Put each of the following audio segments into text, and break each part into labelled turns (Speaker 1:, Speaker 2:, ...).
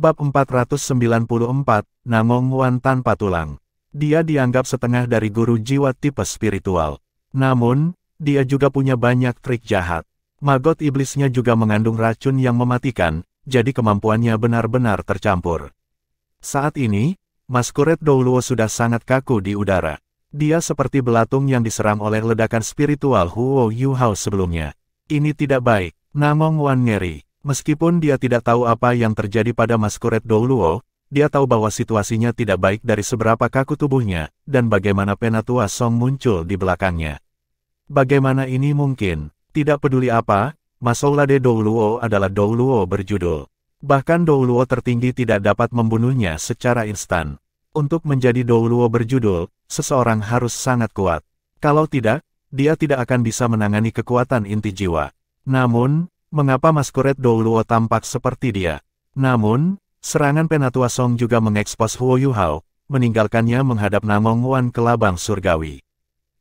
Speaker 1: Bab 494, Namong Wan tanpa tulang. Dia dianggap setengah dari guru jiwa tipe spiritual. Namun, dia juga punya banyak trik jahat. Magot iblisnya juga mengandung racun yang mematikan, jadi kemampuannya benar-benar tercampur. Saat ini, Masquerade Douluo sudah sangat kaku di udara. Dia seperti belatung yang diserang oleh ledakan spiritual Huo Yuhao sebelumnya. Ini tidak baik. Namong Wan ngeri. Meskipun dia tidak tahu apa yang terjadi pada Masquerade Douluo, dia tahu bahwa situasinya tidak baik dari seberapa kaku tubuhnya, dan bagaimana Penatua Song muncul di belakangnya. Bagaimana ini mungkin? Tidak peduli apa, Masquerade Douluo adalah Douluo berjudul. Bahkan Douluo tertinggi tidak dapat membunuhnya secara instan. Untuk menjadi Douluo berjudul, seseorang harus sangat kuat. Kalau tidak, dia tidak akan bisa menangani kekuatan inti jiwa. Namun, mengapa Masquerade Douluo tampak seperti dia? Namun, serangan Penatua Song juga mengekspos Huo Yuhao, meninggalkannya menghadap Namong Wan ke labang surgawi.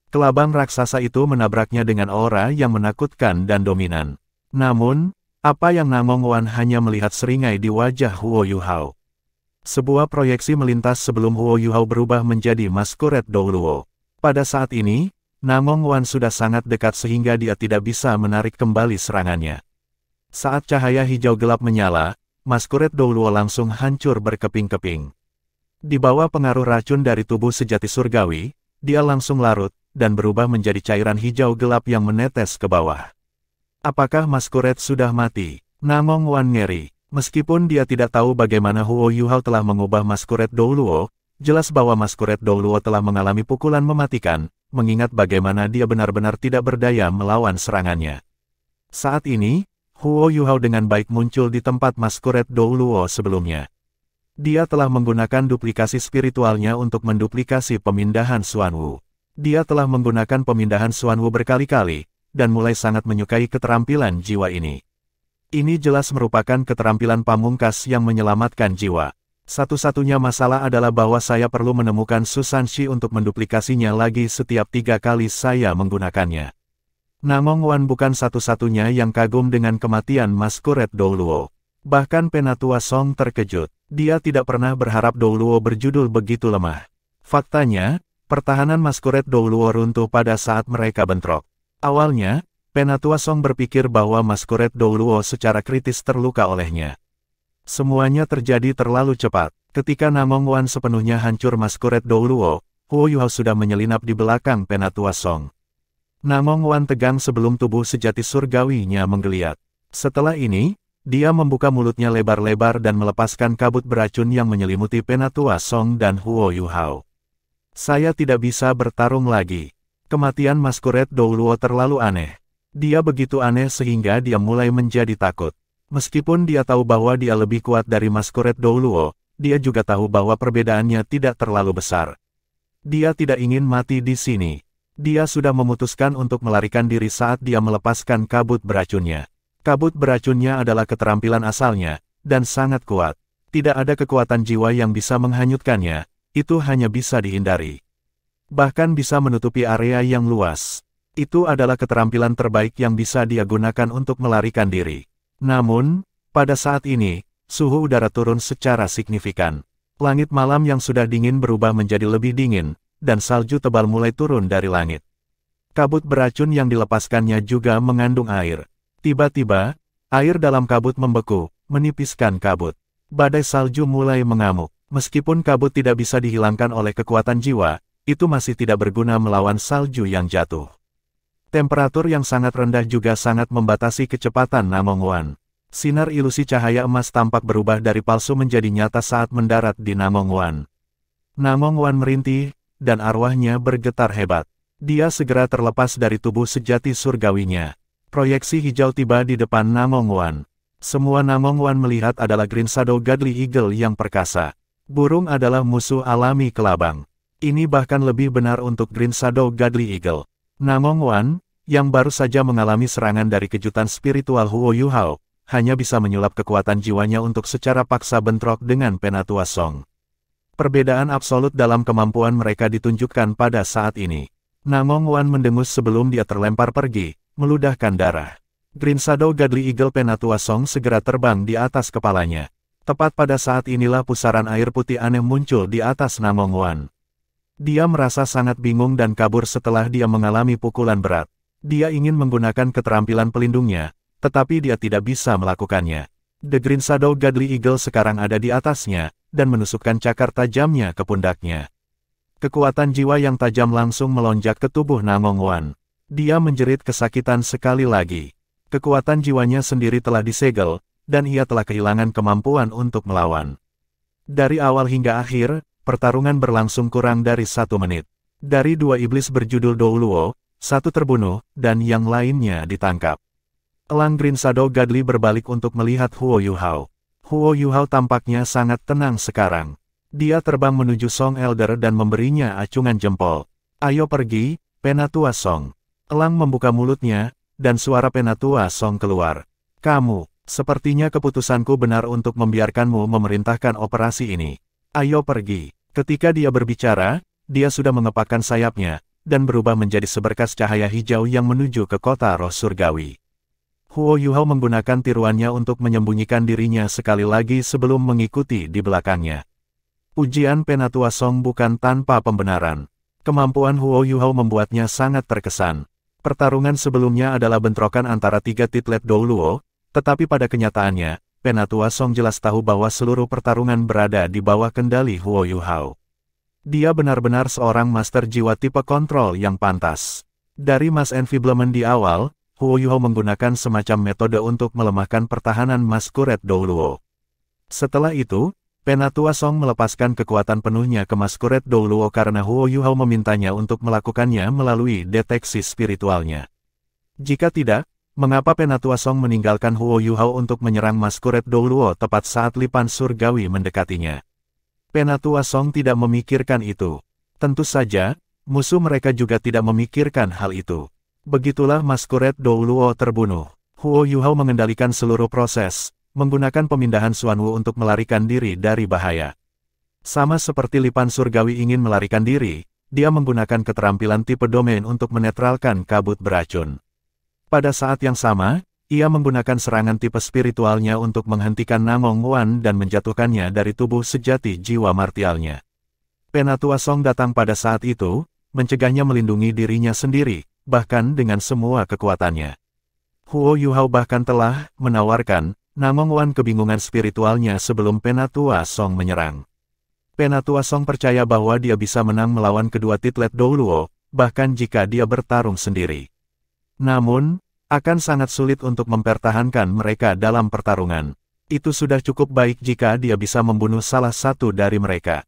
Speaker 1: Kelabang raksasa itu menabraknya dengan aura yang menakutkan dan dominan. Namun, apa yang Namong Wan hanya melihat seringai di wajah Huo Yuhao. Sebuah proyeksi melintas sebelum Huo Yuhao berubah menjadi Masquerade Douluo. Pada saat ini, Namong Wan sudah sangat dekat sehingga dia tidak bisa menarik kembali serangannya. Saat cahaya hijau gelap menyala, Masquerade Douluo langsung hancur berkeping-keping. Di bawah pengaruh racun dari tubuh sejati surgawi, dia langsung larut, dan berubah menjadi cairan hijau gelap yang menetes ke bawah. Apakah Masquerade sudah mati? Namong Wan ngeri. Meskipun dia tidak tahu bagaimana Huo Yuhao telah mengubah Masquerade Douluo, jelas bahwa Masquerade Douluo telah mengalami pukulan mematikan, mengingat bagaimana dia benar-benar tidak berdaya melawan serangannya. Saat ini, Huo Yuhao dengan baik muncul di tempat Masquerade Douluo sebelumnya. Dia telah menggunakan duplikasi spiritualnya untuk menduplikasi pemindahan Xuanwu. Dia telah menggunakan pemindahan Xuanwu berkali-kali, dan mulai sangat menyukai keterampilan jiwa ini. Ini jelas merupakan keterampilan pamungkas yang menyelamatkan jiwa. Satu-satunya masalah adalah bahwa saya perlu menemukan Susanshi untuk menduplikasinya lagi setiap 3 kali saya menggunakannya. Namong Wan bukan satu-satunya yang kagum dengan kematian Masquerade Douluo. Bahkan Penatua Song terkejut. Dia tidak pernah berharap Douluo berjudul begitu lemah. Faktanya, pertahanan Masquerade Douluo runtuh pada saat mereka bentrok. Awalnya, Penatua Song berpikir bahwa Masquerade Douluo secara kritis terluka olehnya. Semuanya terjadi terlalu cepat. Ketika Namong Wan sepenuhnya hancur Masquerade Douluo, Huo Yuhao sudah menyelinap di belakang Penatua Song. Namong Wan tegang sebelum tubuh sejati surgawinya menggeliat. Setelah ini, dia membuka mulutnya lebar-lebar dan melepaskan kabut beracun yang menyelimuti Penatua Song dan Huo Yuhao. Saya tidak bisa bertarung lagi. Kematian Masquerade Douluo terlalu aneh. Dia begitu aneh sehingga dia mulai menjadi takut. Meskipun dia tahu bahwa dia lebih kuat dari Masquerade Douluo, dia juga tahu bahwa perbedaannya tidak terlalu besar. Dia tidak ingin mati di sini. Dia sudah memutuskan untuk melarikan diri saat dia melepaskan kabut beracunnya. Kabut beracunnya adalah keterampilan asalnya, dan sangat kuat. Tidak ada kekuatan jiwa yang bisa menghanyutkannya, itu hanya bisa dihindari. Bahkan bisa menutupi area yang luas. Itu adalah keterampilan terbaik yang bisa dia gunakan untuk melarikan diri. Namun, pada saat ini, suhu udara turun secara signifikan. Langit malam yang sudah dingin berubah menjadi lebih dingin, dan salju tebal mulai turun dari langit. Kabut beracun yang dilepaskannya juga mengandung air. Tiba-tiba, air dalam kabut membeku, menipiskan kabut. Badai salju mulai mengamuk. Meskipun kabut tidak bisa dihilangkan oleh kekuatan jiwa, itu masih tidak berguna melawan salju yang jatuh. Temperatur yang sangat rendah juga sangat membatasi kecepatan Namong Wan. Sinar ilusi cahaya emas tampak berubah dari palsu menjadi nyata saat mendarat di Namong Wan. Namong Wan merintih, dan arwahnya bergetar hebat. Dia segera terlepas dari tubuh sejati surgawinya. Proyeksi hijau tiba di depan Namong Wan. Semua Namong Wan melihat adalah Green Shadow Godly Eagle yang perkasa. Burung adalah musuh alami kelabang. Ini bahkan lebih benar untuk Green Shadow Godly Eagle. Namong Wan, yang baru saja mengalami serangan dari kejutan spiritual Huo Yuhao, hanya bisa menyulap kekuatan jiwanya untuk secara paksa bentrok dengan Penatua Song. Perbedaan absolut dalam kemampuan mereka ditunjukkan pada saat ini. Namong Wan mendengus sebelum dia terlempar pergi, meludahkan darah. Green Shadow Godly Eagle Penatua Song segera terbang di atas kepalanya. Tepat pada saat inilah pusaran air putih aneh muncul di atas Namong Wan. Dia merasa sangat bingung dan kabur setelah dia mengalami pukulan berat. Dia ingin menggunakan keterampilan pelindungnya, tetapi dia tidak bisa melakukannya. The Green Shadow Godly Eagle sekarang ada di atasnya, dan menusukkan cakar tajamnya ke pundaknya. Kekuatan jiwa yang tajam langsung melonjak ke tubuh Namong Wan. Dia menjerit kesakitan sekali lagi. Kekuatan jiwanya sendiri telah disegel, dan ia telah kehilangan kemampuan untuk melawan. Dari awal hingga akhir, pertarungan berlangsung kurang dari 1 menit. Dari 2 iblis berjudul Douluo, 1 terbunuh, dan yang lainnya ditangkap. Elang Green Shadow Godly berbalik untuk melihat Huo Yuhao. Huo Yuhao tampaknya sangat tenang sekarang. Dia terbang menuju Song Elder dan memberinya acungan jempol. Ayo pergi, Penatua Song. Elang membuka mulutnya, dan suara Penatua Song keluar. Kamu, sepertinya keputusanku benar untuk membiarkanmu memerintahkan operasi ini. Ayo pergi. Ketika dia berbicara, dia sudah mengepakkan sayapnya, dan berubah menjadi seberkas cahaya hijau yang menuju ke kota roh surgawi. Huo Yuhao menggunakan tiruannya untuk menyembunyikan dirinya sekali lagi sebelum mengikuti di belakangnya. Ujian Penatua Song bukan tanpa pembenaran. Kemampuan Huo Yuhao membuatnya sangat terkesan. Pertarungan sebelumnya adalah bentrokan antara 3 titlet Douluo, tetapi pada kenyataannya, Penatua Song jelas tahu bahwa seluruh pertarungan berada di bawah kendali Huo Yuhao. Dia benar-benar seorang master jiwa tipe kontrol yang pantas. Dari Mass Enfeeblement di awal, Huo Yuhao menggunakan semacam metode untuk melemahkan pertahanan Masquerade Douluo. Setelah itu, Penatua Song melepaskan kekuatan penuhnya ke Masquerade Douluo karena Huo Yuhao memintanya untuk melakukannya melalui deteksi spiritualnya. Jika tidak, mengapa Penatua Song meninggalkan Huo Yuhao untuk menyerang Masquerade Douluo tepat saat Lipan Surgawi mendekatinya? Penatua Song tidak memikirkan itu. Tentu saja, musuh mereka juga tidak memikirkan hal itu. Begitulah Masquerade Douluo terbunuh. Huo Yuhao mengendalikan seluruh proses, menggunakan pemindahan Xuanwu untuk melarikan diri dari bahaya. Sama seperti Lipan Surgawi ingin melarikan diri, dia menggunakan keterampilan tipe domain untuk menetralkan kabut beracun. Pada saat yang sama, ia menggunakan serangan tipe spiritualnya untuk menghentikan Namong Wan dan menjatuhkannya dari tubuh sejati jiwa martialnya. Penatua Song datang pada saat itu, mencegahnya melindungi dirinya sendiri, bahkan dengan semua kekuatannya. Huo Yuhao bahkan telah menawarkan Namong Wan kebingungan spiritualnya sebelum Penatua Song menyerang. Penatua Song percaya bahwa dia bisa menang melawan kedua titlet Douluo, bahkan jika dia bertarung sendiri. Namun, akan sangat sulit untuk mempertahankan mereka dalam pertarungan. Itu sudah cukup baik jika dia bisa membunuh salah satu dari mereka.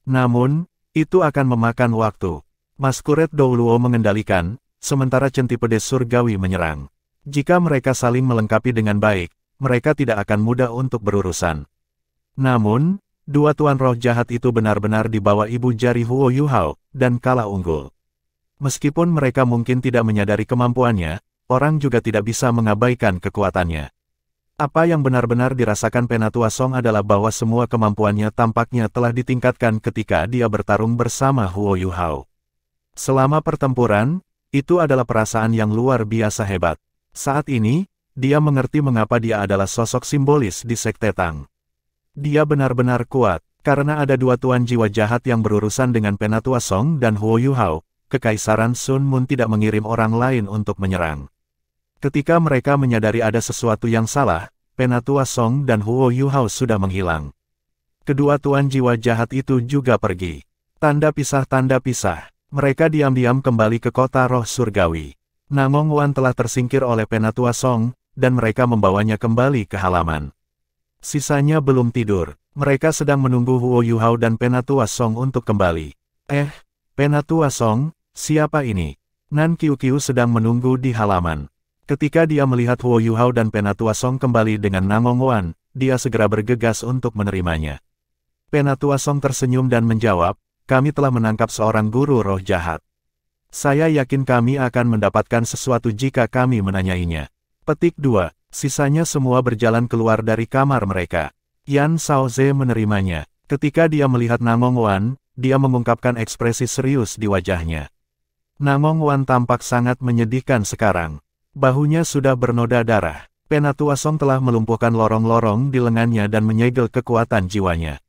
Speaker 1: Namun, itu akan memakan waktu. Masquerade Douluo mengendalikan, sementara Centipede Surgawi menyerang. Jika mereka saling melengkapi dengan baik, mereka tidak akan mudah untuk berurusan. Namun, 2 tuan roh jahat itu benar-benar di bawah ibu jari Huo Yuhao, dan kalah unggul. Meskipun mereka mungkin tidak menyadari kemampuannya, orang juga tidak bisa mengabaikan kekuatannya. Apa yang benar-benar dirasakan Penatua Song adalah bahwa semua kemampuannya tampaknya telah ditingkatkan ketika dia bertarung bersama Huo Yuhao. Selama pertempuran, itu adalah perasaan yang luar biasa hebat. Saat ini, dia mengerti mengapa dia adalah sosok simbolis di Sekte Tang. Dia benar-benar kuat, karena ada 2 tuan jiwa jahat yang berurusan dengan Penatua Song dan Huo Yuhao. Kekaisaran Sun Moon tidak mengirim orang lain untuk menyerang. Ketika mereka menyadari ada sesuatu yang salah, Penatua Song dan Huo Yuhao sudah menghilang. Kedua tuan jiwa jahat itu juga pergi. Tanda pisah. Mereka diam-diam kembali ke kota roh surgawi. Namong Wan telah tersingkir oleh Penatua Song, dan mereka membawanya kembali ke halaman. Sisanya belum tidur. Mereka sedang menunggu Huo Yuhao dan Penatua Song untuk kembali. Penatua Song, siapa ini? Nan Qiu sedang menunggu di halaman. Ketika dia melihat Huo Yuhao dan Penatua Song kembali dengan Namong Wan, dia segera bergegas untuk menerimanya. Penatua Song tersenyum dan menjawab, kami telah menangkap seorang guru roh jahat. Saya yakin kami akan mendapatkan sesuatu jika kami menanyainya. Petik 2. Sisanya semua berjalan keluar dari kamar mereka. Yan Shaoze menerimanya. Ketika dia melihat Namong Wan, dia mengungkapkan ekspresi serius di wajahnya. Namong Wan tampak sangat menyedihkan sekarang. Bahunya sudah bernoda darah. Penatua Song telah melumpuhkan lorong-lorong di lengannya dan menyegel kekuatan jiwanya.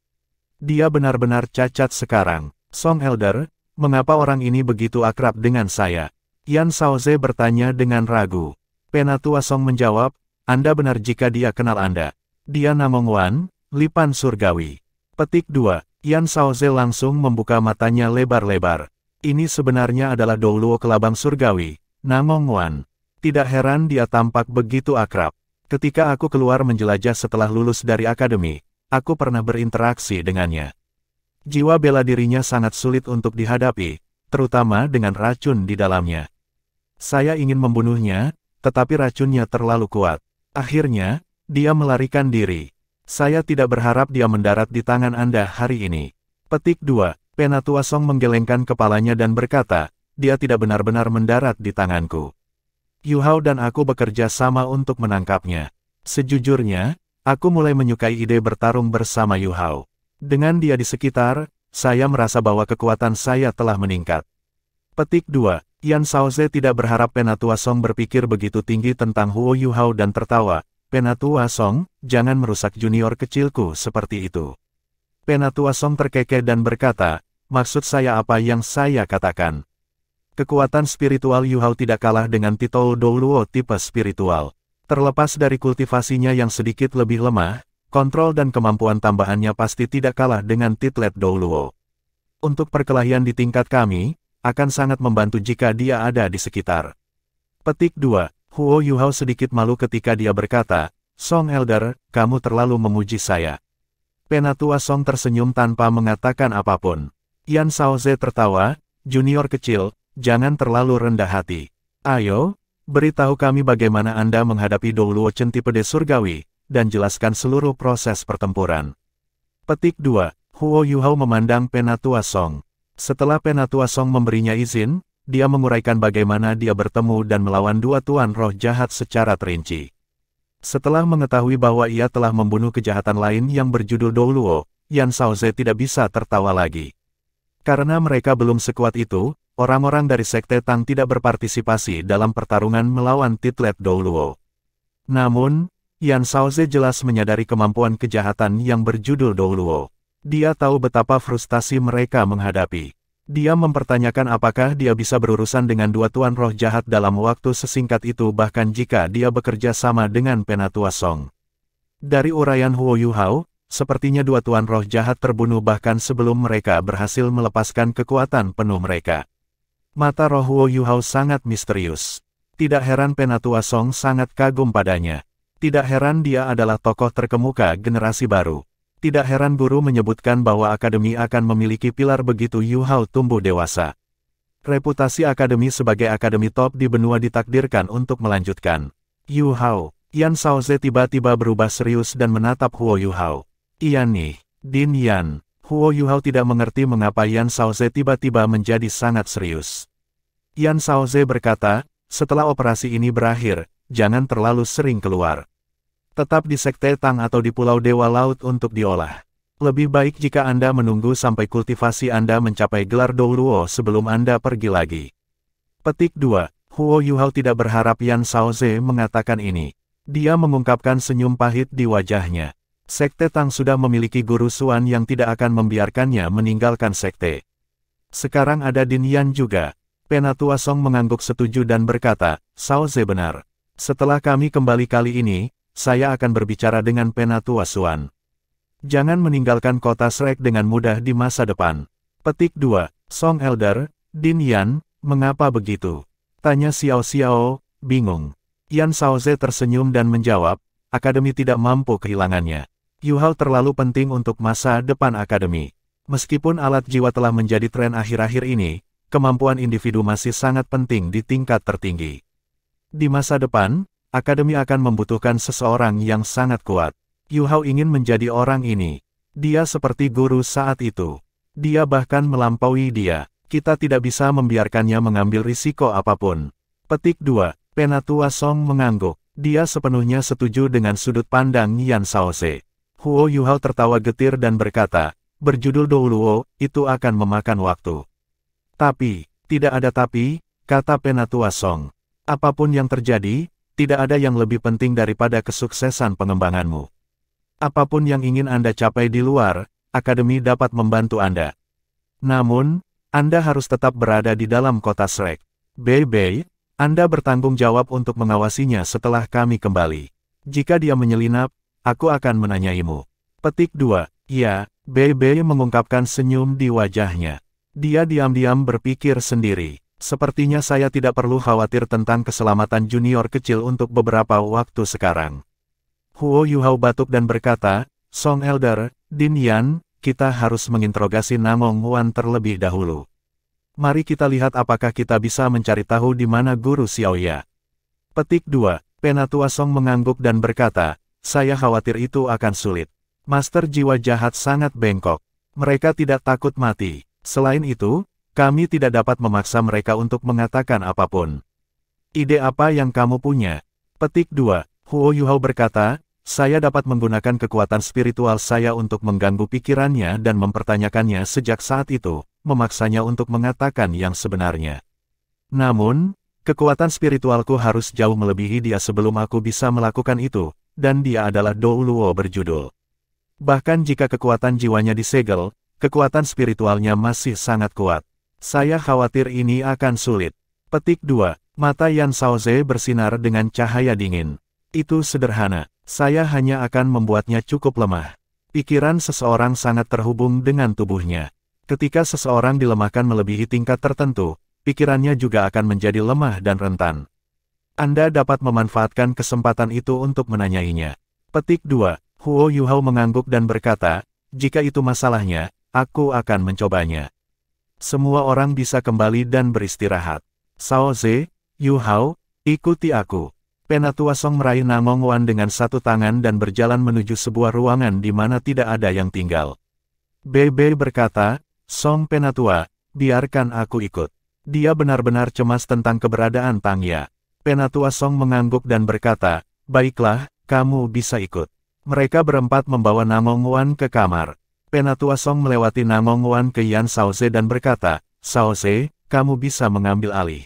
Speaker 1: Dia benar-benar cacat sekarang. Song Elder, mengapa orang ini begitu akrab dengan saya? Yan Shaoze bertanya dengan ragu. Penatua Song menjawab, Anda benar jika dia kenal Anda. Dia Namong Wan, Lipan Surgawi. Petik 2. Yan Shaoze langsung membuka matanya lebar-lebar. Ini sebenarnya adalah Douluo Kelabang Surgawi, Namong Wan. Tidak heran dia tampak begitu akrab. Ketika aku keluar menjelajah setelah lulus dari akademi, aku pernah berinteraksi dengannya. Jiwa bela dirinya sangat sulit untuk dihadapi, terutama dengan racun di dalamnya. Saya ingin membunuhnya, tetapi racunnya terlalu kuat. Akhirnya, dia melarikan diri. Saya tidak berharap dia mendarat di tangan Anda hari ini. Petik 2. Penatua Song menggelengkan kepalanya dan berkata, dia tidak benar-benar mendarat di tanganku. Yu Hao dan aku bekerja sama untuk menangkapnya. Sejujurnya, aku mulai menyukai ide bertarung bersama Yu Hao. Dengan dia di sekitar, saya merasa bahwa kekuatan saya telah meningkat. Petik 2. Yan Shaoze tidak berharap Penatua Song berpikir begitu tinggi tentang Huo Yu Hao dan tertawa. Penatua Song, jangan merusak junior kecilku seperti itu. Penatua Song terkekeh dan berkata, maksud saya apa yang saya katakan? Kekuatan spiritual Yu Hao tidak kalah dengan titel Douluo tipe spiritual. Terlepas dari kultivasinya yang sedikit lebih lemah, kontrol dan kemampuan tambahannya pasti tidak kalah dengan titlet Douluo. Untuk perkelahian di tingkat kami, akan sangat membantu jika dia ada di sekitar. Petik 2. Huo Yu Hao sedikit malu ketika dia berkata, Song Elder, kamu terlalu memuji saya. Penatua Song tersenyum tanpa mengatakan apapun. Yan Shaoze tertawa, junior kecil, jangan terlalu rendah hati. Ayo, beritahu kami bagaimana Anda menghadapi Douluo Centipede Surgawi, dan jelaskan seluruh proses pertempuran. Petik 2. Huo Yu Hao memandang Penatua Song. Setelah Penatua Song memberinya izin, dia menguraikan bagaimana dia bertemu dan melawan dua tuan roh jahat secara terinci. Setelah mengetahui bahwa ia telah membunuh kejahatan lain yang berjudul Douluo, Yan Shaoze tidak bisa tertawa lagi. Karena mereka belum sekuat itu, orang-orang dari Sekte Tang tidak berpartisipasi dalam pertarungan melawan titlet Douluo. Namun, Yan Shaoze jelas menyadari kemampuan kejahatan yang berjudul Douluo. Dia tahu betapa frustasi mereka menghadapi. Dia mempertanyakan apakah dia bisa berurusan dengan dua tuan roh jahat dalam waktu sesingkat itu bahkan jika dia bekerja sama dengan Penatua Song. Dari uraian Huo Yu Hao, sepertinya dua tuan roh jahat terbunuh bahkan sebelum mereka berhasil melepaskan kekuatan penuh mereka. Mata roh Huo Yu Hao sangat misterius. Tidak heran Penatua Song sangat kagum padanya. Tidak heran dia adalah tokoh terkemuka generasi baru. Tidak heran guru menyebutkan bahwa akademi akan memiliki pilar begitu Yu Hao tumbuh dewasa. Reputasi akademi sebagai akademi top di benua ditakdirkan untuk melanjutkan. Yu Hao, Yan Shaoze tiba-tiba berubah serius dan menatap Huo Yu Hao. Iyan nih, Din Yan. Huo Yu Hao tidak mengerti mengapa Yan Shaoze tiba-tiba menjadi sangat serius. Yan Shaoze berkata, setelah operasi ini berakhir, jangan terlalu sering keluar. Tetap di Sekte Tang atau di Pulau Dewa Laut untuk diolah. Lebih baik jika Anda menunggu sampai kultivasi Anda mencapai gelar Douluo sebelum Anda pergi lagi. Petik 2. Huo Yu Hao tidak berharap Yan Shaoze mengatakan ini. Dia mengungkapkan senyum pahit di wajahnya. Sekte Tang sudah memiliki guru Suan yang tidak akan membiarkannya meninggalkan sekte. Sekarang ada Din Yan juga. Penatua Song mengangguk setuju dan berkata, Shaoze benar. Setelah kami kembali kali ini, saya akan berbicara dengan Penatua Suan. Jangan meninggalkan kota Shrek dengan mudah di masa depan. Petik 2. Song Elder, Din Yan, mengapa begitu? Tanya Xiao Xiao, bingung. Yan Shaoze tersenyum dan menjawab, akademi tidak mampu kehilangannya. Yu Hao terlalu penting untuk masa depan akademi. Meskipun alat jiwa telah menjadi tren akhir-akhir ini, kemampuan individu masih sangat penting di tingkat tertinggi. Di masa depan, akademi akan membutuhkan seseorang yang sangat kuat. Yu Hao ingin menjadi orang ini. Dia seperti guru saat itu. Dia bahkan melampaui dia. Kita tidak bisa membiarkannya mengambil risiko apapun. Petik 2. Penatua Song mengangguk. Dia sepenuhnya setuju dengan sudut pandang Yan Shaoze. Huo Yu Hao tertawa getir dan berkata, berjudul Douluo, itu akan memakan waktu. Tapi, tidak ada tapi, kata Penatua Song. Apapun yang terjadi, tidak ada yang lebih penting daripada kesuksesan pengembanganmu. Apapun yang ingin Anda capai di luar, Akademi dapat membantu Anda. Namun, Anda harus tetap berada di dalam kota Shrek. Bei, Anda bertanggung jawab untuk mengawasinya setelah kami kembali. Jika dia menyelinap, aku akan menanyaimu. Petik 2. Ya, Bei mengungkapkan senyum di wajahnya. Dia diam-diam berpikir sendiri. Sepertinya saya tidak perlu khawatir tentang keselamatan junior kecil untuk beberapa waktu sekarang. Huo Yuhao batuk dan berkata, Song Elder, Din Yan, kita harus menginterogasi Namong Wan terlebih dahulu. Mari kita lihat apakah kita bisa mencari tahu di mana Guru Xiaoya. Petik 2. Penatua Song mengangguk dan berkata, saya khawatir itu akan sulit. Master jiwa jahat sangat bengkok. Mereka tidak takut mati. Selain itu, kami tidak dapat memaksa mereka untuk mengatakan apapun. Ide apa yang kamu punya? Petik 2. Huo Yuhao berkata, saya dapat menggunakan kekuatan spiritual saya untuk mengganggu pikirannya dan mempertanyakannya sejak saat itu, memaksanya untuk mengatakan yang sebenarnya. Namun, kekuatan spiritualku harus jauh melebihi dia sebelum aku bisa melakukan itu, dan dia adalah Dou Luo berjudul. Bahkan jika kekuatan jiwanya disegel, kekuatan spiritualnya masih sangat kuat. Saya khawatir ini akan sulit. Petik 2. Mata Yan Shaoze bersinar dengan cahaya dingin. Itu sederhana. Saya hanya akan membuatnya cukup lemah. Pikiran seseorang sangat terhubung dengan tubuhnya. Ketika seseorang dilemahkan melebihi tingkat tertentu, pikirannya juga akan menjadi lemah dan rentan. Anda dapat memanfaatkan kesempatan itu untuk menanyainya. Petik 2. Huo Yuhao mengangguk dan berkata, jika itu masalahnya, aku akan mencobanya. Semua orang bisa kembali dan beristirahat. Shaoze, Yuhao, ikuti aku. Penatua Song meraih Namong Wan dengan satu tangan dan berjalan menuju sebuah ruangan di mana tidak ada yang tinggal. Bei berkata, Song Penatua, biarkan aku ikut. Dia benar-benar cemas tentang keberadaan Tang Ya. Penatua Song mengangguk dan berkata, baiklah, kamu bisa ikut. Mereka berempat membawa Namong Wan ke kamar. Penatua Song melewati Namong Wan ke Yan Shaoze dan berkata, Shaoze, kamu bisa mengambil alih.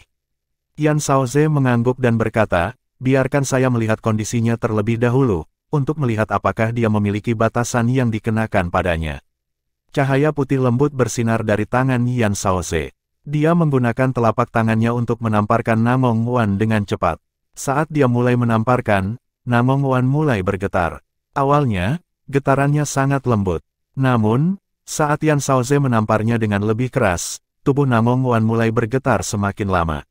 Speaker 1: Yan Shaoze mengangguk dan berkata, biarkan saya melihat kondisinya terlebih dahulu, untuk melihat apakah dia memiliki batasan yang dikenakan padanya. Cahaya putih lembut bersinar dari tangan Yan Shaoze. Dia menggunakan telapak tangannya untuk menamparkan Namong Wan dengan cepat. Saat dia mulai menamparkan, Namong Wan mulai bergetar. Awalnya, getarannya sangat lembut. Namun, saat Yan Shaoze menamparnya dengan lebih keras, tubuh Namong Wan mulai bergetar semakin lama.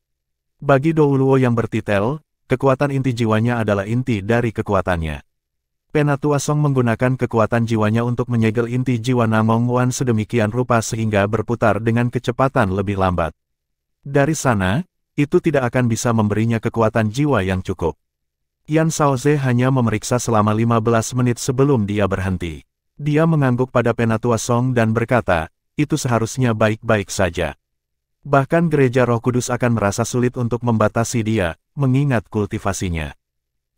Speaker 1: Bagi Dou Luo yang bertitel, kekuatan inti jiwanya adalah inti dari kekuatannya. Penatua Song menggunakan kekuatan jiwanya untuk menyegel inti jiwa Namong Wan sedemikian rupa sehingga berputar dengan kecepatan lebih lambat. Dari sana, itu tidak akan bisa memberinya kekuatan jiwa yang cukup. Yan Shaoze hanya memeriksa selama 15 menit sebelum dia berhenti. Dia mengangguk pada Penatua Song dan berkata, itu seharusnya baik-baik saja. Bahkan Gereja Roh Kudus akan merasa sulit untuk membatasi dia, mengingat kultivasinya.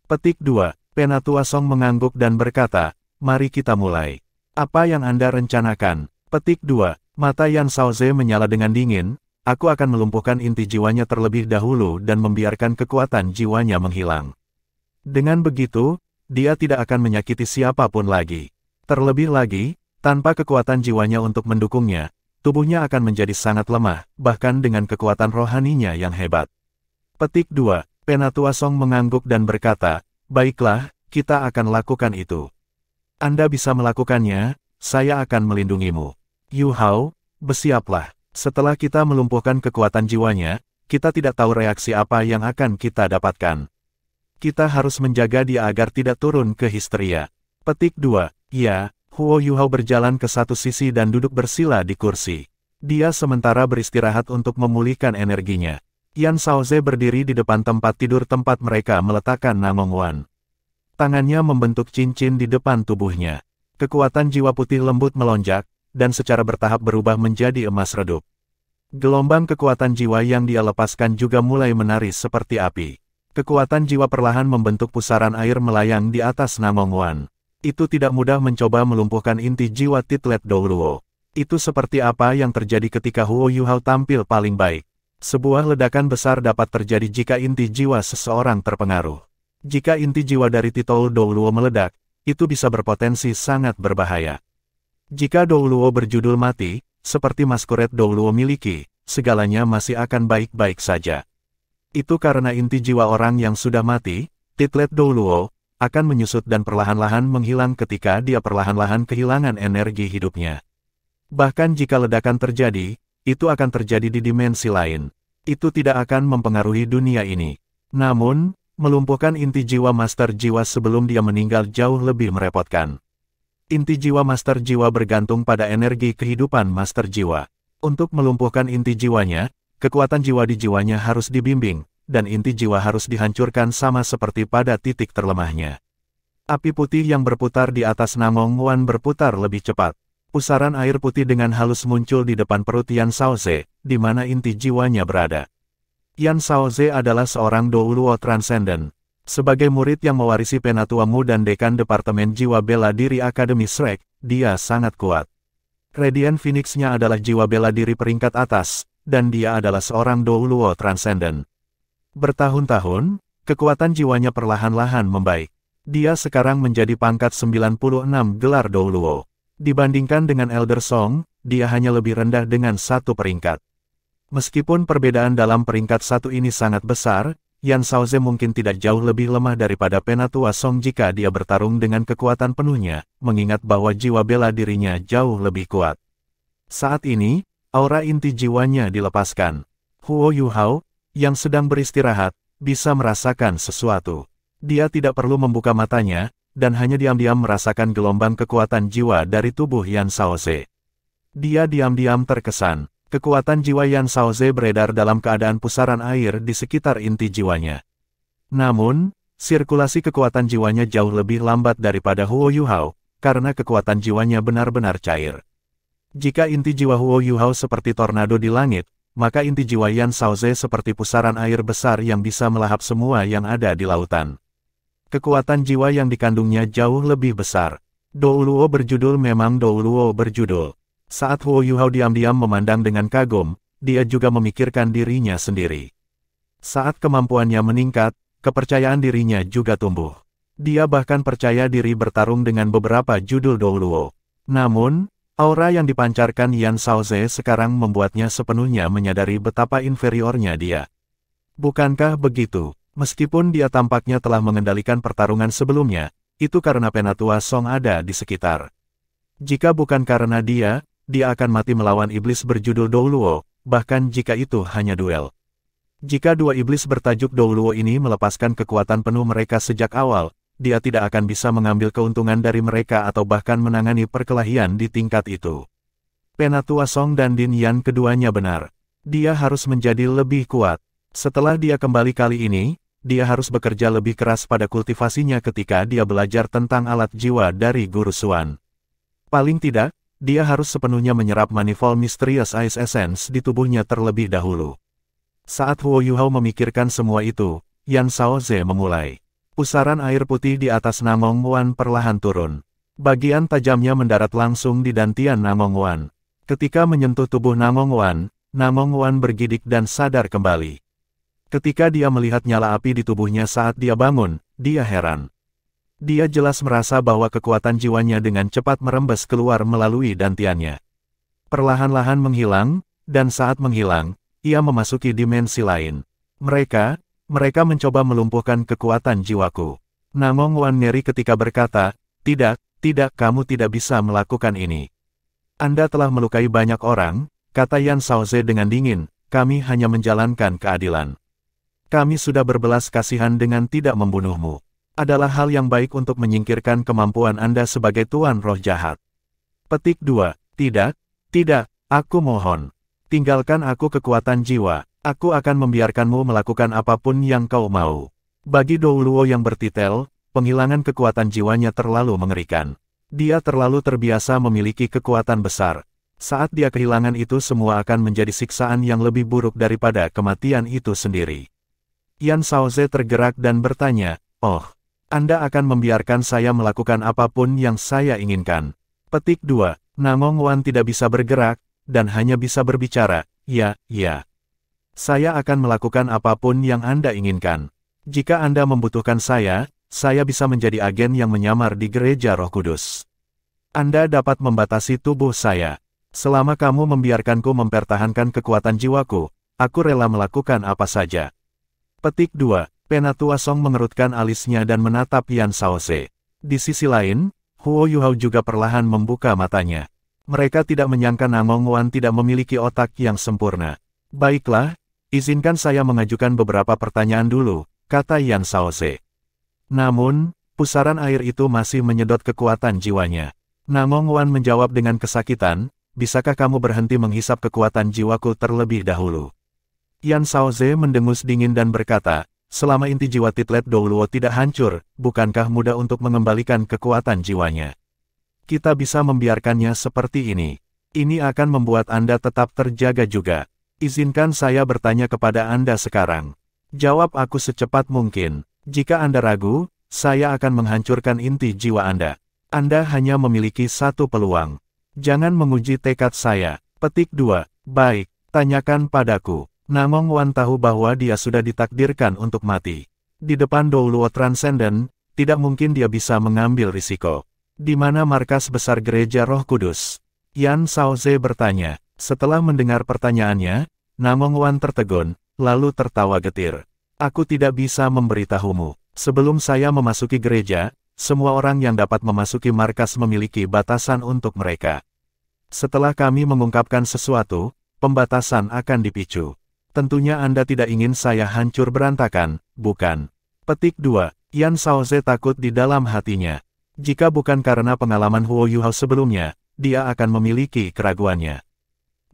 Speaker 1: Petik 2. Penatua Song mengangguk dan berkata, mari kita mulai. Apa yang Anda rencanakan? Petik 2. Mata Yan Shaoze menyala dengan dingin, aku akan melumpuhkan inti jiwanya terlebih dahulu dan membiarkan kekuatan jiwanya menghilang. Dengan begitu, dia tidak akan menyakiti siapapun lagi. Terlebih lagi, tanpa kekuatan jiwanya untuk mendukungnya, tubuhnya akan menjadi sangat lemah, bahkan dengan kekuatan rohaninya yang hebat. Petik 2. Penatua Song mengangguk dan berkata, baiklah, kita akan lakukan itu. Anda bisa melakukannya, saya akan melindungimu. Yuhao, bersiaplah. Setelah kita melumpuhkan kekuatan jiwanya, kita tidak tahu reaksi apa yang akan kita dapatkan. Kita harus menjaga dia agar tidak turun ke histeria. Petik 2. Ya, Huo Yuhao berjalan ke satu sisi dan duduk bersila di kursi. Dia sementara beristirahat untuk memulihkan energinya. Yan Shaoze berdiri di depan tempat tidur tempat mereka meletakkan Namong Wan. Tangannya membentuk cincin di depan tubuhnya. Kekuatan jiwa putih lembut melonjak, dan secara bertahap berubah menjadi emas redup. Gelombang kekuatan jiwa yang dia lepaskan juga mulai menari seperti api. Kekuatan jiwa perlahan membentuk pusaran air melayang di atas Namong Wan. Itu tidak mudah mencoba melumpuhkan inti jiwa Titlet Dou Luo. Itu seperti apa yang terjadi ketika Huo Yuhao tampil paling baik. Sebuah ledakan besar dapat terjadi jika inti jiwa seseorang terpengaruh. Jika inti jiwa dari titel Douluo meledak, itu bisa berpotensi sangat berbahaya. Jika Douluo berjudul mati, seperti Masquerade Douluo miliki, segalanya masih akan baik-baik saja. Itu karena inti jiwa orang yang sudah mati, Titlet Douluo, akan menyusut dan perlahan-lahan menghilang ketika dia perlahan-lahan kehilangan energi hidupnya. Bahkan jika ledakan terjadi, itu akan terjadi di dimensi lain. Itu tidak akan mempengaruhi dunia ini. Namun, melumpuhkan inti jiwa Master Jiwa sebelum dia meninggal jauh lebih merepotkan. Inti jiwa Master Jiwa bergantung pada energi kehidupan Master Jiwa. Untuk melumpuhkan inti jiwanya, kekuatan jiwa di jiwanya harus dibimbing, dan inti jiwa harus dihancurkan sama seperti pada titik terlemahnya. Api putih yang berputar di atas Namong Wan berputar lebih cepat. Pusaran air putih dengan halus muncul di depan perut Yan Shaoze, di mana inti jiwanya berada. Yan Shaoze adalah seorang Douluo Transcendent. Sebagai murid yang mewarisi Penatuamu dan Dekan Departemen Jiwa Bela Diri Akademi Shrek, dia sangat kuat. Radiant Phoenix-nya adalah jiwa bela diri peringkat atas, dan dia adalah seorang Douluo Transcendent. Bertahun-tahun, kekuatan jiwanya perlahan-lahan membaik. Dia sekarang menjadi pangkat 96 gelar Douluo. Dibandingkan dengan Elder Song, dia hanya lebih rendah dengan satu peringkat. Meskipun perbedaan dalam peringkat satu ini sangat besar, Yan Shaoze mungkin tidak jauh lebih lemah daripada Penatua Song jika dia bertarung dengan kekuatan penuhnya, mengingat bahwa jiwa bela dirinya jauh lebih kuat. Saat ini, aura inti jiwanya dilepaskan. Huo Yuhao, yang sedang beristirahat, bisa merasakan sesuatu. Dia tidak perlu membuka matanya, dan hanya diam-diam merasakan gelombang kekuatan jiwa dari tubuh Yan Shaoze. Dia diam-diam terkesan. Kekuatan jiwa Yan Shaoze beredar dalam keadaan pusaran air di sekitar inti jiwanya. Namun, sirkulasi kekuatan jiwanya jauh lebih lambat daripada Huo Yuhao, karena kekuatan jiwanya benar-benar cair. Jika inti jiwa Huo Yuhao seperti tornado di langit, maka inti jiwa Yan Shaoze seperti pusaran air besar yang bisa melahap semua yang ada di lautan. Kekuatan jiwa yang dikandungnya jauh lebih besar. Douluo berjudul memang Douluo berjudul. Saat Huo Yuhao diam-diam memandang dengan kagum, dia juga memikirkan dirinya sendiri. Saat kemampuannya meningkat, kepercayaan dirinya juga tumbuh. Dia bahkan percaya diri bertarung dengan beberapa judul Douluo. Namun, aura yang dipancarkan Yan Shaoze sekarang membuatnya sepenuhnya menyadari betapa inferiornya dia. Bukankah begitu? Meskipun dia tampaknya telah mengendalikan pertarungan sebelumnya, itu karena Penatua Song ada di sekitar. Jika bukan karena dia akan mati melawan iblis berjudul Douluo, bahkan jika itu hanya duel. Jika dua iblis bertajuk Douluo ini melepaskan kekuatan penuh mereka sejak awal, dia tidak akan bisa mengambil keuntungan dari mereka atau bahkan menangani perkelahian di tingkat itu. Penatua Song dan Din Yan keduanya benar. Dia harus menjadi lebih kuat. Setelah dia kembali kali ini, dia harus bekerja lebih keras pada kultivasinya ketika dia belajar tentang alat jiwa dari Guru Xuan. Paling tidak, dia harus sepenuhnya menyerap Manifold Mysterious Ice Essence di tubuhnya terlebih dahulu. Saat Huo Yuhao memikirkan semua itu, Yan Shaoze memulai. Pusaran air putih di atas Namong Wan perlahan turun. Bagian tajamnya mendarat langsung di dantian Namong Wan. Ketika menyentuh tubuh Namong Wan bergidik dan sadar kembali. Ketika dia melihat nyala api di tubuhnya saat dia bangun, dia heran. Dia jelas merasa bahwa kekuatan jiwanya dengan cepat merembes keluar melalui dantiannya. Perlahan-lahan menghilang, dan saat menghilang, ia memasuki dimensi lain. Mereka mencoba melumpuhkan kekuatan jiwaku. Namong Wan ngeri ketika berkata, tidak, kamu tidak bisa melakukan ini. Anda telah melukai banyak orang, kata Yan Shaoze dengan dingin, kami hanya menjalankan keadilan. Kami sudah berbelas kasihan dengan tidak membunuhmu. Adalah hal yang baik untuk menyingkirkan kemampuan Anda sebagai tuan roh jahat. Petik 2. Tidak, aku mohon. Tinggalkan aku kekuatan jiwa. Aku akan membiarkanmu melakukan apapun yang kau mau. Bagi Douluo yang bertitel, penghilangan kekuatan jiwanya terlalu mengerikan. Dia terlalu terbiasa memiliki kekuatan besar. Saat dia kehilangan itu semua akan menjadi siksaan yang lebih buruk daripada kematian itu sendiri. Yan Shaoze tergerak dan bertanya, oh, Anda akan membiarkan saya melakukan apapun yang saya inginkan. Petik 2. Namong Wan tidak bisa bergerak, dan hanya bisa berbicara, ya. Saya akan melakukan apapun yang Anda inginkan. Jika Anda membutuhkan saya bisa menjadi agen yang menyamar di gereja Roh Kudus. Anda dapat membatasi tubuh saya. Selama kamu membiarkanku mempertahankan kekuatan jiwaku, aku rela melakukan apa saja. Petik 2. Penatua Song mengerutkan alisnya dan menatap Yan Shaoze. Di sisi lain, Huo Yuhao juga perlahan membuka matanya. Mereka tidak menyangka Namong Wan tidak memiliki otak yang sempurna. Baiklah, izinkan saya mengajukan beberapa pertanyaan dulu, kata Yan Shaoze. Namun, pusaran air itu masih menyedot kekuatan jiwanya. Namong Wan menjawab dengan kesakitan, bisakah kamu berhenti menghisap kekuatan jiwaku terlebih dahulu? Yan Shaoze mendengus dingin dan berkata, selama inti jiwa Titlet Douluo tidak hancur, bukankah mudah untuk mengembalikan kekuatan jiwanya? Kita bisa membiarkannya seperti ini. Ini akan membuat Anda tetap terjaga juga. Izinkan saya bertanya kepada Anda sekarang. Jawab aku secepat mungkin. Jika Anda ragu, saya akan menghancurkan inti jiwa Anda. Anda hanya memiliki satu peluang. Jangan menguji tekad saya. Petik 2. Baik, tanyakan padaku. Namong Wan tahu bahwa dia sudah ditakdirkan untuk mati. Di depan Douluo Transcendent, tidak mungkin dia bisa mengambil risiko. Di mana markas besar gereja Roh Kudus? Yan Shaoze bertanya. Setelah mendengar pertanyaannya, Namong Wan tertegun, lalu tertawa getir. Aku tidak bisa memberitahumu. Sebelum saya memasuki gereja, semua orang yang dapat memasuki markas memiliki batasan untuk mereka. Setelah kami mengungkapkan sesuatu, pembatasan akan dipicu. Tentunya Anda tidak ingin saya hancur berantakan, bukan? Petik 2. Yan Shaoze takut di dalam hatinya. Jika bukan karena pengalaman Huo Yuhao sebelumnya, dia akan memiliki keraguannya.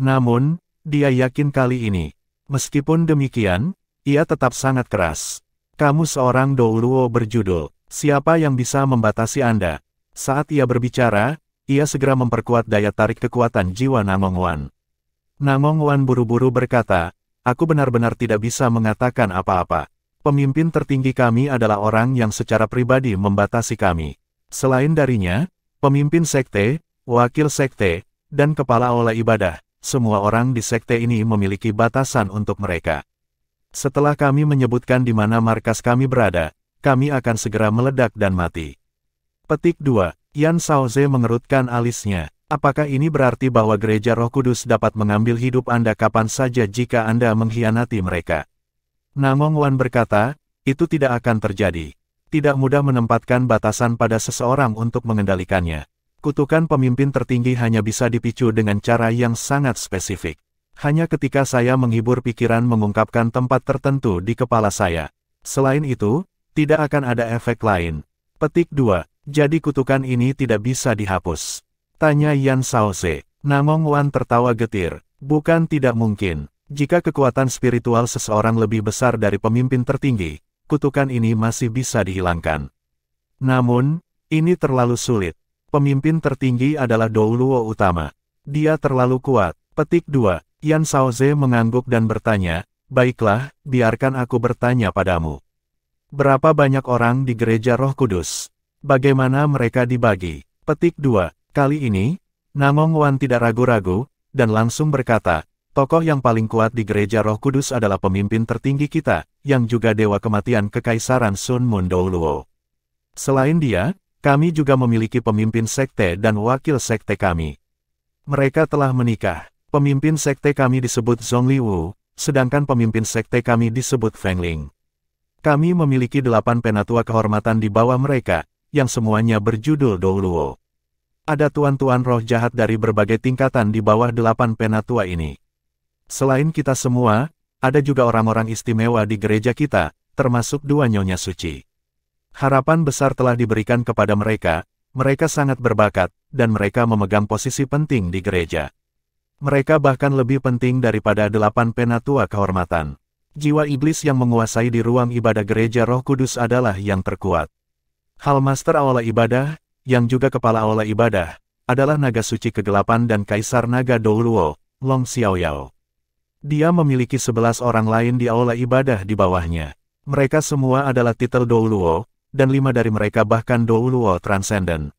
Speaker 1: Namun, dia yakin kali ini. Meskipun demikian, ia tetap sangat keras. Kamu seorang Douluo berjudul, siapa yang bisa membatasi Anda? Saat ia berbicara, ia segera memperkuat daya tarik kekuatan jiwa Namong Wan. Namong Wan buru-buru berkata, aku benar-benar tidak bisa mengatakan apa-apa. Pemimpin tertinggi kami adalah orang yang secara pribadi membatasi kami. Selain darinya, pemimpin sekte, wakil sekte, dan kepala aula ibadah, semua orang di sekte ini memiliki batasan untuk mereka. Setelah kami menyebutkan di mana markas kami berada, kami akan segera meledak dan mati. Petik 2. Yan Shaoze mengerutkan alisnya. Apakah ini berarti bahwa gereja Roh Kudus dapat mengambil hidup Anda kapan saja jika Anda mengkhianati mereka? Namong Wan berkata, itu tidak akan terjadi. Tidak mudah menempatkan batasan pada seseorang untuk mengendalikannya. Kutukan pemimpin tertinggi hanya bisa dipicu dengan cara yang sangat spesifik. Hanya ketika saya menghibur pikiran mengungkapkan tempat tertentu di kepala saya. Selain itu, tidak akan ada efek lain. Petik 2. Jadi kutukan ini tidak bisa dihapus? Tanya Yan Shaoze. Namong Wan tertawa getir. Bukan tidak mungkin. Jika kekuatan spiritual seseorang lebih besar dari pemimpin tertinggi, kutukan ini masih bisa dihilangkan. Namun, ini terlalu sulit. Pemimpin tertinggi adalah Douluo utama. Dia terlalu kuat. Petik 2. Yan Shaoze mengangguk dan bertanya, baiklah, biarkan aku bertanya padamu. Berapa banyak orang di gereja Roh Kudus? Bagaimana mereka dibagi? Petik 2. Kali ini, Namong Wan tidak ragu-ragu, dan langsung berkata, tokoh yang paling kuat di gereja Roh Kudus adalah pemimpin tertinggi kita, yang juga dewa kematian Kekaisaran Sun Mun Douluo. Selain dia, kami juga memiliki pemimpin sekte dan wakil sekte kami. Mereka telah menikah. Pemimpin sekte kami disebut Zhongli Wu, sedangkan pemimpin sekte kami disebut Feng Ling. Kami memiliki 8 penatua kehormatan di bawah mereka, yang semuanya berjudul Douluo. Ada tuan-tuan roh jahat dari berbagai tingkatan di bawah 8 penatua ini. Selain kita semua, ada juga orang-orang istimewa di gereja kita, termasuk 2 nyonya suci. Harapan besar telah diberikan kepada mereka, mereka sangat berbakat, dan mereka memegang posisi penting di gereja. Mereka bahkan lebih penting daripada 8 penatua kehormatan. Jiwa iblis yang menguasai di ruang ibadah gereja Roh Kudus adalah yang terkuat. Halmaster Aula Ibadah, yang juga kepala Aula Ibadah, adalah naga suci kegelapan dan kaisar naga Douluo, Long Xiaoyao. Dia memiliki 11 orang lain di Aula Ibadah di bawahnya. Mereka semua adalah titel Douluo, dan 5 dari mereka bahkan Douluo Transcendent.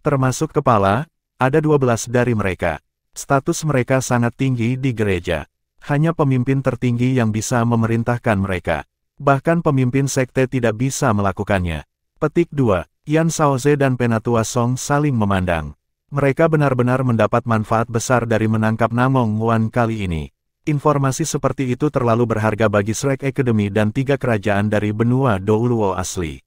Speaker 1: Termasuk kepala, ada 12 dari mereka. Status mereka sangat tinggi di gereja. Hanya pemimpin tertinggi yang bisa memerintahkan mereka. Bahkan pemimpin sekte tidak bisa melakukannya. Petik 2. Yan Shaoze dan Penatua Song saling memandang. Mereka benar-benar mendapat manfaat besar dari menangkap Namong Wan kali ini. Informasi seperti itu terlalu berharga bagi Shrek Academy dan 3 kerajaan dari benua Douluo asli.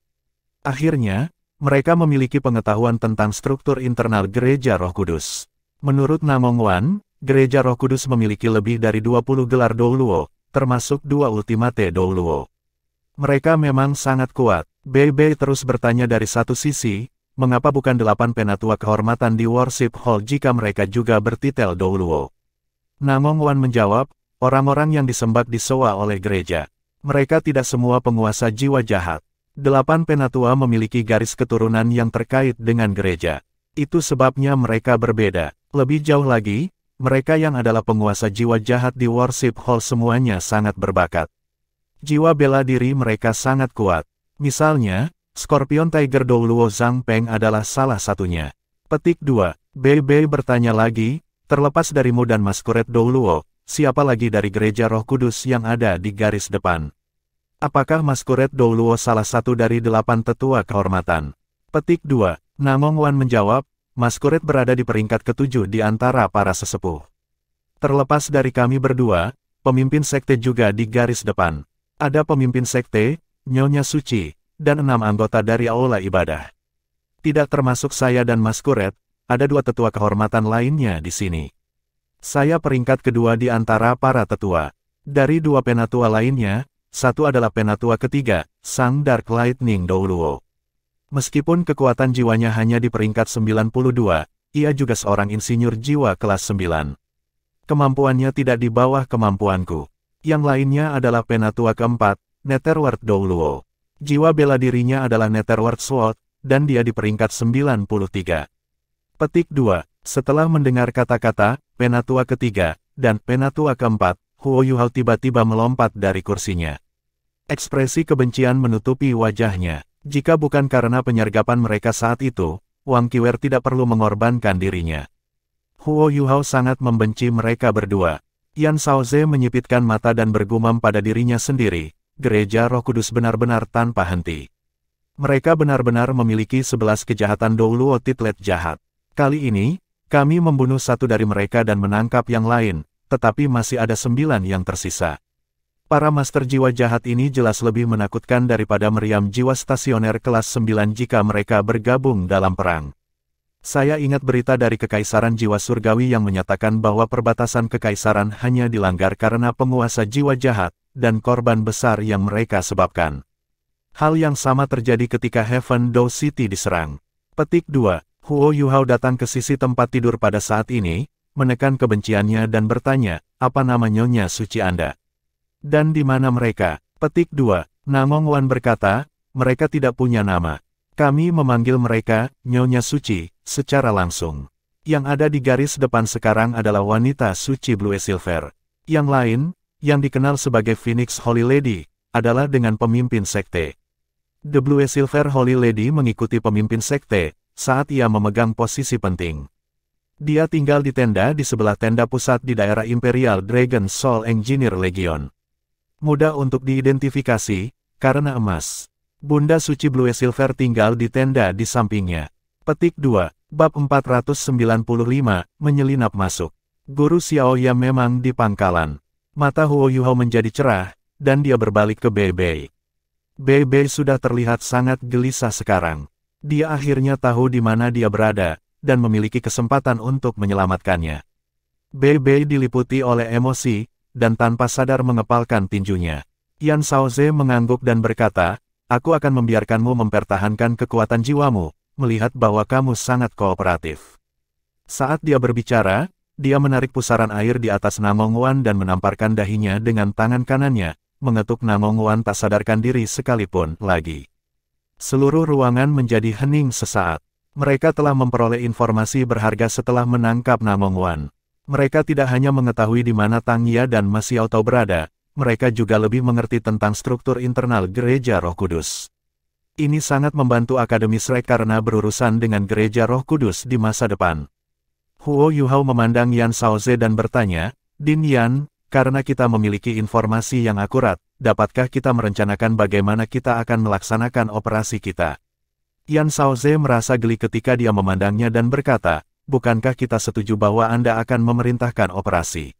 Speaker 1: Akhirnya, mereka memiliki pengetahuan tentang struktur internal Gereja Roh Kudus. Menurut Namong Wan, Gereja Roh Kudus memiliki lebih dari 20 gelar Douluo, termasuk 2 Ultimate Douluo. Mereka memang sangat kuat. Bei terus bertanya dari satu sisi, mengapa bukan 8 penatua kehormatan di Worship Hall jika mereka juga bertitel Douluo? Namong Wan menjawab, orang-orang yang disembah disewa oleh gereja. Mereka tidak semua penguasa jiwa jahat. 8 penatua memiliki garis keturunan yang terkait dengan gereja. Itu sebabnya mereka berbeda. Lebih jauh lagi, mereka yang adalah penguasa jiwa jahat di Worship Hall semuanya sangat berbakat. Jiwa bela diri mereka sangat kuat. Misalnya, Scorpion Tiger Douluo Zhang Peng adalah salah satunya. Petik 2. Bei bertanya lagi, terlepas darimu dan Masquerade Douluo, siapa lagi dari Gereja Roh Kudus yang ada di garis depan? Apakah Masquerade Douluo salah satu dari 8 tetua kehormatan? Petik 2. Namong Wan menjawab, Masquerade berada di peringkat ke-7 di antara para sesepuh. Terlepas dari kami berdua, pemimpin sekte juga di garis depan. Ada pemimpin sekte, Nyonya Suci, dan 6 anggota dari Aula Ibadah. Tidak termasuk saya dan Masquerade, ada 2 tetua kehormatan lainnya di sini. Saya peringkat kedua di antara para tetua. Dari 2 penatua lainnya, satu adalah penatua ketiga, Sang Dark Lightning Douluo. Meskipun kekuatan jiwanya hanya di peringkat 92, ia juga seorang insinyur jiwa kelas 9. Kemampuannya tidak di bawah kemampuanku. Yang lainnya adalah penatua keempat, Netherworld Douluo. Jiwa bela dirinya adalah Netherworld Sword, dan dia di peringkat 93. Petik 2. Setelah mendengar kata-kata, penatua ketiga, dan penatua keempat, Huo Yuhao tiba-tiba melompat dari kursinya. Ekspresi kebencian menutupi wajahnya. Jika bukan karena penyergapan mereka saat itu, Wang Qiwer tidak perlu mengorbankan dirinya. Huo Yuhao sangat membenci mereka berdua. Yan Shaoze menyipitkan mata dan bergumam pada dirinya sendiri, Gereja Roh Kudus benar-benar tanpa henti. Mereka benar-benar memiliki 11 kejahatan Douluo Titlet jahat. Kali ini, kami membunuh satu dari mereka dan menangkap yang lain, tetapi masih ada 9 yang tersisa. Para master jiwa jahat ini jelas lebih menakutkan daripada meriam jiwa stasioner kelas 9 jika mereka bergabung dalam perang. Saya ingat berita dari Kekaisaran Jiwa Surgawi yang menyatakan bahwa perbatasan kekaisaran hanya dilanggar karena penguasa jiwa jahat, dan korban besar yang mereka sebabkan. Hal yang sama terjadi ketika Heaven Door City diserang. Petik 2. Huo Yuhao datang ke sisi tempat tidur pada saat ini, menekan kebenciannya dan bertanya, apa nama Nyonya Suci Anda? Dan di mana mereka? Petik 2. Namong Wan berkata, mereka tidak punya nama. Kami memanggil mereka, Nyonya Suci, secara langsung. Yang ada di garis depan sekarang adalah wanita suci Blue Silver. Yang lain, yang dikenal sebagai Phoenix Holy Lady, adalah dengan pemimpin sekte. The Blue Silver Holy Lady mengikuti pemimpin sekte, saat ia memegang posisi penting. Dia tinggal di tenda di sebelah tenda pusat di daerah Imperial Dragon Soul Engineer Legion. Mudah untuk diidentifikasi, karena emas. Bunda Suci Blue Silver tinggal di tenda di sampingnya. Petik 2. Bab 495, menyelinap masuk. Guru Xiaoya memang di pangkalan. Mata Huo Yuhao menjadi cerah, dan dia berbalik ke Bei. Bei sudah terlihat sangat gelisah sekarang. Dia akhirnya tahu di mana dia berada, dan memiliki kesempatan untuk menyelamatkannya. Bei diliputi oleh emosi, dan tanpa sadar mengepalkan tinjunya. Yan Shaoze mengangguk dan berkata, aku akan membiarkanmu mempertahankan kekuatan jiwamu, melihat bahwa kamu sangat kooperatif. Saat dia berbicara, dia menarik pusaran air di atas Namong Wan dan menamparkan dahinya dengan tangan kanannya, mengetuk Namong Wan tak sadarkan diri sekalipun lagi. Seluruh ruangan menjadi hening sesaat. Mereka telah memperoleh informasi berharga setelah menangkap Namong Wan. Mereka tidak hanya mengetahui di mana Tang Ya dan Ma Xiaotao berada, mereka juga lebih mengerti tentang struktur internal Gereja Roh Kudus. Ini sangat membantu Akademi Shrek karena berurusan dengan Gereja Roh Kudus di masa depan. Huo Yuhao memandang Yan Shaoze dan bertanya, Din Yan, karena kita memiliki informasi yang akurat, dapatkah kita merencanakan bagaimana kita akan melaksanakan operasi kita? Yan Shaoze merasa geli ketika dia memandangnya dan berkata, bukankah kita setuju bahwa Anda akan memerintahkan operasi?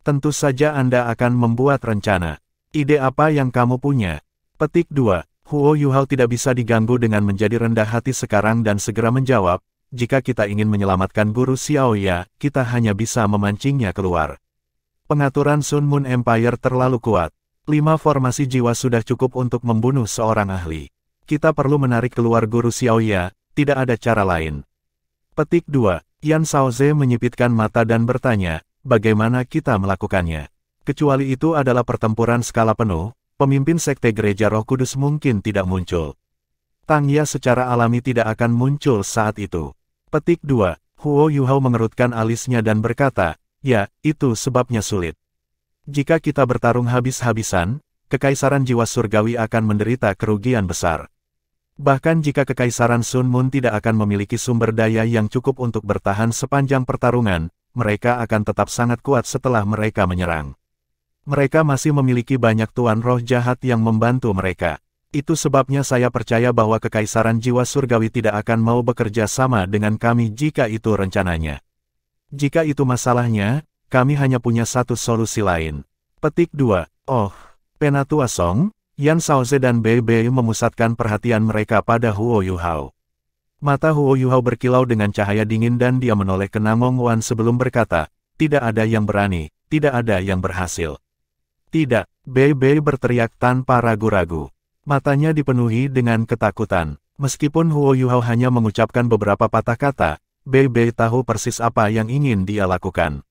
Speaker 1: Tentu saja Anda akan membuat rencana. Ide apa yang kamu punya? Petik 2. Huo Yuhao tidak bisa diganggu dengan menjadi rendah hati sekarang dan segera menjawab, jika kita ingin menyelamatkan guru Xiaoya, kita hanya bisa memancingnya keluar. Pengaturan Sun Moon Empire terlalu kuat. 5 formasi jiwa sudah cukup untuk membunuh seorang ahli. Kita perlu menarik keluar guru Xiaoya, tidak ada cara lain. Petik 2. Yan Shaoze menyipitkan mata dan bertanya, bagaimana kita melakukannya? Kecuali itu adalah pertempuran skala penuh, pemimpin sekte gereja Roh Kudus mungkin tidak muncul. Tang Ya secara alami tidak akan muncul saat itu. Petik 2. Huo Yuhao mengerutkan alisnya dan berkata, ya, itu sebabnya sulit. Jika kita bertarung habis-habisan, kekaisaran jiwa surgawi akan menderita kerugian besar. Bahkan jika kekaisaran Sun Moon tidak akan memiliki sumber daya yang cukup untuk bertahan sepanjang pertarungan, mereka akan tetap sangat kuat setelah mereka menyerang. Mereka masih memiliki banyak tuan roh jahat yang membantu mereka. Itu sebabnya saya percaya bahwa kekaisaran jiwa surgawi tidak akan mau bekerja sama dengan kami jika itu rencananya. Jika itu masalahnya, kami hanya punya satu solusi lain. Petik 2. Oh, Penatua Song, Yan Shaoze dan Bei Bei memusatkan perhatian mereka pada Huo Yuhao. Mata Huo Yuhao berkilau dengan cahaya dingin dan dia menoleh ke Namong Wan sebelum berkata, tidak ada yang berani, tidak ada yang berhasil. Tidak, Bei Bei berteriak tanpa ragu-ragu. Matanya dipenuhi dengan ketakutan. Meskipun Huo Yuhao hanya mengucapkan beberapa patah kata, Bei Bei tahu persis apa yang ingin dia lakukan.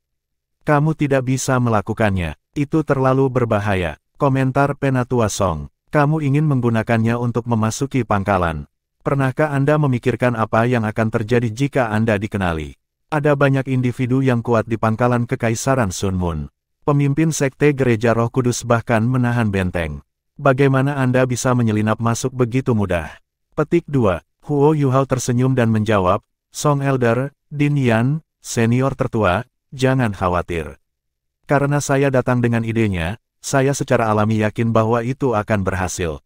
Speaker 1: Kamu tidak bisa melakukannya, itu terlalu berbahaya. Komentar Penatua Song. Kamu ingin menggunakannya untuk memasuki pangkalan. Pernahkah Anda memikirkan apa yang akan terjadi jika Anda dikenali? Ada banyak individu yang kuat di pangkalan kekaisaran Sun Moon. Pemimpin sekte gereja Roh Kudus bahkan menahan benteng. Bagaimana Anda bisa menyelinap masuk begitu mudah? Petik 2. Huo Yuhao tersenyum dan menjawab, Song Elder, Din Yan, senior tertua, jangan khawatir. Karena saya datang dengan idenya, saya secara alami yakin bahwa itu akan berhasil.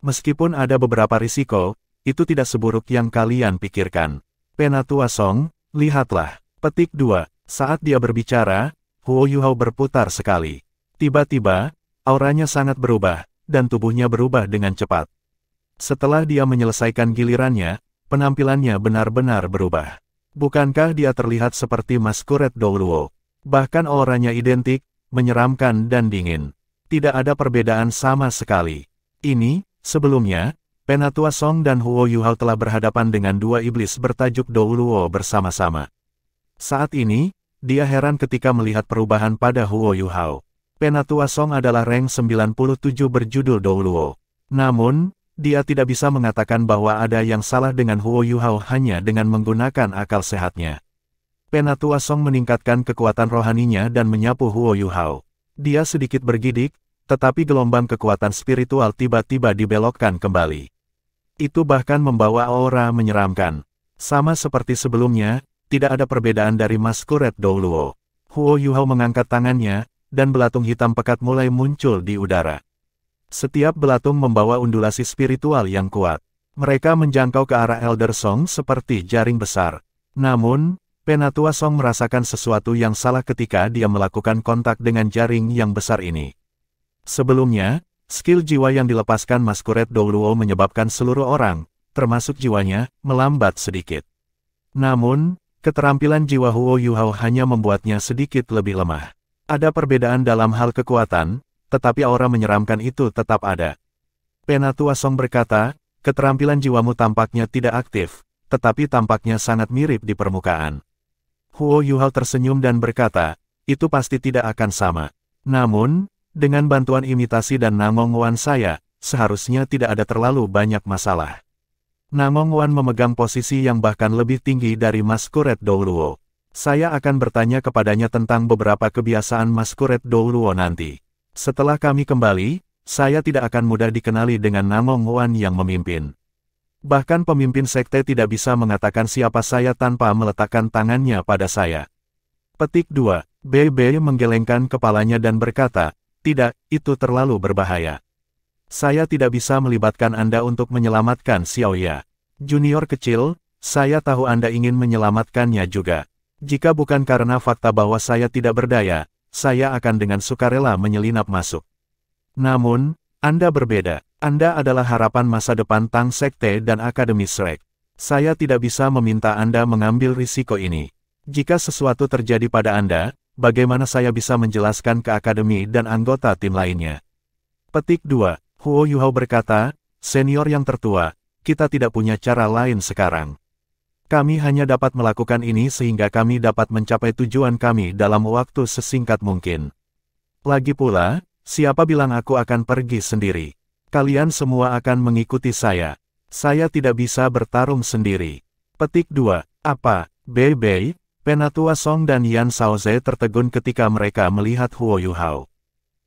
Speaker 1: Meskipun ada beberapa risiko, itu tidak seburuk yang kalian pikirkan. Penatua Song, lihatlah. Petik 2. Saat dia berbicara, Huo Yuhao berputar sekali. Tiba-tiba, auranya sangat berubah, dan tubuhnya berubah dengan cepat. Setelah dia menyelesaikan gilirannya, penampilannya benar-benar berubah. Bukankah dia terlihat seperti Masquerade Douluo? Bahkan auranya identik, menyeramkan dan dingin. Tidak ada perbedaan sama sekali. Ini, sebelumnya, Penatua Song dan Huo Yuhao telah berhadapan dengan dua iblis bertajuk Douluo bersama-sama. Saat ini, dia heran ketika melihat perubahan pada Huo Yuhao. Penatua Song adalah rank 97 berjudul Douluo. Namun, dia tidak bisa mengatakan bahwa ada yang salah dengan Huo Yuhao hanya dengan menggunakan akal sehatnya. Penatua Song meningkatkan kekuatan rohaninya dan menyapu Huo Yuhao. Dia sedikit bergidik, tetapi gelombang kekuatan spiritual tiba-tiba dibelokkan kembali. Itu bahkan membawa aura menyeramkan. Sama seperti sebelumnya, tidak ada perbedaan dari Masquerade Douluo. Huo Yuhao mengangkat tangannya, dan belatung hitam pekat mulai muncul di udara. Setiap belatung membawa undulasi spiritual yang kuat. Mereka menjangkau ke arah Elder Song seperti jaring besar. Namun, Penatua Song merasakan sesuatu yang salah ketika dia melakukan kontak dengan jaring yang besar ini. Sebelumnya, skill jiwa yang dilepaskan Masquerade Douluo menyebabkan seluruh orang, termasuk jiwanya, melambat sedikit. Namun, keterampilan jiwa Huo Yuhao hanya membuatnya sedikit lebih lemah. Ada perbedaan dalam hal kekuatan, tetapi aura menyeramkan itu tetap ada. Penatua Song berkata, keterampilan jiwamu tampaknya tidak aktif, tetapi tampaknya sangat mirip di permukaan. Huo Yuhao tersenyum dan berkata, itu pasti tidak akan sama. Namun, dengan bantuan imitasi dan Namong Wan saya, seharusnya tidak ada terlalu banyak masalah. Namong Wan memegang posisi yang bahkan lebih tinggi dari Masquerade Douluo. Saya akan bertanya kepadanya tentang beberapa kebiasaan Masquerade Douluo nanti. Setelah kami kembali, saya tidak akan mudah dikenali dengan Namong Wan yang memimpin. Bahkan pemimpin sekte tidak bisa mengatakan siapa saya tanpa meletakkan tangannya pada saya. Petik 2. Bei Bei menggelengkan kepalanya dan berkata, tidak, itu terlalu berbahaya. Saya tidak bisa melibatkan Anda untuk menyelamatkan Xiaoya. Junior kecil, saya tahu Anda ingin menyelamatkannya juga. Jika bukan karena fakta bahwa saya tidak berdaya, saya akan dengan sukarela menyelinap masuk. Namun, Anda berbeda. Anda adalah harapan masa depan Tang Sekte dan Akademi Shrek. Saya tidak bisa meminta Anda mengambil risiko ini. Jika sesuatu terjadi pada Anda, bagaimana saya bisa menjelaskan ke Akademi dan anggota tim lainnya? Petik 2. Huo Yuhao berkata, senior yang tertua, kita tidak punya cara lain sekarang. Kami hanya dapat melakukan ini sehingga kami dapat mencapai tujuan kami dalam waktu sesingkat mungkin. Lagi pula, siapa bilang aku akan pergi sendiri? Kalian semua akan mengikuti saya. Saya tidak bisa bertarung sendiri. Petik 2. Apa, Bei Bei? Penatua Song dan Yan Shaoze tertegun ketika mereka melihat Huo Yuhao.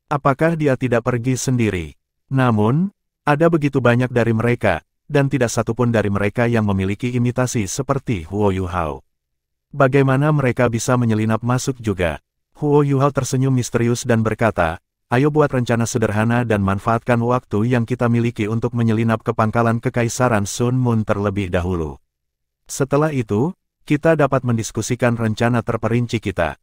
Speaker 1: Apakah dia tidak pergi sendiri? Namun, ada begitu banyak dari mereka, dan tidak satupun dari mereka yang memiliki imitasi seperti Huo Yuhao. Bagaimana mereka bisa menyelinap masuk juga? Huo Yuhao tersenyum misterius dan berkata, ayo buat rencana sederhana dan manfaatkan waktu yang kita miliki untuk menyelinap ke pangkalan Kekaisaran Sun Moon terlebih dahulu. Setelah itu, kita dapat mendiskusikan rencana terperinci kita.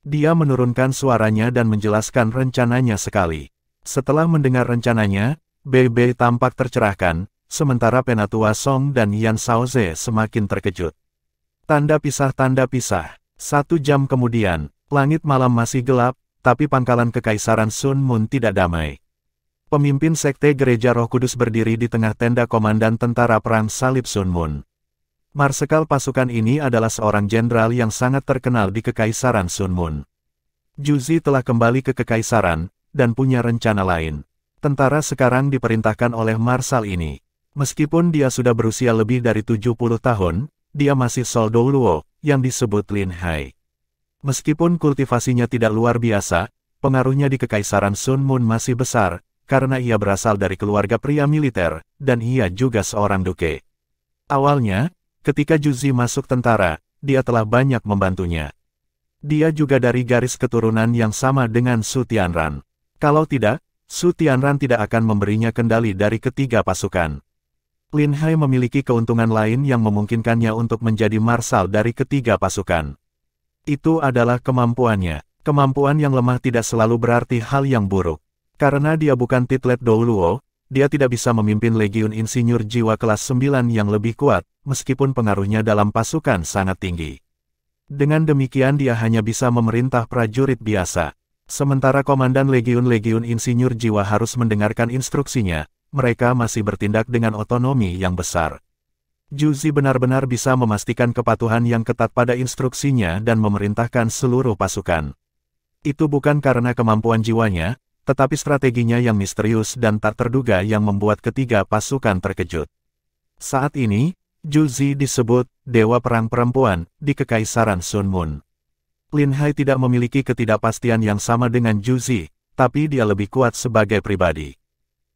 Speaker 1: Dia menurunkan suaranya dan menjelaskan rencananya sekali. Setelah mendengar rencananya, Bei Bei tampak tercerahkan, sementara Penatua Song dan Yan Shaoze semakin terkejut. Tanda pisah. 1 jam kemudian, langit malam masih gelap, tapi pangkalan Kekaisaran Sun Moon tidak damai. Pemimpin Sekte Gereja Roh Kudus berdiri di tengah tenda Komandan Tentara Perang Salib Sun Moon. Marsekal pasukan ini adalah seorang jenderal yang sangat terkenal di Kekaisaran Sun Moon. Juzi telah kembali ke Kekaisaran, dan punya rencana lain. Tentara sekarang diperintahkan oleh Marsal ini. Meskipun dia sudah berusia lebih dari 70 tahun, dia masih Soldou Luo, yang disebut Lin Hai. Meskipun kultivasinya tidak luar biasa, pengaruhnya di Kekaisaran Sun Moon masih besar, karena ia berasal dari keluarga pria militer, dan ia juga seorang duke. Awalnya, ketika Juzi masuk tentara, dia telah banyak membantunya. Dia juga dari garis keturunan yang sama dengan Su Tianran. Kalau tidak, Su Tianran tidak akan memberinya kendali dari ketiga pasukan. Lin Hai memiliki keuntungan lain yang memungkinkannya untuk menjadi marsal dari ketiga pasukan. Itu adalah kemampuannya. Kemampuan yang lemah tidak selalu berarti hal yang buruk. Karena dia bukan Titlet Dou Luo, dia tidak bisa memimpin Legiun Insinyur Jiwa kelas 9 yang lebih kuat, meskipun pengaruhnya dalam pasukan sangat tinggi. Dengan demikian dia hanya bisa memerintah prajurit biasa. Sementara komandan Legiun Insinyur Jiwa harus mendengarkan instruksinya, mereka masih bertindak dengan otonomi yang besar. Juzi benar-benar bisa memastikan kepatuhan yang ketat pada instruksinya dan memerintahkan seluruh pasukan. Itu bukan karena kemampuan jiwanya, tetapi strateginya yang misterius dan tak terduga yang membuat ketiga pasukan terkejut. Saat ini, Juzi disebut Dewa Perang Perempuan di Kekaisaran Sun Moon. Lin Hai tidak memiliki ketidakpastian yang sama dengan Juzi, tapi dia lebih kuat sebagai pribadi.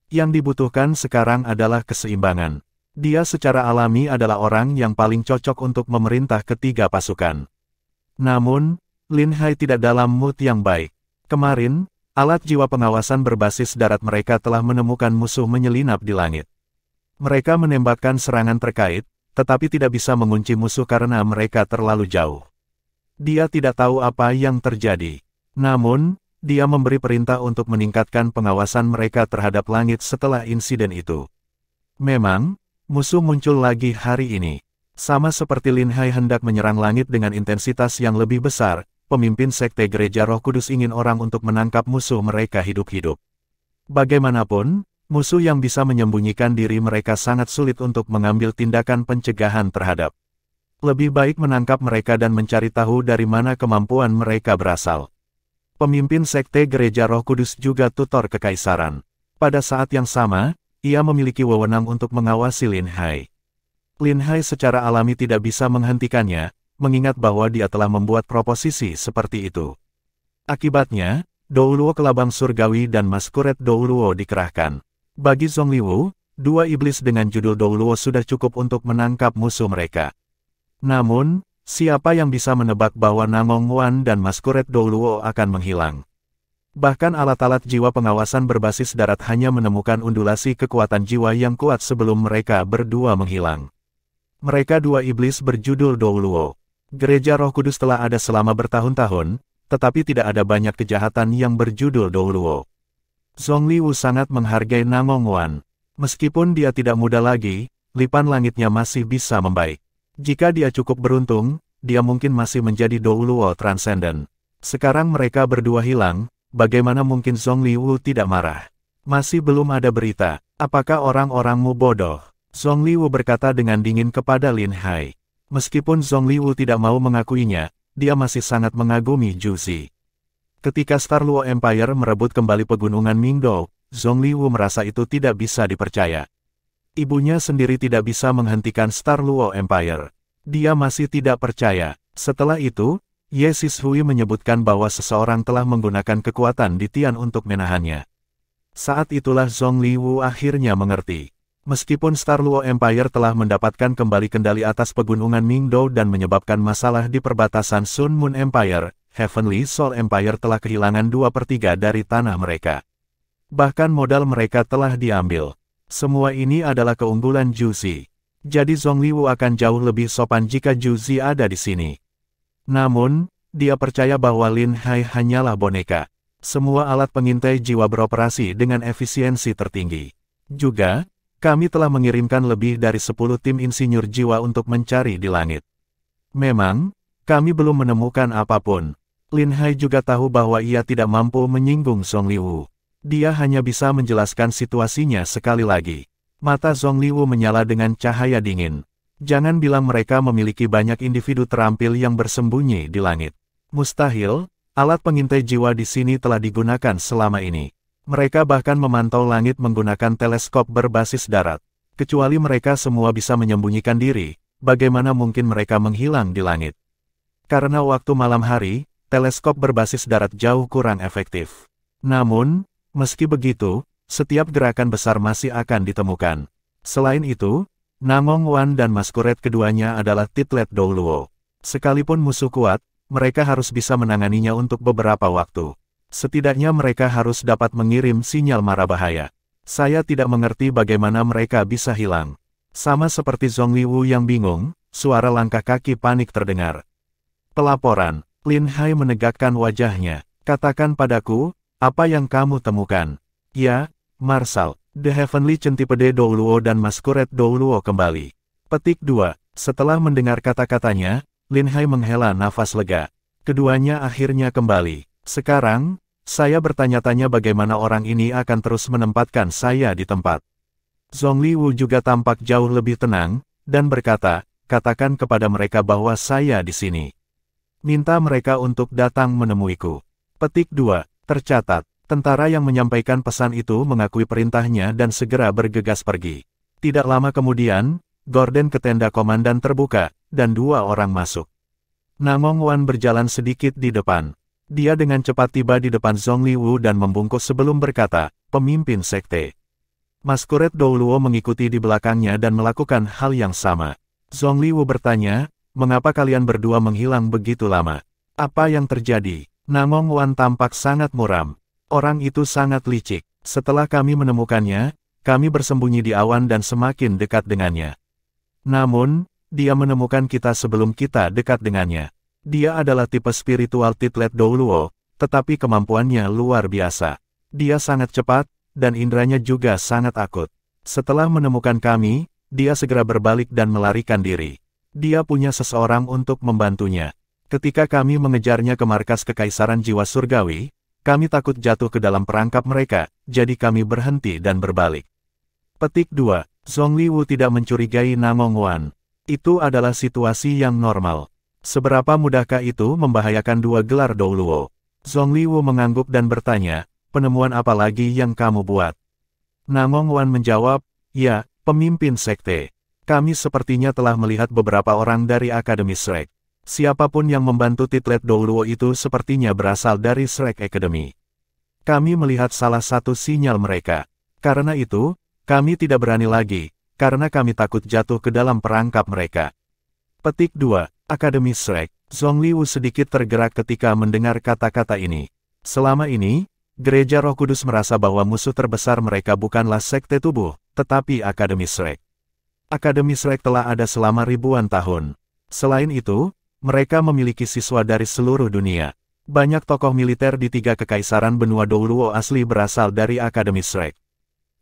Speaker 1: Yang dibutuhkan sekarang adalah keseimbangan. Dia secara alami adalah orang yang paling cocok untuk memerintah ketiga pasukan. Namun, Lin Hai tidak dalam mood yang baik. Kemarin, alat jiwa pengawasan berbasis darat mereka telah menemukan musuh menyelinap di langit. Mereka menembakkan serangan terkait, tetapi tidak bisa mengunci musuh karena mereka terlalu jauh. Dia tidak tahu apa yang terjadi. Namun, dia memberi perintah untuk meningkatkan pengawasan mereka terhadap langit setelah insiden itu. Memang, musuh muncul lagi hari ini. Sama seperti Lin Hai hendak menyerang langit dengan intensitas yang lebih besar, pemimpin Sekte Gereja Roh Kudus ingin orang untuk menangkap musuh mereka hidup-hidup. Bagaimanapun, musuh yang bisa menyembunyikan diri mereka sangat sulit untuk mengambil tindakan pencegahan terhadap. Lebih baik menangkap mereka dan mencari tahu dari mana kemampuan mereka berasal. Pemimpin Sekte Gereja Roh Kudus juga tutor kekaisaran. Pada saat yang sama, ia memiliki wewenang untuk mengawasi Lin Hai. Lin Hai secara alami tidak bisa menghentikannya, mengingat bahwa dia telah membuat proposisi seperti itu. Akibatnya, Dou Luo Kelabang Surgawi dan Maskuret Dou Luo dikerahkan. Bagi Zhong Liwu, dua iblis dengan judul Dou Luo sudah cukup untuk menangkap musuh mereka. Namun, siapa yang bisa menebak bahwa Namong Wan dan Masquerade Douluo akan menghilang? Bahkan alat-alat jiwa pengawasan berbasis darat hanya menemukan undulasi kekuatan jiwa yang kuat sebelum mereka berdua menghilang. Mereka dua iblis berjudul Douluo. Gereja Roh Kudus telah ada selama bertahun-tahun, tetapi tidak ada banyak kejahatan yang berjudul Douluo. Zhongliwu sangat menghargai Namong Wan. Meskipun dia tidak muda lagi, lipan langitnya masih bisa membaik. Jika dia cukup beruntung, dia mungkin masih menjadi Douluo Transcendent. Sekarang mereka berdua hilang, bagaimana mungkin Zhongliwu tidak marah? Masih belum ada berita. Apakah orang-orangmu bodoh? Zhongliwu berkata dengan dingin kepada Lin Hai. Meskipun Zhongliwu tidak mau mengakuinya, dia masih sangat mengagumi Zhu Zi. Ketika Star Luo Empire merebut kembali pegunungan Mingdou, Zhongliwu merasa itu tidak bisa dipercaya. Ibunya sendiri tidak bisa menghentikan Star Luo Empire. Dia masih tidak percaya. Setelah itu, Ye Sishui menyebutkan bahwa seseorang telah menggunakan kekuatan di Tian untuk menahannya. Saat itulah Zhongliwu akhirnya mengerti. Meskipun Star Luo Empire telah mendapatkan kembali kendali atas pegunungan Mingdou dan menyebabkan masalah di perbatasan Sun Moon Empire, Heavenly Soul Empire telah kehilangan 2/3 dari tanah mereka. Bahkan modal mereka telah diambil. Semua ini adalah keunggulan Zhu Zi. Jadi Zhongliwu akan jauh lebih sopan jika Zhu Zi ada di sini. Namun, dia percaya bahwa Lin Hai hanyalah boneka. Semua alat pengintai jiwa beroperasi dengan efisiensi tertinggi. Juga, kami telah mengirimkan lebih dari 10 tim insinyur jiwa untuk mencari di langit. Memang, kami belum menemukan apapun. Lin Hai juga tahu bahwa ia tidak mampu menyinggung Zhongliwu. Dia hanya bisa menjelaskan situasinya sekali lagi. Mata Zhongliwu menyala dengan cahaya dingin. Jangan bilang mereka memiliki banyak individu terampil yang bersembunyi di langit. Mustahil, alat pengintai jiwa di sini telah digunakan selama ini. Mereka bahkan memantau langit menggunakan teleskop berbasis darat. Kecuali mereka semua bisa menyembunyikan diri, bagaimana mungkin mereka menghilang di langit? Karena waktu malam hari, teleskop berbasis darat jauh kurang efektif. Namun, meski begitu, setiap gerakan besar masih akan ditemukan. Selain itu, Namong Wan dan Masquerade keduanya adalah titlet Douluo. Sekalipun musuh kuat, mereka harus bisa menanganinya untuk beberapa waktu. Setidaknya mereka harus dapat mengirim sinyal mara bahaya. Saya tidak mengerti bagaimana mereka bisa hilang. Sama seperti Zhongliwu yang bingung, suara langkah kaki panik terdengar. Pelaporan, Lin Hai menegakkan wajahnya. Katakan padaku, apa yang kamu temukan? Ya, Marshal, The Heavenly Centipede Douluo dan Masquerade Douluo kembali. Petik 2. Setelah mendengar kata-katanya, Lin Hai menghela nafas lega. Keduanya akhirnya kembali. Sekarang, saya bertanya-tanya bagaimana orang ini akan terus menempatkan saya di tempat. Zhongliwu juga tampak jauh lebih tenang, dan berkata, katakan kepada mereka bahwa saya di sini. Minta mereka untuk datang menemuiku. Petik 2. Tercatat, tentara yang menyampaikan pesan itu mengakui perintahnya dan segera bergegas pergi. Tidak lama kemudian, gorden ke tenda komandan terbuka, dan 2 orang masuk. Namong Wan berjalan sedikit di depan. Dia dengan cepat tiba di depan Zhongliwu dan membungkuk sebelum berkata, pemimpin sekte. Masquerade Douluo mengikuti di belakangnya dan melakukan hal yang sama. Zhongliwu bertanya, mengapa kalian berdua menghilang begitu lama? Apa yang terjadi? Namong Wan tampak sangat muram. Orang itu sangat licik. Setelah kami menemukannya, kami bersembunyi di awan dan semakin dekat dengannya. Namun, dia menemukan kita sebelum kita dekat dengannya. Dia adalah tipe spiritual titlet Douluo, tetapi kemampuannya luar biasa. Dia sangat cepat, dan indranya juga sangat akut. Setelah menemukan kami, dia segera berbalik dan melarikan diri. Dia punya seseorang untuk membantunya. Ketika kami mengejarnya ke markas Kekaisaran Jiwa Surgawi, kami takut jatuh ke dalam perangkap mereka, jadi kami berhenti dan berbalik. Petik 2. Zhongliwu tidak mencurigai Namong Wan. Itu adalah situasi yang normal. Seberapa mudahkah itu membahayakan 2 gelar Douluo? Zhongliwu mengangguk dan bertanya, penemuan apa lagi yang kamu buat? Namong Wan menjawab, ya, pemimpin sekte. Kami sepertinya telah melihat beberapa orang dari Akademi Shrek. Siapapun yang membantu titlet Douluo itu sepertinya berasal dari Shrek Academy. Kami melihat salah satu sinyal mereka. Karena itu, kami tidak berani lagi, karena kami takut jatuh ke dalam perangkap mereka. Petik 2. Akademi Shrek. Zhongliu sedikit tergerak ketika mendengar kata-kata ini. Selama ini, Gereja Roh Kudus merasa bahwa musuh terbesar mereka bukanlah sekte tubuh, tetapi Akademi Shrek. Akademi Shrek telah ada selama ribuan tahun. Selain itu, mereka memiliki siswa dari seluruh dunia. Banyak tokoh militer di 3 kekaisaran benua Douluo asli berasal dari Akademi Shrek.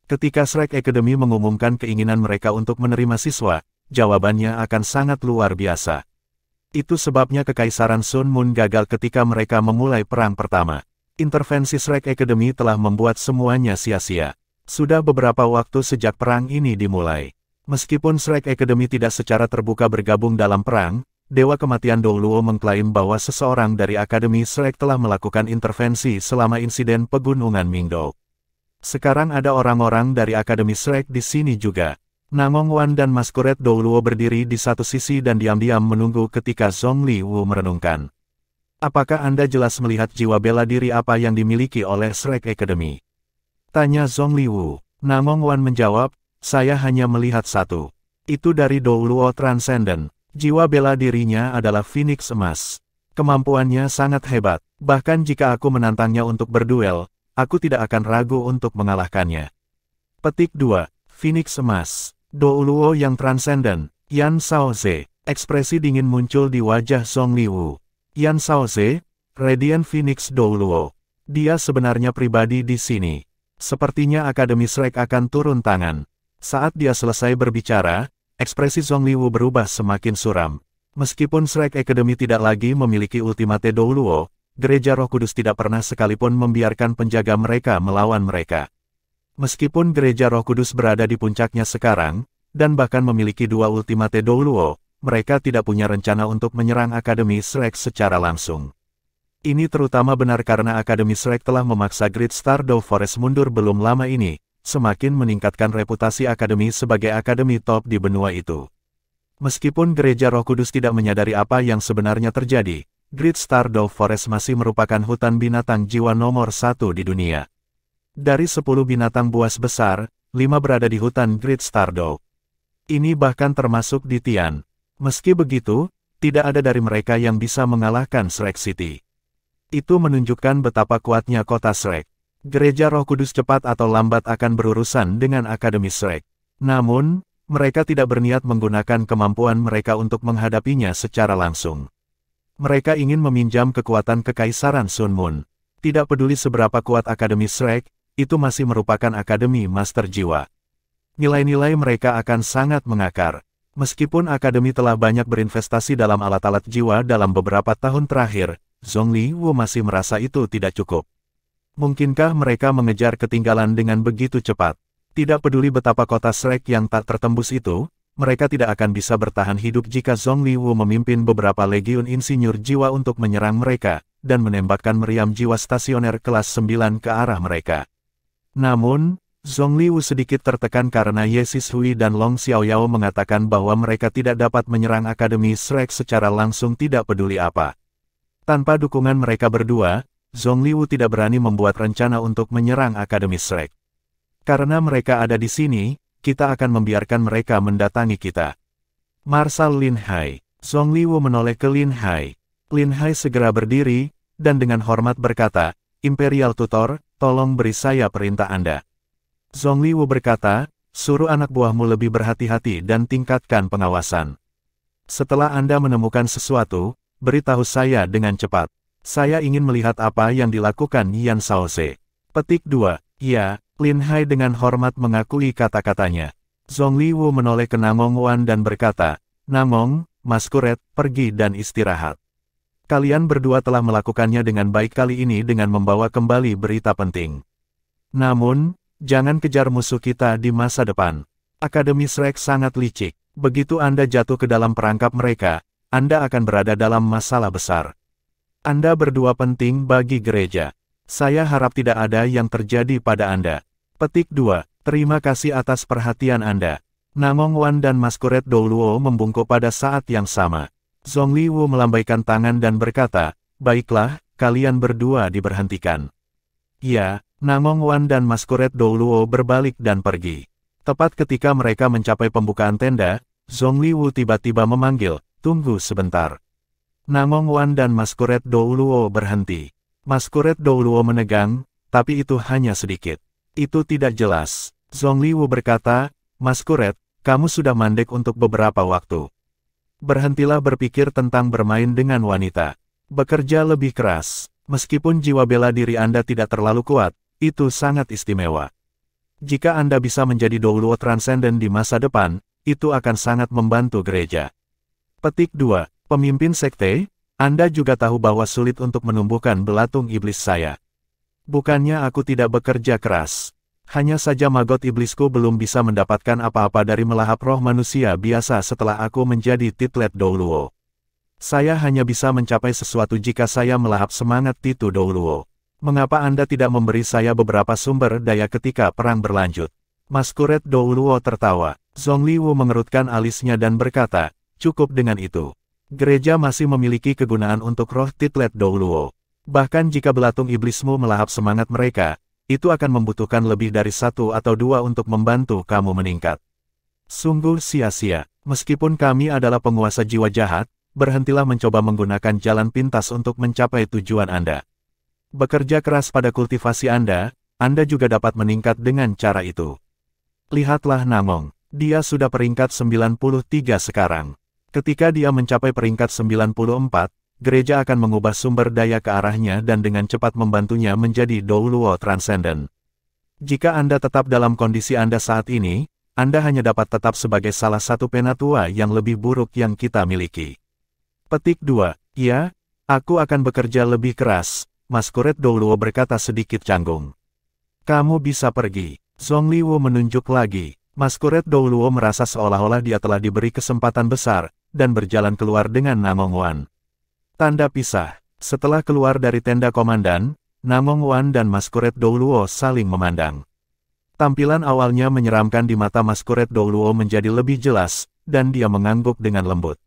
Speaker 1: Ketika Shrek Academy mengumumkan keinginan mereka untuk menerima siswa, jawabannya akan sangat luar biasa. Itu sebabnya Kekaisaran Sun Moon gagal ketika mereka memulai perang pertama. Intervensi Shrek Academy telah membuat semuanya sia-sia. Sudah beberapa waktu sejak perang ini dimulai. Meskipun Shrek Academy tidak secara terbuka bergabung dalam perang, Dewa Kematian Douluo mengklaim bahwa seseorang dari Akademi Shrek telah melakukan intervensi selama insiden pegunungan Mingdou. Sekarang ada orang-orang dari Akademi Shrek di sini juga. Namong Wan dan Masquerade Douluo berdiri di satu sisi dan diam-diam menunggu ketika Zhongliu merenungkan. Apakah Anda jelas melihat jiwa bela diri apa yang dimiliki oleh Shrek Academy? Tanya Zhongliu. Namong Wan menjawab, saya hanya melihat satu. Itu dari Douluo Transcendent. Jiwa bela dirinya adalah Phoenix Emas. Kemampuannya sangat hebat. Bahkan jika aku menantangnya untuk berduel, aku tidak akan ragu untuk mengalahkannya. Petik 2. Phoenix Emas. Douluo yang transenden. Yan Shaoze. Ekspresi dingin muncul di wajah Zhongliu. Yan Shaoze, Radiant Phoenix Douluo. Dia sebenarnya pribadi di sini. Sepertinya Akademi Shrek akan turun tangan. Saat dia selesai berbicara, ekspresi Zhongliu berubah semakin suram. Meskipun Shrek Academy tidak lagi memiliki Ultimate Douluo, Gereja Roh Kudus tidak pernah sekalipun membiarkan penjaga mereka melawan mereka. Meskipun Gereja Roh Kudus berada di puncaknya sekarang, dan bahkan memiliki 2 Ultimate Douluo, mereka tidak punya rencana untuk menyerang Akademi Shrek secara langsung. Ini terutama benar karena Akademi Shrek telah memaksa Great Stardew Forest mundur belum lama ini, semakin meningkatkan reputasi Akademi sebagai akademi top di benua itu. Meskipun Gereja Roh Kudus tidak menyadari apa yang sebenarnya terjadi, Great Stardew Forest masih merupakan hutan binatang jiwa nomor 1 di dunia. Dari 10 binatang buas besar, 5 berada di hutan Great Stardew. Ini bahkan termasuk di Tian. Meski begitu, tidak ada dari mereka yang bisa mengalahkan Shrek City. Itu menunjukkan betapa kuatnya kota Shrek. Gereja Roh Kudus cepat atau lambat akan berurusan dengan Akademi Shrek. Namun, mereka tidak berniat menggunakan kemampuan mereka untuk menghadapinya secara langsung. Mereka ingin meminjam kekuatan Kekaisaran Sun Moon. Tidak peduli seberapa kuat Akademi Shrek, itu masih merupakan Akademi Master Jiwa. Nilai-nilai mereka akan sangat mengakar. Meskipun Akademi telah banyak berinvestasi dalam alat-alat jiwa dalam beberapa tahun terakhir, Zhongliu masih merasa itu tidak cukup. Mungkinkah mereka mengejar ketinggalan dengan begitu cepat? Tidak peduli betapa kota Shrek yang tak tertembus itu, mereka tidak akan bisa bertahan hidup jika Zhongliu memimpin beberapa legiun insinyur jiwa untuk menyerang mereka, dan menembakkan meriam jiwa stasioner kelas 9 ke arah mereka. Namun, Zhongliu sedikit tertekan karena Ye Shishui dan Long Xiaoyao mengatakan bahwa mereka tidak dapat menyerang Akademi Shrek secara langsung tidak peduli apa. Tanpa dukungan mereka berdua, Zhongliu tidak berani membuat rencana untuk menyerang Akademi Shrek. Karena mereka ada di sini, kita akan membiarkan mereka mendatangi kita. Marsal Lin Hai. Zhongliu menoleh ke Lin Hai. Lin Hai segera berdiri, dan dengan hormat berkata, Imperial Tutor, tolong beri saya perintah Anda. Zhongliu berkata, suruh anak buahmu lebih berhati-hati dan tingkatkan pengawasan. Setelah Anda menemukan sesuatu, beritahu saya dengan cepat. Saya ingin melihat apa yang dilakukan Yan Shaoze. Petik 2. Ya, Lin Hai dengan hormat mengakui kata-katanya. Zhongliu menoleh ke Namong Wan dan berkata, Namong, Masquerade, pergi dan istirahat. Kalian berdua telah melakukannya dengan baik kali ini dengan membawa kembali berita penting. Namun, jangan kejar musuh kita di masa depan. Akademi Shrek sangat licik. Begitu Anda jatuh ke dalam perangkap mereka, Anda akan berada dalam masalah besar. Anda berdua penting bagi gereja. Saya harap tidak ada yang terjadi pada Anda. Petik 2. Terima kasih atas perhatian Anda. Namong Wan dan Masquerade Douluo membungkuk pada saat yang sama. Zhongliu melambaikan tangan dan berkata, baiklah, kalian berdua diberhentikan. Ya, Namong Wan dan Masquerade Douluo berbalik dan pergi. Tepat ketika mereka mencapai pembukaan tenda, Zhongliu tiba-tiba memanggil, tunggu sebentar. Namong Wan dan Masquerade Douluo berhenti. Masquerade Douluo menegang, tapi itu hanya sedikit. Itu tidak jelas. Zhongliwu berkata, Masquerade, kamu sudah mandek untuk beberapa waktu. Berhentilah berpikir tentang bermain dengan wanita. Bekerja lebih keras. Meskipun jiwa bela diri Anda tidak terlalu kuat, itu sangat istimewa. Jika Anda bisa menjadi Douluo Transcendent di masa depan, itu akan sangat membantu gereja. Petik 2. Pemimpin sekte, Anda juga tahu bahwa sulit untuk menumbuhkan belatung iblis saya. Bukannya aku tidak bekerja keras. Hanya saja magot iblisku belum bisa mendapatkan apa-apa dari melahap roh manusia biasa setelah aku menjadi titlet Douluo. Saya hanya bisa mencapai sesuatu jika saya melahap semangat Titu Douluo. Mengapa Anda tidak memberi saya beberapa sumber daya ketika perang berlanjut? Masquerade Douluo tertawa. Zhongliwu mengerutkan alisnya dan berkata, cukup dengan itu. Gereja masih memiliki kegunaan untuk roh titlet Douluo. Bahkan jika belatung iblismu melahap semangat mereka, itu akan membutuhkan lebih dari 1 atau 2 untuk membantu kamu meningkat. Sungguh sia-sia. Meskipun kami adalah penguasa jiwa jahat, berhentilah mencoba menggunakan jalan pintas untuk mencapai tujuan Anda. Bekerja keras pada kultivasi Anda juga dapat meningkat dengan cara itu. Lihatlah Namong, dia sudah peringkat 93 sekarang. Ketika dia mencapai peringkat 94, gereja akan mengubah sumber daya ke arahnya dan dengan cepat membantunya menjadi Douluo Transcendent. Jika Anda tetap dalam kondisi Anda saat ini, Anda hanya dapat tetap sebagai salah satu penatua yang lebih buruk yang kita miliki. Petik 2. Ya, aku akan bekerja lebih keras, Masquerade Douluo berkata sedikit canggung. Kamu bisa pergi. Zhongliwu menunjuk lagi. Masquerade Douluo merasa seolah-olah dia telah diberi kesempatan besar, dan berjalan keluar dengan Namong Wan. Tanda pisah. Setelah keluar dari tenda komandan, Namong Wan dan Masquerade Douluo saling memandang. Tampilan awalnya menyeramkan di mata Masquerade Douluo menjadi lebih jelas, dan dia mengangguk dengan lembut.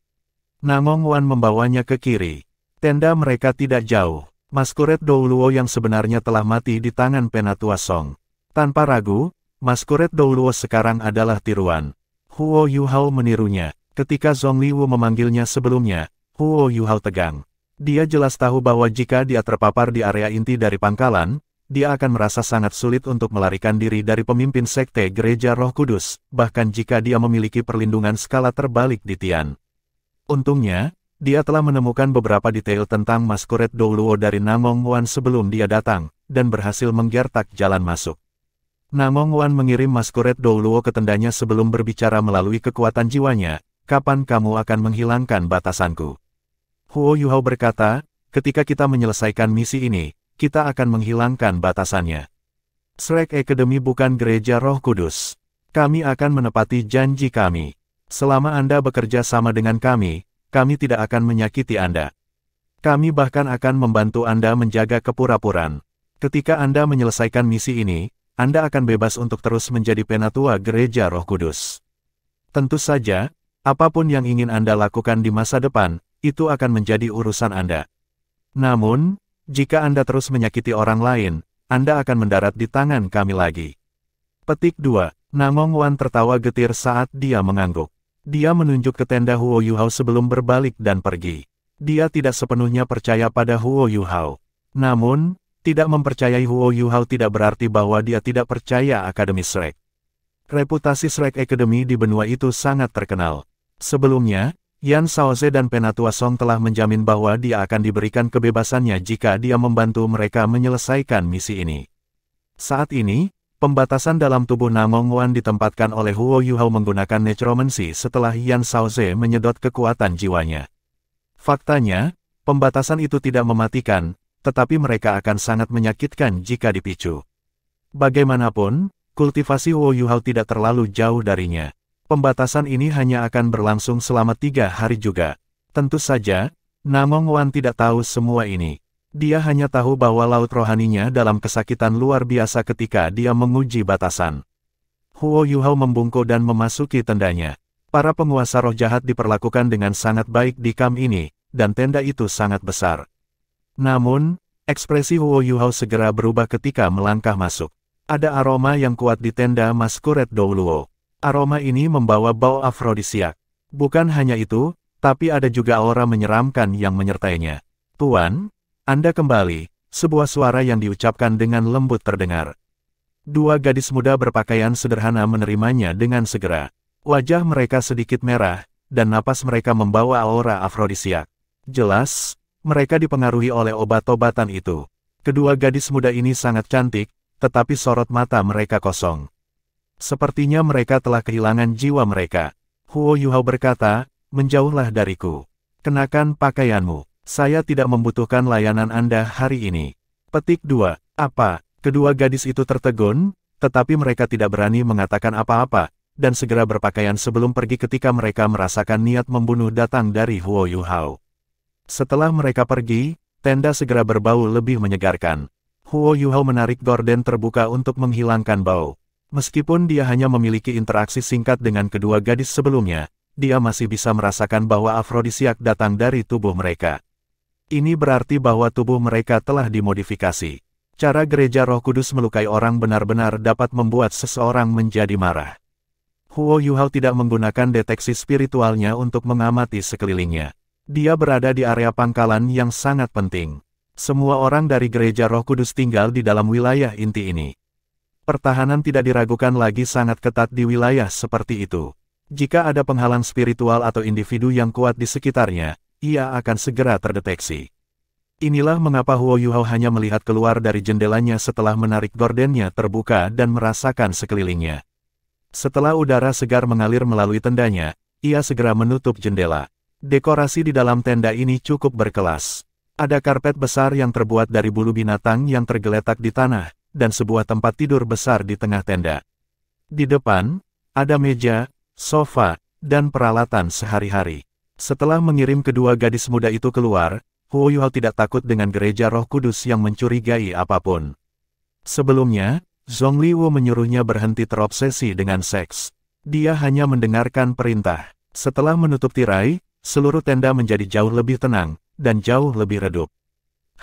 Speaker 1: Namong Wan membawanya ke kiri. Tenda mereka tidak jauh. Masquerade Douluo yang sebenarnya telah mati di tangan Penatua Song. Tanpa ragu, Masquerade Douluo sekarang adalah tiruan. Huo Yuhao menirunya. Ketika Zhongliwu memanggilnya sebelumnya, Huo Yuhao tegang. Dia jelas tahu bahwa jika dia terpapar di area inti dari pangkalan, dia akan merasa sangat sulit untuk melarikan diri dari pemimpin sekte Gereja Roh Kudus, bahkan jika dia memiliki perlindungan skala terbalik di Tian. Untungnya, dia telah menemukan beberapa detail tentang Masquerade Douluo dari Namong Wan sebelum dia datang, dan berhasil menggertak jalan masuk. Namong Wan mengirim Masquerade Douluo ke tendanya sebelum berbicara melalui kekuatan jiwanya. Kapan kamu akan menghilangkan batasanku? Huo Yuhao berkata, ketika kita menyelesaikan misi ini, kita akan menghilangkan batasannya. Shrek Academy bukan gereja Roh Kudus. Kami akan menepati janji kami. Selama Anda bekerja sama dengan kami tidak akan menyakiti Anda. Kami bahkan akan membantu Anda menjaga kepura-puran. Ketika Anda menyelesaikan misi ini, Anda akan bebas untuk terus menjadi penatua gereja Roh Kudus. Tentu saja, apapun yang ingin Anda lakukan di masa depan, itu akan menjadi urusan Anda. Namun, jika Anda terus menyakiti orang lain, Anda akan mendarat di tangan kami lagi. Petik 2. Namong Wan tertawa getir saat dia mengangguk. Dia menunjuk ke tenda Huo Yuhao sebelum berbalik dan pergi. Dia tidak sepenuhnya percaya pada Huo Yuhao. Namun, tidak mempercayai Huo Yuhao tidak berarti bahwa dia tidak percaya Akademi Shrek. Reputasi Shrek Academy di benua itu sangat terkenal. Sebelumnya, Yan Shaoze dan Penatua Song telah menjamin bahwa dia akan diberikan kebebasannya jika dia membantu mereka menyelesaikan misi ini. Saat ini, pembatasan dalam tubuh Namong Wan ditempatkan oleh Huo Yuhao menggunakan necromancy setelah Yan Shaoze menyedot kekuatan jiwanya. Faktanya, pembatasan itu tidak mematikan, tetapi mereka akan sangat menyakitkan jika dipicu. Bagaimanapun, kultivasi Huo Yuhao tidak terlalu jauh darinya. Pembatasan ini hanya akan berlangsung selama 3 hari juga. Tentu saja, Namong Wan tidak tahu semua ini. Dia hanya tahu bahwa laut rohaninya dalam kesakitan luar biasa ketika dia menguji batasan. Huo Yuhao membungkuk dan memasuki tendanya. Para penguasa roh jahat diperlakukan dengan sangat baik di kamp ini, dan tenda itu sangat besar. Namun, ekspresi Huo Yuhao segera berubah ketika melangkah masuk. Ada aroma yang kuat di tenda Masquerade Douluo. Aroma ini membawa bau afrodisiak. Bukan hanya itu, Tapi ada juga aura menyeramkan yang menyertainya. Tuan, Anda kembali, sebuah suara yang diucapkan dengan lembut terdengar. Dua gadis muda berpakaian sederhana menerimanya dengan segera. Wajah mereka sedikit merah, dan napas mereka membawa aura afrodisiak. Jelas, mereka dipengaruhi oleh obat-obatan itu. Kedua gadis muda ini sangat cantik, tetapi sorot mata mereka kosong. Sepertinya mereka telah kehilangan jiwa mereka. Huo Yuhao berkata, menjauhlah dariku. Kenakan pakaianmu. Saya tidak membutuhkan layanan Anda hari ini. Petik 2. Apa? Kedua gadis itu tertegun, tetapi mereka tidak berani mengatakan apa-apa, dan segera berpakaian sebelum pergi ketika mereka merasakan niat membunuh datang dari Huo Yuhao. Setelah mereka pergi, tenda segera berbau lebih menyegarkan. Huo Yuhao menarik gorden terbuka untuk menghilangkan bau. Meskipun dia hanya memiliki interaksi singkat dengan kedua gadis sebelumnya, dia masih bisa merasakan bahwa afrodisiak datang dari tubuh mereka. Ini berarti bahwa tubuh mereka telah dimodifikasi. Cara gereja Roh Kudus melukai orang benar-benar dapat membuat seseorang menjadi marah. Huo Yuhao tidak menggunakan deteksi spiritualnya untuk mengamati sekelilingnya. Dia berada di area pangkalan yang sangat penting. Semua orang dari gereja Roh Kudus tinggal di dalam wilayah inti ini. Pertahanan tidak diragukan lagi sangat ketat di wilayah seperti itu. Jika ada penghalang spiritual atau individu yang kuat di sekitarnya, ia akan segera terdeteksi. Inilah mengapa Huo Yuhao hanya melihat keluar dari jendelanya setelah menarik gordennya terbuka dan merasakan sekelilingnya. Setelah udara segar mengalir melalui tendanya, ia segera menutup jendela. Dekorasi di dalam tenda ini cukup berkelas. Ada karpet besar yang terbuat dari bulu binatang yang tergeletak di tanah, dan sebuah tempat tidur besar di tengah tenda. Di depan, ada meja, sofa, dan peralatan sehari-hari. Setelah mengirim kedua gadis muda itu keluar, Huo Yuhao tidak takut dengan gereja Roh Kudus yang mencurigai apapun. Sebelumnya, Zhongli Wu menyuruhnya berhenti terobsesi dengan seks. Dia hanya mendengarkan perintah. Setelah menutup tirai, seluruh tenda menjadi jauh lebih tenang, dan jauh lebih redup.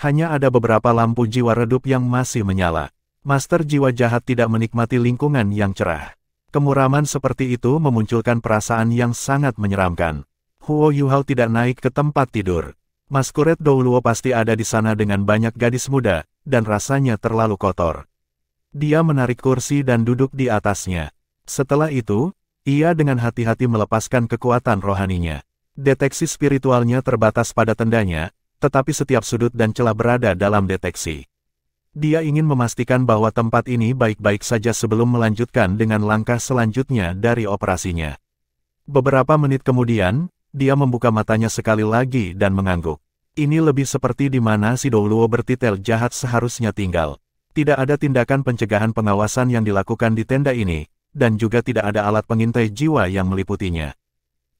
Speaker 1: Hanya ada beberapa lampu jiwa redup yang masih menyala. Master jiwa jahat tidak menikmati lingkungan yang cerah. Kemuraman seperti itu memunculkan perasaan yang sangat menyeramkan. Huo Yuhao tidak naik ke tempat tidur. Maskuret Douluo pasti ada di sana dengan banyak gadis muda, dan rasanya terlalu kotor. Dia menarik kursi dan duduk di atasnya. Setelah itu, ia dengan hati-hati melepaskan kekuatan rohaninya. Deteksi spiritualnya terbatas pada tendanya, tetapi setiap sudut dan celah berada dalam deteksi. Dia ingin memastikan bahwa tempat ini baik-baik saja sebelum melanjutkan dengan langkah selanjutnya dari operasinya. Beberapa menit kemudian, dia membuka matanya sekali lagi dan mengangguk. Ini lebih seperti di mana si Douluo bertitel jahat seharusnya tinggal. Tidak ada tindakan pencegahan pengawasan yang dilakukan di tenda ini, dan juga tidak ada alat pengintai jiwa yang meliputinya.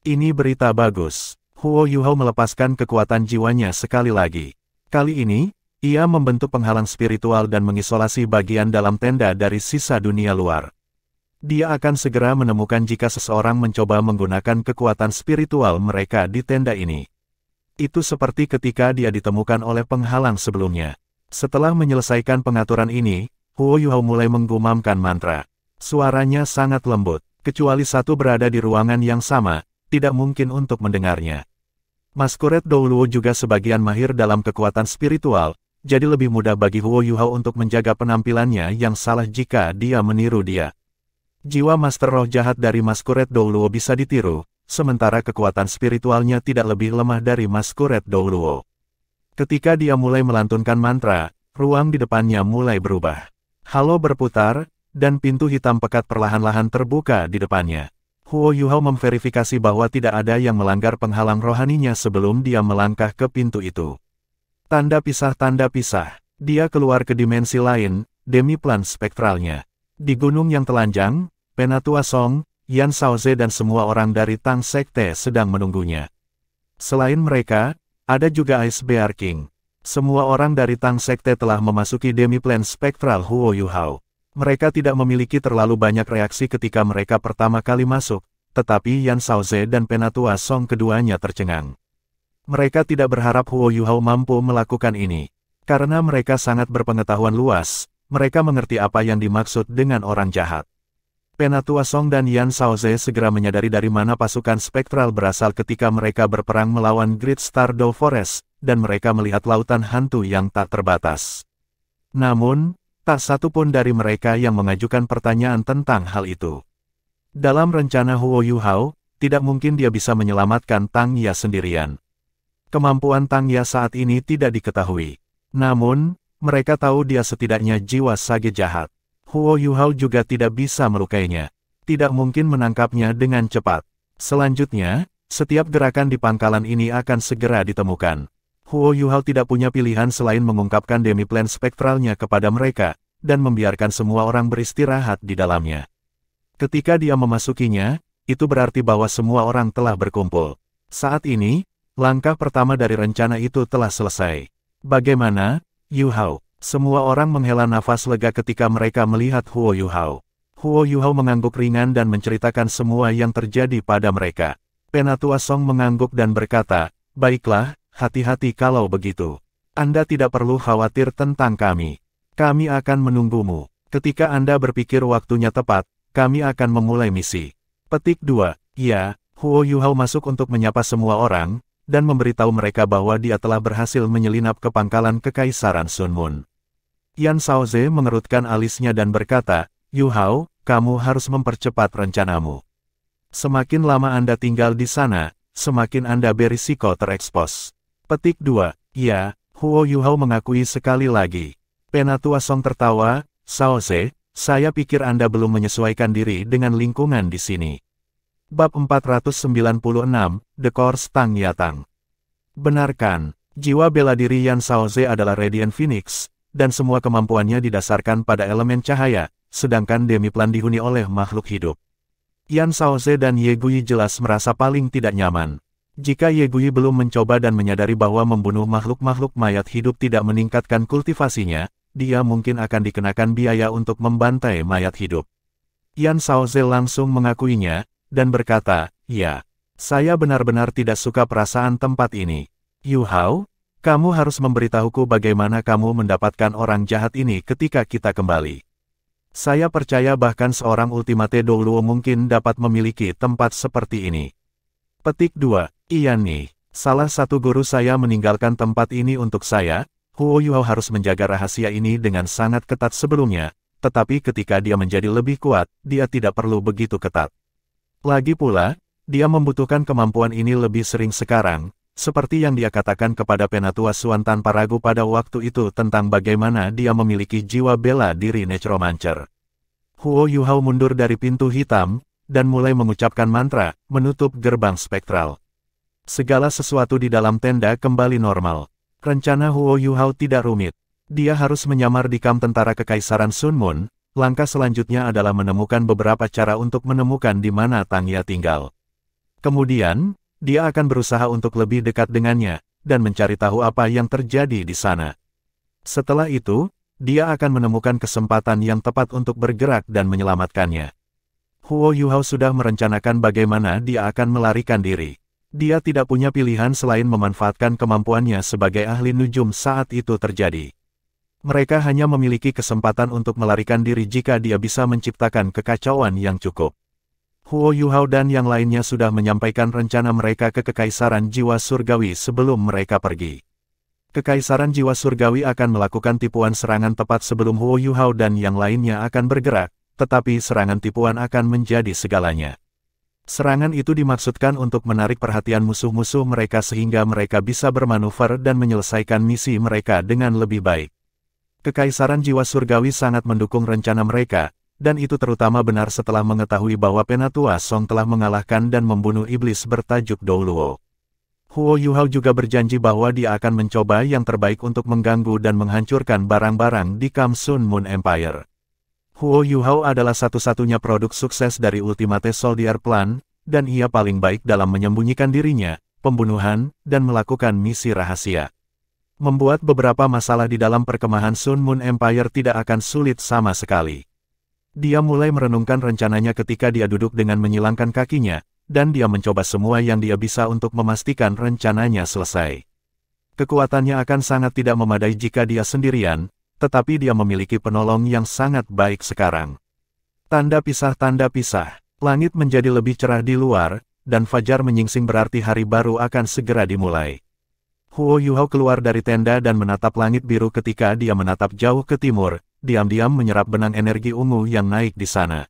Speaker 1: Ini berita bagus. Huo Yuhao melepaskan kekuatan jiwanya sekali lagi. Kali ini, ia membentuk penghalang spiritual dan mengisolasi bagian dalam tenda dari sisa dunia luar. Dia akan segera menemukan jika seseorang mencoba menggunakan kekuatan spiritual mereka di tenda ini. Itu seperti ketika dia ditemukan oleh penghalang sebelumnya. Setelah menyelesaikan pengaturan ini, Huo Yuhao mulai menggumamkan mantra. Suaranya sangat lembut, kecuali satu berada di ruangan yang sama, tidak mungkin untuk mendengarnya. Maskuret Douluo juga sebagian mahir dalam kekuatan spiritual, jadi lebih mudah bagi Huo Yuhao untuk menjaga penampilannya yang salah jika dia meniru dia. Jiwa Master Roh Jahat dari Maskuret Douluo bisa ditiru, sementara kekuatan spiritualnya tidak lebih lemah dari Maskuret Douluo. Ketika dia mulai melantunkan mantra, ruang di depannya mulai berubah. Halo berputar, dan pintu hitam pekat perlahan-lahan terbuka di depannya. Huo Yuhao memverifikasi bahwa tidak ada yang melanggar penghalang rohaninya sebelum dia melangkah ke pintu itu. Tanda pisah, dia keluar ke dimensi lain, demiplan spektralnya. Di gunung yang telanjang, Penatua Song, Yan Shaoze dan semua orang dari Tang Sekte sedang menunggunya. Selain mereka, ada juga Ice Bear King. Semua orang dari Tang Sekte telah memasuki demiplan spektral Huo Yuhao. Mereka tidak memiliki terlalu banyak reaksi ketika mereka pertama kali masuk, tetapi Yan Shaoze dan Penatua Song keduanya tercengang. Mereka tidak berharap Huo Yuhao mampu melakukan ini. Karena mereka sangat berpengetahuan luas, mereka mengerti apa yang dimaksud dengan orang jahat. Penatua Song dan Yan Shaoze segera menyadari dari mana pasukan spektral berasal ketika mereka berperang melawan Great Stardow Forest, dan mereka melihat lautan hantu yang tak terbatas. Namun, tak satu pun dari mereka yang mengajukan pertanyaan tentang hal itu. Dalam rencana Huo Yuhao, tidak mungkin dia bisa menyelamatkan Tang Ya sendirian. Kemampuan Tang Ya saat ini tidak diketahui. Namun, mereka tahu dia setidaknya jiwa sage jahat. Huo Yuhao juga tidak bisa melukainya. Tidak mungkin menangkapnya dengan cepat. Selanjutnya, setiap gerakan di pangkalan ini akan segera ditemukan. Huo Yuhao tidak punya pilihan selain mengungkapkan demi-plan spektralnya kepada mereka, dan membiarkan semua orang beristirahat di dalamnya. Ketika dia memasukinya, itu berarti bahwa semua orang telah berkumpul. Saat ini, langkah pertama dari rencana itu telah selesai. Bagaimana, Yuhao? Semua orang menghela nafas lega ketika mereka melihat Huo Yuhao. Huo Yuhao mengangguk ringan dan menceritakan semua yang terjadi pada mereka. Penatua Song mengangguk dan berkata, "Baiklah, hati-hati kalau begitu. Anda tidak perlu khawatir tentang kami. Kami akan menunggumu. Ketika Anda berpikir waktunya tepat, kami akan memulai misi." Petik 2. Ya, Huo Yuhao masuk untuk menyapa semua orang, dan memberitahu mereka bahwa dia telah berhasil menyelinap ke pangkalan Kekaisaran Sun Moon. Yan Shaoze mengerutkan alisnya dan berkata, "Yuhao, kamu harus mempercepat rencanamu. Semakin lama Anda tinggal di sana, semakin Anda berisiko terekspos." Petik 2. Ya, Huo Yuhao mengakui sekali lagi. Penatua Song tertawa, "Shaoze, saya pikir Anda belum menyesuaikan diri dengan lingkungan di sini." Bab 496, The Course Tang Yatang. Benarkan, jiwa bela diri Yan Shaoze adalah Radiant Phoenix, dan semua kemampuannya didasarkan pada elemen cahaya, sedangkan demi-plan dihuni oleh makhluk hidup. Yan Shaoze dan Ye Guyi jelas merasa paling tidak nyaman. Jika Ye Guyi belum mencoba dan menyadari bahwa membunuh makhluk-makhluk mayat hidup tidak meningkatkan kultivasinya, dia mungkin akan dikenakan biaya untuk membantai mayat hidup. Yan Shaoze langsung mengakuinya, dan berkata, "Ya, saya benar-benar tidak suka perasaan tempat ini. Yuhao, kamu harus memberitahuku bagaimana kamu mendapatkan orang jahat ini ketika kita kembali. Saya percaya bahkan seorang Ultimate Douluo mungkin dapat memiliki tempat seperti ini." Petik 2. Iya nih, salah satu guru saya meninggalkan tempat ini untuk saya. Huo Yuhao harus menjaga rahasia ini dengan sangat ketat sebelumnya, tetapi ketika dia menjadi lebih kuat, dia tidak perlu begitu ketat. Lagi pula, dia membutuhkan kemampuan ini lebih sering sekarang, seperti yang dia katakan kepada Penatua Suan tanpa ragu pada waktu itu tentang bagaimana dia memiliki jiwa bela diri Necromancer. Huo Yuhao mundur dari pintu hitam, dan mulai mengucapkan mantra, menutup gerbang spektral. Segala sesuatu di dalam tenda kembali normal. Rencana Huo Yuhao tidak rumit. Dia harus menyamar di kamp tentara Kekaisaran Sun Moon. Langkah selanjutnya adalah menemukan beberapa cara untuk menemukan di mana Tang Ya tinggal. Kemudian, dia akan berusaha untuk lebih dekat dengannya, dan mencari tahu apa yang terjadi di sana. Setelah itu, dia akan menemukan kesempatan yang tepat untuk bergerak dan menyelamatkannya. Huo Yuhao sudah merencanakan bagaimana dia akan melarikan diri. Dia tidak punya pilihan selain memanfaatkan kemampuannya sebagai ahli nujum saat itu terjadi. Mereka hanya memiliki kesempatan untuk melarikan diri jika dia bisa menciptakan kekacauan yang cukup. Huo Yuhao dan yang lainnya sudah menyampaikan rencana mereka ke Kekaisaran Jiwa Surgawi sebelum mereka pergi. Kekaisaran Jiwa Surgawi akan melakukan tipuan serangan tepat sebelum Huo Yuhao dan yang lainnya akan bergerak, tetapi serangan tipuan akan menjadi segalanya. Serangan itu dimaksudkan untuk menarik perhatian musuh-musuh mereka sehingga mereka bisa bermanuver dan menyelesaikan misi mereka dengan lebih baik. Kekaisaran Jiwa Surgawi sangat mendukung rencana mereka, dan itu terutama benar setelah mengetahui bahwa Penatua Song telah mengalahkan dan membunuh iblis bertajuk Douluo. Huo Yuhao juga berjanji bahwa dia akan mencoba yang terbaik untuk mengganggu dan menghancurkan barang-barang di kamp Sun Moon Empire. Huo Yuhao adalah satu-satunya produk sukses dari Ultimate Soldier Plan, dan ia paling baik dalam menyembunyikan dirinya, pembunuhan, dan melakukan misi rahasia. Membuat beberapa masalah di dalam perkemahan Sun Moon Empire tidak akan sulit sama sekali. Dia mulai merenungkan rencananya ketika dia duduk dengan menyilangkan kakinya, dan dia mencoba semua yang dia bisa untuk memastikan rencananya selesai. Kekuatannya akan sangat tidak memadai jika dia sendirian, tetapi dia memiliki penolong yang sangat baik sekarang. Tanda pisah, tanda pisah. Langit menjadi lebih cerah di luar, dan fajar menyingsing berarti hari baru akan segera dimulai. Huo Yuhao keluar dari tenda dan menatap langit biru. Ketika dia menatap jauh ke timur, diam-diam menyerap benang energi ungu yang naik di sana.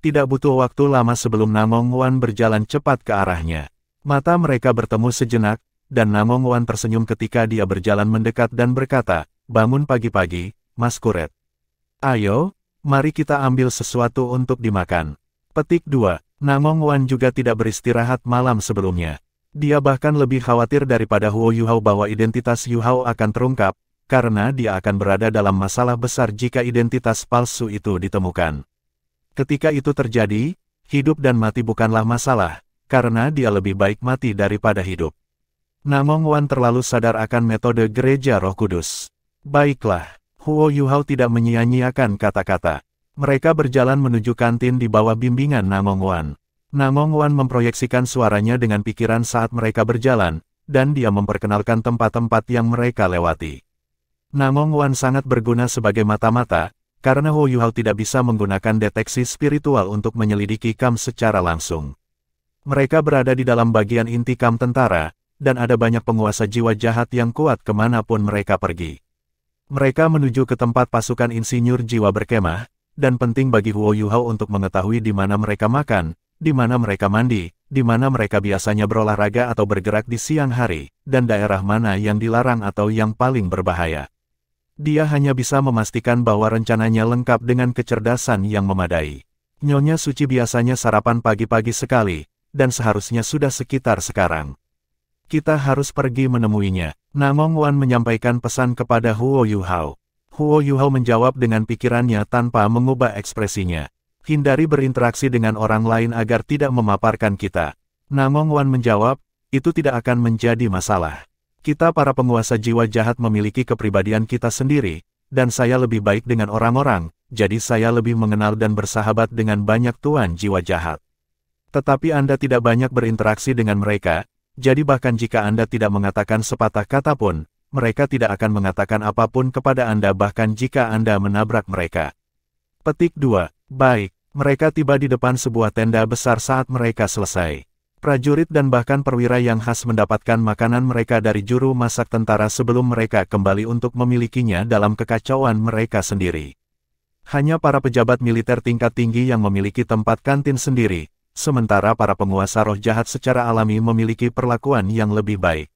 Speaker 1: Tidak butuh waktu lama sebelum Namong Wan berjalan cepat ke arahnya. Mata mereka bertemu sejenak, dan Namong Wan tersenyum ketika dia berjalan mendekat dan berkata, "Bangun pagi-pagi, Mas Kuret. Ayo, mari kita ambil sesuatu untuk dimakan." Petik 2. Namong Wan juga tidak beristirahat malam sebelumnya. Dia bahkan lebih khawatir daripada Huo Yuhao bahwa identitas Yuhao akan terungkap, karena dia akan berada dalam masalah besar jika identitas palsu itu ditemukan. Ketika itu terjadi, hidup dan mati bukanlah masalah, karena dia lebih baik mati daripada hidup. Namong Wan terlalu sadar akan metode Gereja Roh Kudus. Baiklah, Huo Yuhao tidak menyia-nyiakan kata-kata. Mereka berjalan menuju kantin di bawah bimbingan Namong Wan. Namong Wan memproyeksikan suaranya dengan pikiran saat mereka berjalan, dan dia memperkenalkan tempat-tempat yang mereka lewati. Namong Wan sangat berguna sebagai mata-mata, karena Huo Yuhao tidak bisa menggunakan deteksi spiritual untuk menyelidiki kam secara langsung. Mereka berada di dalam bagian inti kam tentara, dan ada banyak penguasa jiwa jahat yang kuat kemanapun mereka pergi. Mereka menuju ke tempat pasukan insinyur jiwa berkemah, dan penting bagi Huo Yuhao untuk mengetahui di mana mereka makan, di mana mereka mandi, di mana mereka biasanya berolahraga atau bergerak di siang hari, dan daerah mana yang dilarang atau yang paling berbahaya. Dia hanya bisa memastikan bahwa rencananya lengkap dengan kecerdasan yang memadai. Nyonya Suci biasanya sarapan pagi-pagi sekali, dan seharusnya sudah sekitar sekarang. Kita harus pergi menemuinya. Namong Wan menyampaikan pesan kepada Huo Yuhao. Huo Yuhao menjawab dengan pikirannya tanpa mengubah ekspresinya. Hindari berinteraksi dengan orang lain agar tidak memaparkan kita. Namong Wan menjawab, itu tidak akan menjadi masalah. Kita para penguasa jiwa jahat memiliki kepribadian kita sendiri, dan saya lebih baik dengan orang-orang, jadi saya lebih mengenal dan bersahabat dengan banyak tuan jiwa jahat. Tetapi Anda tidak banyak berinteraksi dengan mereka, jadi bahkan jika Anda tidak mengatakan sepatah kata pun, mereka tidak akan mengatakan apapun kepada Anda bahkan jika Anda menabrak mereka. Petik 2. Baik, mereka tiba di depan sebuah tenda besar saat mereka selesai. Prajurit dan bahkan perwira yang khas mendapatkan makanan mereka dari juru masak tentara sebelum mereka kembali untuk memilikinya dalam kekacauan mereka sendiri. Hanya para pejabat militer tingkat tinggi yang memiliki tempat kantin sendiri, sementara para penguasa roh jahat secara alami memiliki perlakuan yang lebih baik.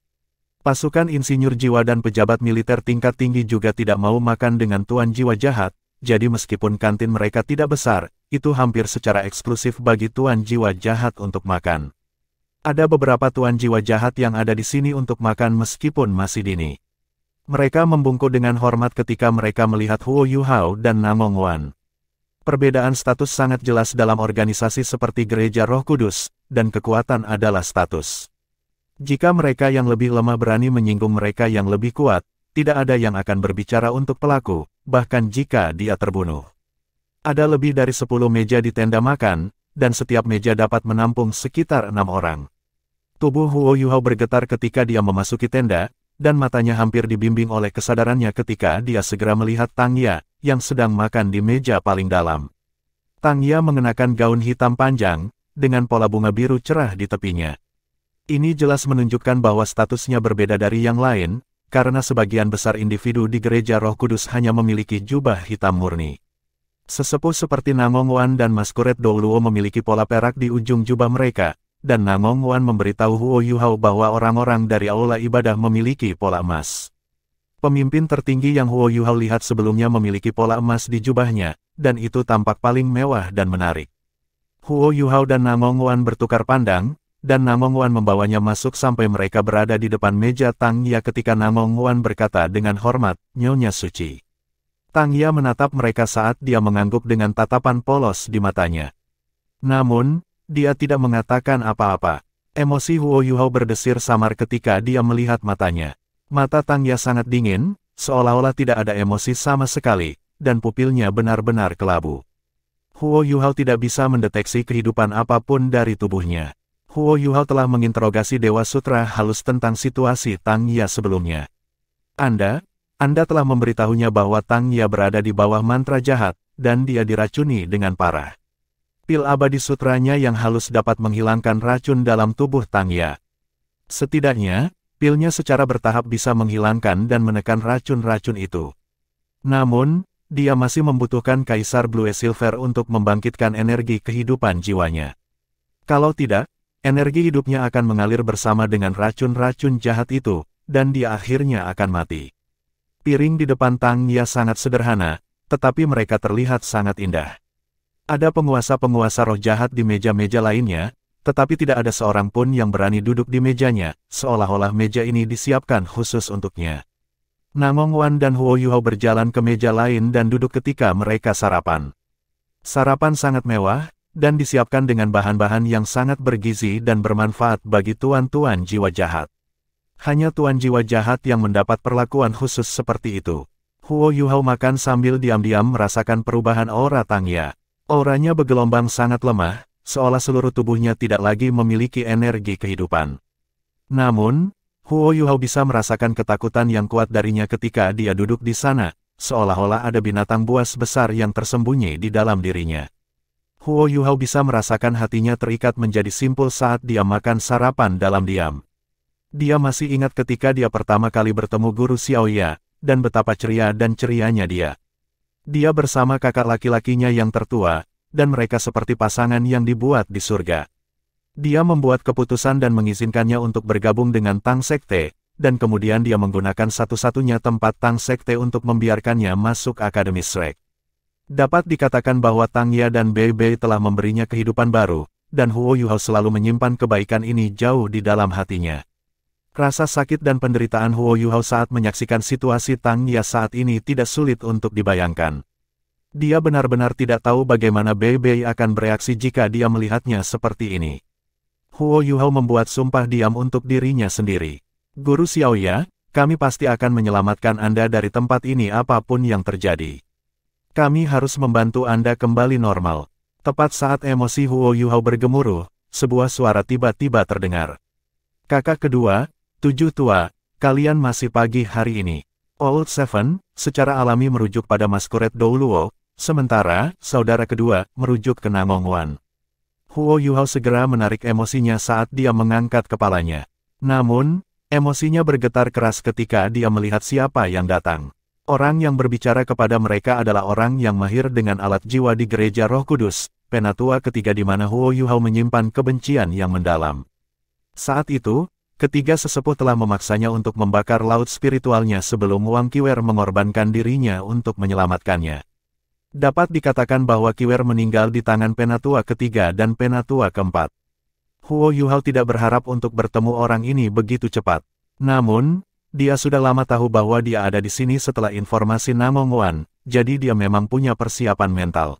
Speaker 1: Pasukan insinyur jiwa dan pejabat militer tingkat tinggi juga tidak mau makan dengan tuan jiwa jahat, jadi meskipun kantin mereka tidak besar, itu hampir secara eksklusif bagi tuan jiwa jahat untuk makan. Ada beberapa tuan jiwa jahat yang ada di sini untuk makan meskipun masih dini. Mereka membungkuk dengan hormat ketika mereka melihat Huo Yuhao dan Namong Wan. Perbedaan status sangat jelas dalam organisasi seperti Gereja Roh Kudus, dan kekuatan adalah status. Jika mereka yang lebih lemah berani menyinggung mereka yang lebih kuat, tidak ada yang akan berbicara untuk pelaku, bahkan jika dia terbunuh. Ada lebih dari 10 meja di tenda makan, dan setiap meja dapat menampung sekitar 6 orang. Tubuh Huo Yuhao bergetar ketika dia memasuki tenda, dan matanya hampir dibimbing oleh kesadarannya ketika dia segera melihat Tang Ya, yang sedang makan di meja paling dalam. Tang Ya mengenakan gaun hitam panjang, dengan pola bunga biru cerah di tepinya. Ini jelas menunjukkan bahwa statusnya berbeda dari yang lain, karena sebagian besar individu di Gereja Roh Kudus hanya memiliki jubah hitam murni. Sesepuh seperti Namong Wan dan Mas Kuret Douluo memiliki pola perak di ujung jubah mereka, dan Namong Wan memberitahu Huo Yuhao bahwa orang-orang dari aula ibadah memiliki pola emas. Pemimpin tertinggi yang Huo Yuhao lihat sebelumnya memiliki pola emas di jubahnya, dan itu tampak paling mewah dan menarik. Huo Yuhao dan Namong Wan bertukar pandang, dan Namong Wan membawanya masuk sampai mereka berada di depan meja Tang Ya ketika Namong Wan berkata dengan hormat, "Nyonya Suci." Tang Ya menatap mereka saat dia mengangguk dengan tatapan polos di matanya. Namun, dia tidak mengatakan apa-apa. Emosi Huo Yuhao berdesir samar ketika dia melihat matanya. Mata Tang Ya sangat dingin, seolah-olah tidak ada emosi sama sekali, dan pupilnya benar-benar kelabu. Huo Yuhao tidak bisa mendeteksi kehidupan apapun dari tubuhnya. Huo Yuhao telah menginterogasi Dewa Sutra halus tentang situasi Tang Ya sebelumnya. Anda telah memberitahunya bahwa Tang Ya berada di bawah mantra jahat, dan dia diracuni dengan parah. Pil abadi sutranya yang halus dapat menghilangkan racun dalam tubuh Tang Ya. Setidaknya, pilnya secara bertahap bisa menghilangkan dan menekan racun-racun itu. Namun, dia masih membutuhkan Kaisar Blue Silver untuk membangkitkan energi kehidupan jiwanya. Kalau tidak, energi hidupnya akan mengalir bersama dengan racun-racun jahat itu, dan dia akhirnya akan mati. Piring di depan Tang Ya sangat sederhana, tetapi mereka terlihat sangat indah. Ada penguasa-penguasa roh jahat di meja-meja lainnya, tetapi tidak ada seorang pun yang berani duduk di mejanya, seolah-olah meja ini disiapkan khusus untuknya. Namong Wan dan Huo Yuhao berjalan ke meja lain dan duduk ketika mereka sarapan. Sarapan sangat mewah, dan disiapkan dengan bahan-bahan yang sangat bergizi dan bermanfaat bagi tuan-tuan jiwa jahat. Hanya tuan jiwa jahat yang mendapat perlakuan khusus seperti itu. Huo Yuhao makan sambil diam-diam merasakan perubahan aura Tang Ya. Auranya bergelombang sangat lemah, seolah seluruh tubuhnya tidak lagi memiliki energi kehidupan. Namun, Huo Yuhao bisa merasakan ketakutan yang kuat darinya ketika dia duduk di sana, seolah-olah ada binatang buas besar yang tersembunyi di dalam dirinya. Huo Yuhao bisa merasakan hatinya terikat menjadi simpul saat dia makan sarapan dalam diam. Dia masih ingat ketika dia pertama kali bertemu Guru Xiaoya, dan betapa ceria dan cerianya dia. Dia bersama kakak laki-lakinya yang tertua, dan mereka seperti pasangan yang dibuat di surga. Dia membuat keputusan dan mengizinkannya untuk bergabung dengan Tang Sekte, dan kemudian dia menggunakan satu-satunya tempat Tang Sekte untuk membiarkannya masuk Akademi Shrek. Dapat dikatakan bahwa Tang Ya dan Bei Bei telah memberinya kehidupan baru, dan Huo Yuhao selalu menyimpan kebaikan ini jauh di dalam hatinya. Rasa sakit dan penderitaan Huo Yuhao saat menyaksikan situasi Tang Ya saat ini tidak sulit untuk dibayangkan. Dia benar-benar tidak tahu bagaimana Bei Bei akan bereaksi jika dia melihatnya seperti ini. Huo Yuhao membuat sumpah diam untuk dirinya sendiri. Guru Xiaoya, kami pasti akan menyelamatkan Anda dari tempat ini apapun yang terjadi. Kami harus membantu Anda kembali normal. Tepat saat emosi Huo Yuhao bergemuruh, sebuah suara tiba-tiba terdengar. Kakak kedua, 7 tua, kalian masih pagi hari ini. Old Seven, secara alami merujuk pada Masquerade Douluo, sementara, saudara kedua, merujuk ke Namong Wan. Huo Yuhao segera menarik emosinya saat dia mengangkat kepalanya. Namun, emosinya bergetar keras ketika dia melihat siapa yang datang. Orang yang berbicara kepada mereka adalah orang yang mahir dengan alat jiwa di Gereja Roh Kudus, penatua ketiga di mana Huo Yuhao menyimpan kebencian yang mendalam. Saat itu, ketiga sesepuh telah memaksanya untuk membakar laut spiritualnya sebelum Wang Qiwer mengorbankan dirinya untuk menyelamatkannya. Dapat dikatakan bahwa Qiwer meninggal di tangan penatua ketiga dan penatua keempat. Huo Yuhao tidak berharap untuk bertemu orang ini begitu cepat. Namun, dia sudah lama tahu bahwa dia ada di sini setelah informasi Namong Wan, jadi dia memang punya persiapan mental.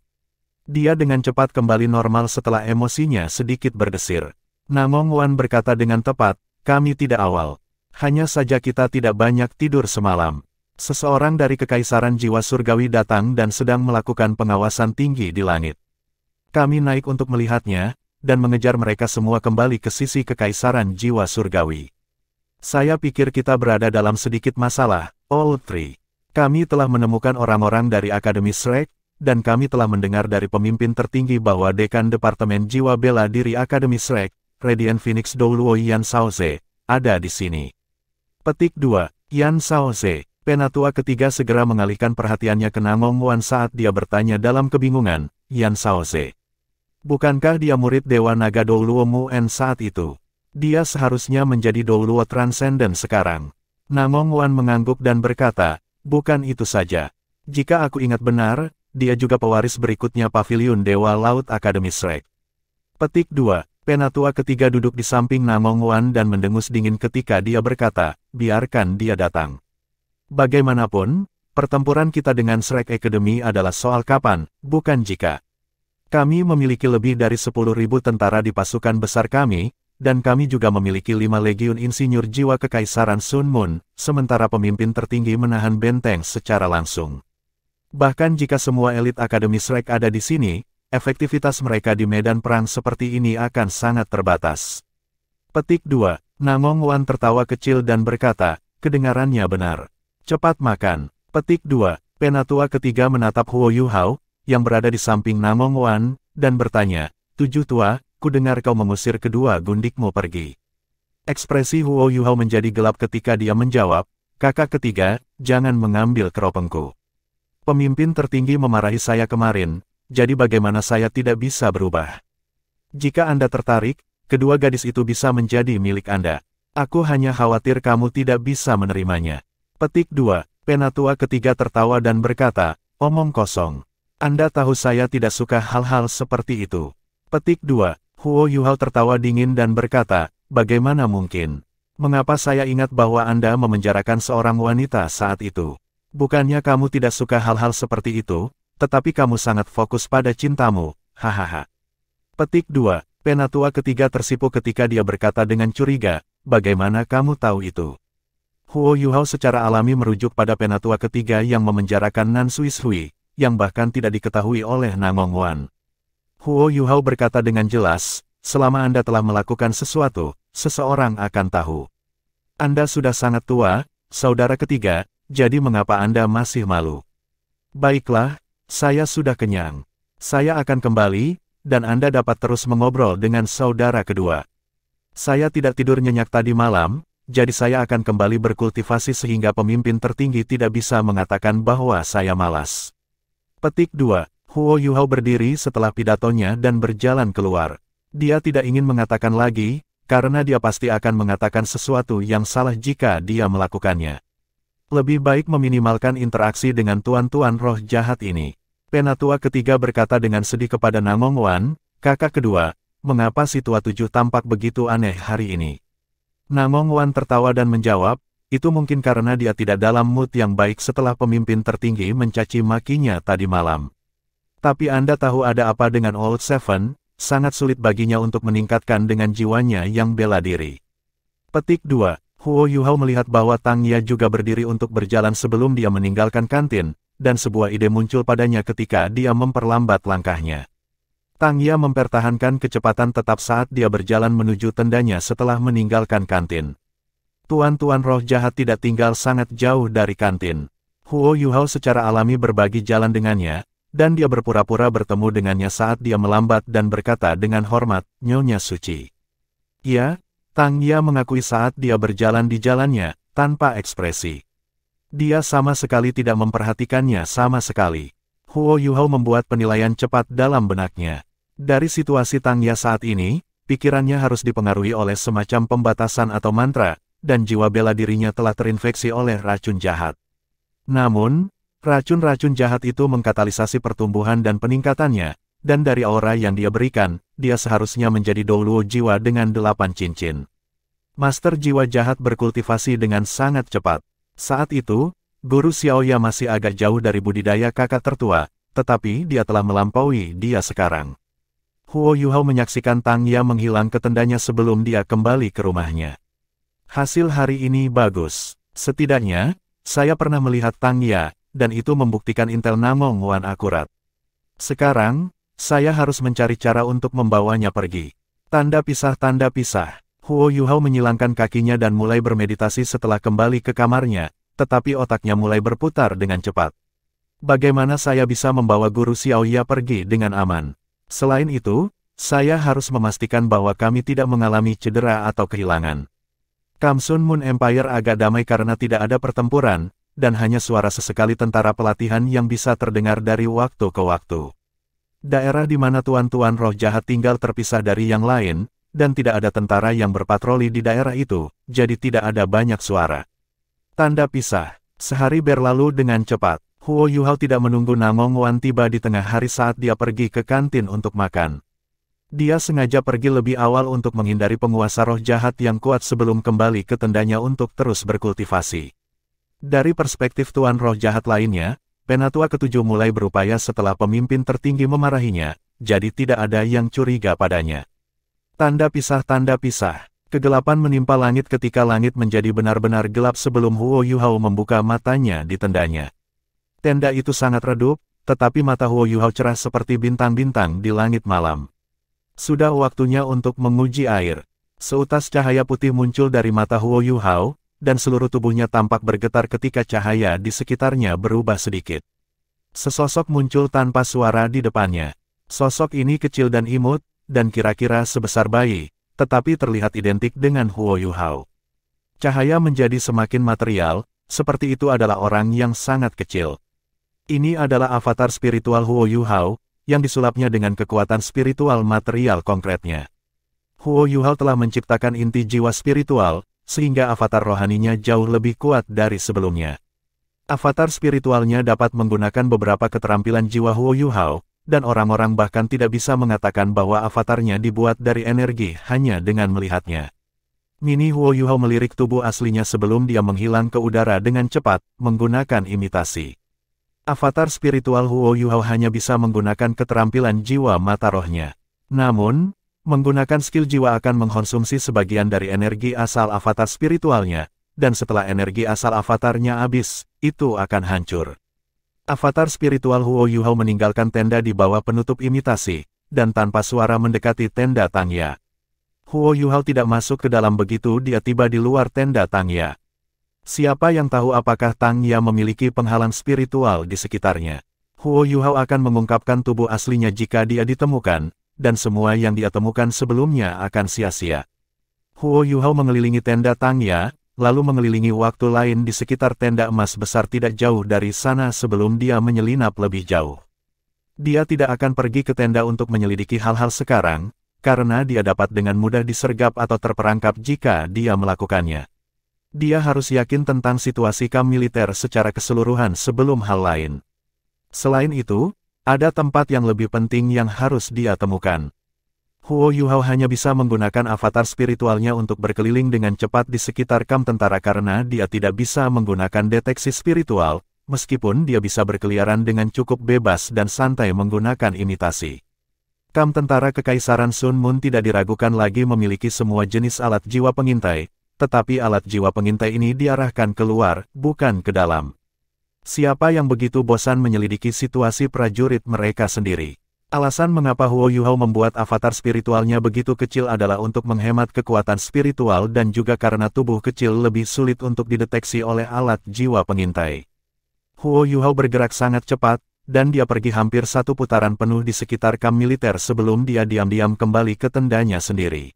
Speaker 1: Dia dengan cepat kembali normal setelah emosinya sedikit berdesir. Namong Wan berkata dengan tepat, kami tidak awal. Hanya saja kita tidak banyak tidur semalam. Seseorang dari Kekaisaran Jiwa Surgawi datang dan sedang melakukan pengawasan tinggi di langit. Kami naik untuk melihatnya, dan mengejar mereka semua kembali ke sisi Kekaisaran Jiwa Surgawi. Saya pikir kita berada dalam sedikit masalah, All Three. Kami telah menemukan orang-orang dari Akademi Shrek, dan kami telah mendengar dari pemimpin tertinggi bahwa Dekan Departemen Jiwa Bela Diri Akademi Shrek, Radiant Phoenix Douluo Yan Shaoze, ada di sini. Petik 2, Yan Shaoze. Penatua ketiga segera mengalihkan perhatiannya ke Namong Wan saat dia bertanya dalam kebingungan, Yan Shaoze. Bukankah dia murid Dewa Naga Douluo Muen saat itu? Dia seharusnya menjadi Douluo Transcendent sekarang. Namong Wan mengangguk dan berkata, bukan itu saja. Jika aku ingat benar, dia juga pewaris berikutnya Pavilion Dewa Laut Akademi Shrek. Petik 2. Penatua ketiga duduk di samping Namong Wan dan mendengus dingin ketika dia berkata, biarkan dia datang. Bagaimanapun, pertempuran kita dengan Shrek Academy adalah soal kapan, bukan jika. Kami memiliki lebih dari 10.000 tentara di pasukan besar kami, dan kami juga memiliki 5 legiun insinyur jiwa Kekaisaran Sun Moon, sementara pemimpin tertinggi menahan benteng secara langsung. Bahkan jika semua elit Akademi Shrek ada di sini, efektivitas mereka di medan perang seperti ini akan sangat terbatas. Petik 2. Namong Wan tertawa kecil dan berkata, kedengarannya benar. Cepat makan. Petik 2. Penatua ketiga menatap Huo Yuhao, yang berada di samping Namong Wan, dan bertanya, "Tujuh tua, ku dengar kau mengusir kedua gundikmu pergi." Ekspresi Huo Yuhao menjadi gelap ketika dia menjawab, "Kakak ketiga, jangan mengambil keropengku. Pemimpin tertinggi memarahi saya kemarin, jadi bagaimana saya tidak bisa berubah? Jika Anda tertarik, kedua gadis itu bisa menjadi milik Anda. Aku hanya khawatir kamu tidak bisa menerimanya." Petik 2. Penatua ketiga tertawa dan berkata, "Omong kosong. Anda tahu saya tidak suka hal-hal seperti itu." Petik 2. Huo Yuhao tertawa dingin dan berkata, "Bagaimana mungkin? Mengapa saya ingat bahwa Anda memenjarakan seorang wanita saat itu? Bukannya kamu tidak suka hal-hal seperti itu, tetapi kamu sangat fokus pada cintamu, hahaha." Petik 2. Penatua ketiga tersipu ketika dia berkata dengan curiga, "Bagaimana kamu tahu itu?" Huo Yuhao secara alami merujuk pada penatua ketiga yang memenjarakan Nan Suishui, yang bahkan tidak diketahui oleh Namong Wan. Huo Yuhao berkata dengan jelas, "Selama Anda telah melakukan sesuatu, seseorang akan tahu. Anda sudah sangat tua, saudara ketiga, jadi mengapa Anda masih malu? Baiklah, saya sudah kenyang. Saya akan kembali, dan Anda dapat terus mengobrol dengan saudara kedua. Saya tidak tidur nyenyak tadi malam, jadi saya akan kembali berkultivasi sehingga pemimpin tertinggi tidak bisa mengatakan bahwa saya malas." Petik 2. Huo Yuhao berdiri setelah pidatonya dan berjalan keluar. Dia tidak ingin mengatakan lagi, karena dia pasti akan mengatakan sesuatu yang salah jika dia melakukannya. Lebih baik meminimalkan interaksi dengan tuan-tuan roh jahat ini. Penatua ketiga berkata dengan sedih kepada Namong Wan, "Kakak kedua, mengapa si tua tujuh tampak begitu aneh hari ini?" Namong Wan tertawa dan menjawab, "Itu mungkin karena dia tidak dalam mood yang baik setelah pemimpin tertinggi mencaci makinya tadi malam. Tapi Anda tahu ada apa dengan Old Seven, sangat sulit baginya untuk meningkatkan dengan jiwanya yang bela diri." Petik 2. Huo Yuhao melihat bahwa Tang Ya juga berdiri untuk berjalan sebelum dia meninggalkan kantin, dan sebuah ide muncul padanya ketika dia memperlambat langkahnya. Tang Ya mempertahankan kecepatan tetap saat dia berjalan menuju tendanya setelah meninggalkan kantin. Tuan-tuan roh jahat tidak tinggal sangat jauh dari kantin. Huo Yuhao secara alami berbagi jalan dengannya, dan dia berpura-pura bertemu dengannya saat dia melambat dan berkata dengan hormat, "Nyonya Suci." "Ya," Tang Ya mengakui saat dia berjalan di jalannya, tanpa ekspresi. Dia sama sekali tidak memperhatikannya sama sekali. Huo Yuhao membuat penilaian cepat dalam benaknya. Dari situasi Tang Ya saat ini, pikirannya harus dipengaruhi oleh semacam pembatasan atau mantra, dan jiwa bela dirinya telah terinfeksi oleh racun jahat. Namun, racun-racun jahat itu mengkatalisasi pertumbuhan dan peningkatannya, dan dari aura yang dia berikan, dia seharusnya menjadi Douluo jiwa dengan 8 cincin. Master jiwa jahat berkultivasi dengan sangat cepat. Saat itu, Guru Xiaoya masih agak jauh dari budidaya kakak tertua, tetapi dia telah melampaui dia sekarang. Huo Yuhao menyaksikan Tang Ya menghilang ke tendanya sebelum dia kembali ke rumahnya. "Hasil hari ini bagus. Setidaknya, saya pernah melihat Tang Ya, dan itu membuktikan intel Namong Wan akurat. Sekarang, saya harus mencari cara untuk membawanya pergi." Tanda pisah. Huo Yuhao menyilangkan kakinya dan mulai bermeditasi setelah kembali ke kamarnya, tetapi otaknya mulai berputar dengan cepat. Bagaimana saya bisa membawa Guru Xiaoya pergi dengan aman? Selain itu, saya harus memastikan bahwa kami tidak mengalami cedera atau kehilangan. Kamsun Moon Empire agak damai karena tidak ada pertempuran, dan hanya suara sesekali tentara pelatihan yang bisa terdengar dari waktu ke waktu. Daerah di mana tuan-tuan roh jahat tinggal terpisah dari yang lain, dan tidak ada tentara yang berpatroli di daerah itu, jadi tidak ada banyak suara. Tanda pisah. Sehari berlalu dengan cepat. Huo Yuhao tidak menunggu Namong Wan tiba di tengah hari saat dia pergi ke kantin untuk makan. Dia sengaja pergi lebih awal untuk menghindari penguasa roh jahat yang kuat sebelum kembali ke tendanya untuk terus berkultivasi. Dari perspektif tuan roh jahat lainnya, penatua ketujuh mulai berupaya setelah pemimpin tertinggi memarahinya, jadi tidak ada yang curiga padanya. Tanda pisah. Kegelapan menimpa langit ketika langit menjadi benar-benar gelap sebelum Huo Yuhao membuka matanya di tendanya. Tenda itu sangat redup, tetapi mata Huo Yuhao cerah seperti bintang-bintang di langit malam. Sudah waktunya untuk menguji air. Seutas cahaya putih muncul dari mata Huo Yuhao, dan seluruh tubuhnya tampak bergetar ketika cahaya di sekitarnya berubah sedikit. Sesosok muncul tanpa suara di depannya. Sosok ini kecil dan imut, dan kira-kira sebesar bayi, tetapi terlihat identik dengan Huo Yuhao. Cahaya menjadi semakin material, seperti itu adalah orang yang sangat kecil. Ini adalah avatar spiritual Huo Yuhao, yang disulapnya dengan kekuatan spiritual material konkretnya. Huo Yuhao telah menciptakan inti jiwa spiritual, sehingga avatar rohaninya jauh lebih kuat dari sebelumnya. Avatar spiritualnya dapat menggunakan beberapa keterampilan jiwa Huo Yuhao, dan orang-orang bahkan tidak bisa mengatakan bahwa avatarnya dibuat dari energi hanya dengan melihatnya. Mini Huo Yuhao melirik tubuh aslinya sebelum dia menghilang ke udara dengan cepat, menggunakan imitasi. Avatar spiritual Huo Yuhao hanya bisa menggunakan keterampilan jiwa mata rohnya. Namun, menggunakan skill jiwa akan mengkonsumsi sebagian dari energi asal avatar spiritualnya, dan setelah energi asal avatarnya habis, itu akan hancur. Avatar spiritual Huo Yuhao meninggalkan tenda di bawah penutup imitasi, dan tanpa suara mendekati tenda Tangya. Huo Yuhao tidak masuk ke dalam begitu dia tiba di luar tenda Tangya. Siapa yang tahu apakah Tangya memiliki penghalang spiritual di sekitarnya? Huo Yuhao akan mengungkapkan tubuh aslinya jika dia ditemukan, dan semua yang dia temukan sebelumnya akan sia-sia. Huo Yuhao mengelilingi tenda Tangya, lalu mengelilingi waktu lain di sekitar tenda emas besar tidak jauh dari sana sebelum dia menyelinap lebih jauh. Dia tidak akan pergi ke tenda untuk menyelidiki hal-hal sekarang, karena dia dapat dengan mudah disergap atau terperangkap jika dia melakukannya. Dia harus yakin tentang situasi kamp militer secara keseluruhan sebelum hal lain. Selain itu, ada tempat yang lebih penting yang harus dia temukan. Huo Yuhao hanya bisa menggunakan avatar spiritualnya untuk berkeliling dengan cepat di sekitar kamp tentara karena dia tidak bisa menggunakan deteksi spiritual, meskipun dia bisa berkeliaran dengan cukup bebas dan santai menggunakan imitasi. Kamp tentara Kekaisaran Sun Moon tidak diragukan lagi memiliki semua jenis alat jiwa pengintai, tetapi alat jiwa pengintai ini diarahkan keluar, bukan ke dalam. Siapa yang begitu bosan menyelidiki situasi prajurit mereka sendiri? Alasan mengapa Huo Yuhao membuat avatar spiritualnya begitu kecil adalah untuk menghemat kekuatan spiritual dan juga karena tubuh kecil lebih sulit untuk dideteksi oleh alat jiwa pengintai. Huo Yuhao bergerak sangat cepat, dan dia pergi hampir satu putaran penuh di sekitar kamp militer sebelum dia diam-diam kembali ke tendanya sendiri.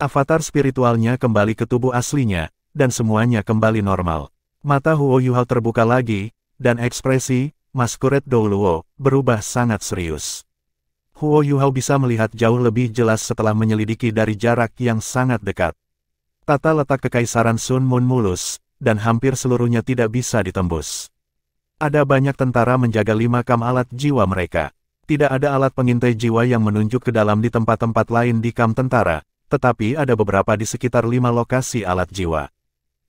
Speaker 1: Avatar spiritualnya kembali ke tubuh aslinya, dan semuanya kembali normal. Mata Huo Yuhao terbuka lagi, dan ekspresi Masquerade Douluo berubah sangat serius. Huo Yuhao bisa melihat jauh lebih jelas setelah menyelidiki dari jarak yang sangat dekat. Tata letak Kekaisaran Sun Moon mulus, dan hampir seluruhnya tidak bisa ditembus. Ada banyak tentara menjaga 5 kamp alat jiwa mereka. Tidak ada alat pengintai jiwa yang menunjuk ke dalam di tempat-tempat lain di kamp tentara, tetapi ada beberapa di sekitar 5 lokasi alat jiwa.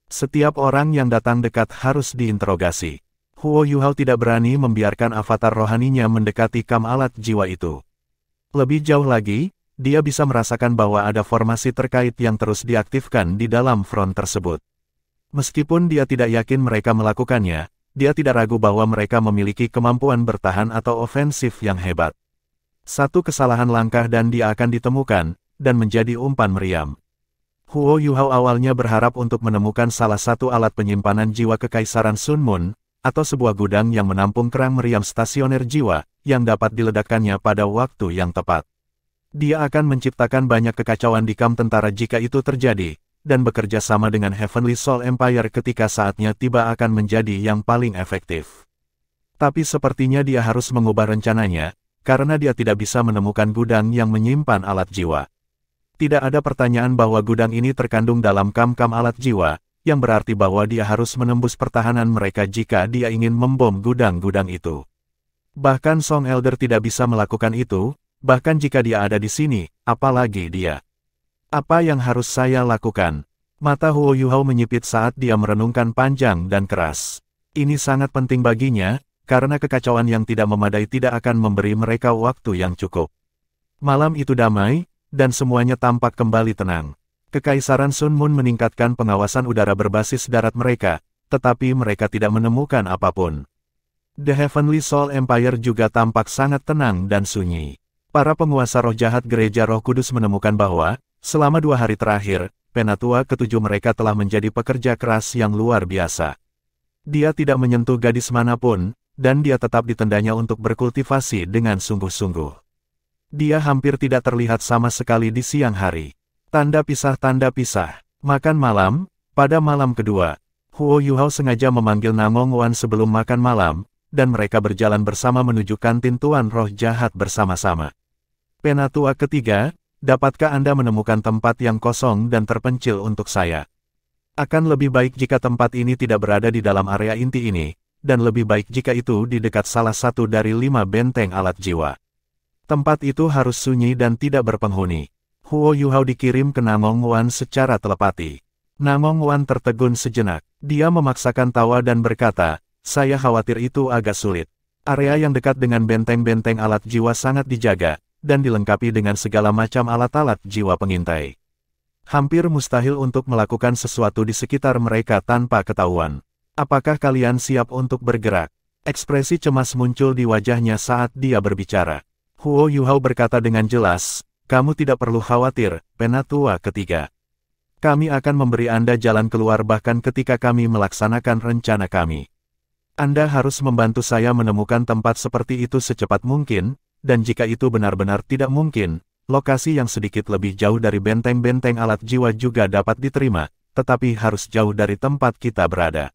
Speaker 1: Setiap orang yang datang dekat harus diinterogasi. Huo Yuhao tidak berani membiarkan avatar rohaninya mendekati kamp alat jiwa itu. Lebih jauh lagi, dia bisa merasakan bahwa ada formasi terkait yang terus diaktifkan di dalam front tersebut. Meskipun dia tidak yakin mereka melakukannya, dia tidak ragu bahwa mereka memiliki kemampuan bertahan atau ofensif yang hebat. Satu kesalahan langkah dan dia akan ditemukan, dan menjadi umpan meriam. Huo Yuhao awalnya berharap untuk menemukan salah satu alat penyimpanan jiwa Kekaisaran Sun Moon, atau sebuah gudang yang menampung kerang meriam stasioner jiwa, yang dapat diledakkannya pada waktu yang tepat. Dia akan menciptakan banyak kekacauan di kamp tentara jika itu terjadi, dan bekerja sama dengan Heavenly Soul Empire ketika saatnya tiba akan menjadi yang paling efektif. Tapi sepertinya dia harus mengubah rencananya, karena dia tidak bisa menemukan gudang yang menyimpan alat jiwa. Tidak ada pertanyaan bahwa gudang ini terkandung dalam kamp-kamp alat jiwa, yang berarti bahwa dia harus menembus pertahanan mereka jika dia ingin membom gudang-gudang itu. Bahkan Song Elder tidak bisa melakukan itu, bahkan jika dia ada di sini, apalagi dia. Apa yang harus saya lakukan? Mata Huo Yuhao menyipit saat dia merenungkan panjang dan keras. Ini sangat penting baginya, karena kekacauan yang tidak memadai tidak akan memberi mereka waktu yang cukup. Malam itu damai, dan semuanya tampak kembali tenang. Kekaisaran Sun Moon meningkatkan pengawasan udara berbasis darat mereka, tetapi mereka tidak menemukan apapun. The Heavenly Soul Empire juga tampak sangat tenang dan sunyi. Para penguasa roh jahat Gereja Roh Kudus menemukan bahwa, selama 2 hari terakhir, penatua ketujuh mereka telah menjadi pekerja keras yang luar biasa. Dia tidak menyentuh gadis manapun, dan dia tetap ditendanya untuk berkultivasi dengan sungguh-sungguh. Dia hampir tidak terlihat sama sekali di siang hari. Tanda pisah. Makan malam. Pada malam kedua, Huo Yuhao sengaja memanggil Namong Wan sebelum makan malam, dan mereka berjalan bersama menuju kantin Tuan Roh Jahat bersama-sama. Penatua ketiga, dapatkah Anda menemukan tempat yang kosong dan terpencil untuk saya? Akan lebih baik jika tempat ini tidak berada di dalam area inti ini, dan lebih baik jika itu di dekat salah satu dari 5 benteng alat jiwa. Tempat itu harus sunyi dan tidak berpenghuni. Huo Yuhao dikirim ke Namong Wan secara telepati. Namong Wan tertegun sejenak. Dia memaksakan tawa dan berkata, saya khawatir itu agak sulit. Area yang dekat dengan benteng-benteng alat jiwa sangat dijaga, dan dilengkapi dengan segala macam alat-alat jiwa pengintai. Hampir mustahil untuk melakukan sesuatu di sekitar mereka tanpa ketahuan. Apakah kalian siap untuk bergerak? Ekspresi cemas muncul di wajahnya saat dia berbicara. Huo Yuhao berkata dengan jelas, kamu tidak perlu khawatir, Penatua ketiga. Kami akan memberi Anda jalan keluar bahkan ketika kami melaksanakan rencana kami. Anda harus membantu saya menemukan tempat seperti itu secepat mungkin, dan jika itu benar-benar tidak mungkin, lokasi yang sedikit lebih jauh dari benteng-benteng alat jiwa juga dapat diterima, tetapi harus jauh dari tempat kita berada.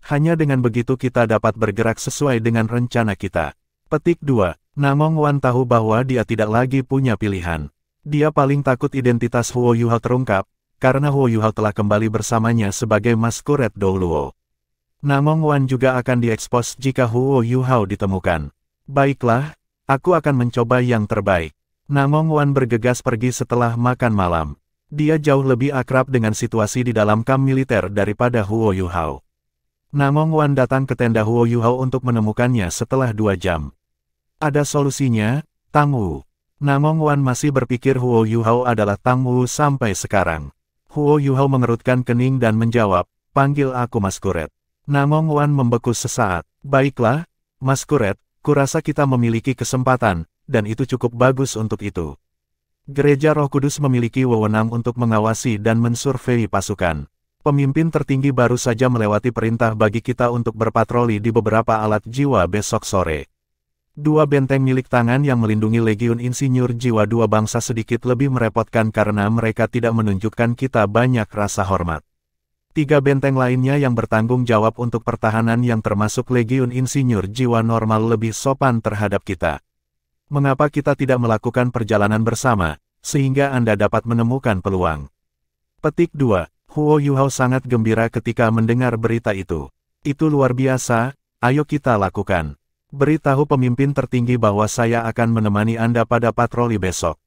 Speaker 1: Hanya dengan begitu kita dapat bergerak sesuai dengan rencana kita. Petik 2. Namong Wan tahu bahwa dia tidak lagi punya pilihan. Dia paling takut identitas Huo Yuhao terungkap, karena Huo Yuhao telah kembali bersamanya sebagai Maskuret Douluo. Namong Wan juga akan diekspos jika Huo Yuhao ditemukan. Baiklah, aku akan mencoba yang terbaik. Namong Wan bergegas pergi setelah makan malam. Dia jauh lebih akrab dengan situasi di dalam kamp militer daripada Huo Yuhao. Namong Wan datang ke tenda Huo Yuhao untuk menemukannya setelah 2 jam. Ada solusinya, Tang Wu. Namong Wan masih berpikir Huo Yuhao adalah Tang Wu sampai sekarang. Huo Yuhao mengerutkan kening dan menjawab, panggil aku Maskuret. Namong Wan membeku sesaat. Baiklah, Maskuret, kurasa kita memiliki kesempatan, dan itu cukup bagus untuk itu. Gereja Roh Kudus memiliki wewenang untuk mengawasi dan mensurvei pasukan. Pemimpin tertinggi baru saja melewati perintah bagi kita untuk berpatroli di beberapa alat jiwa besok sore. 2 benteng milik tangan yang melindungi Legiun Insinyur Jiwa 2 bangsa sedikit lebih merepotkan karena mereka tidak menunjukkan kita banyak rasa hormat. 3 benteng lainnya yang bertanggung jawab untuk pertahanan yang termasuk Legiun Insinyur Jiwa normal lebih sopan terhadap kita. Mengapa kita tidak melakukan perjalanan bersama, sehingga Anda dapat menemukan peluang? Petik 2. Huo Yuhao sangat gembira ketika mendengar berita itu. Itu luar biasa, ayo kita lakukan. Beritahu pemimpin tertinggi bahwa saya akan menemani Anda pada patroli besok.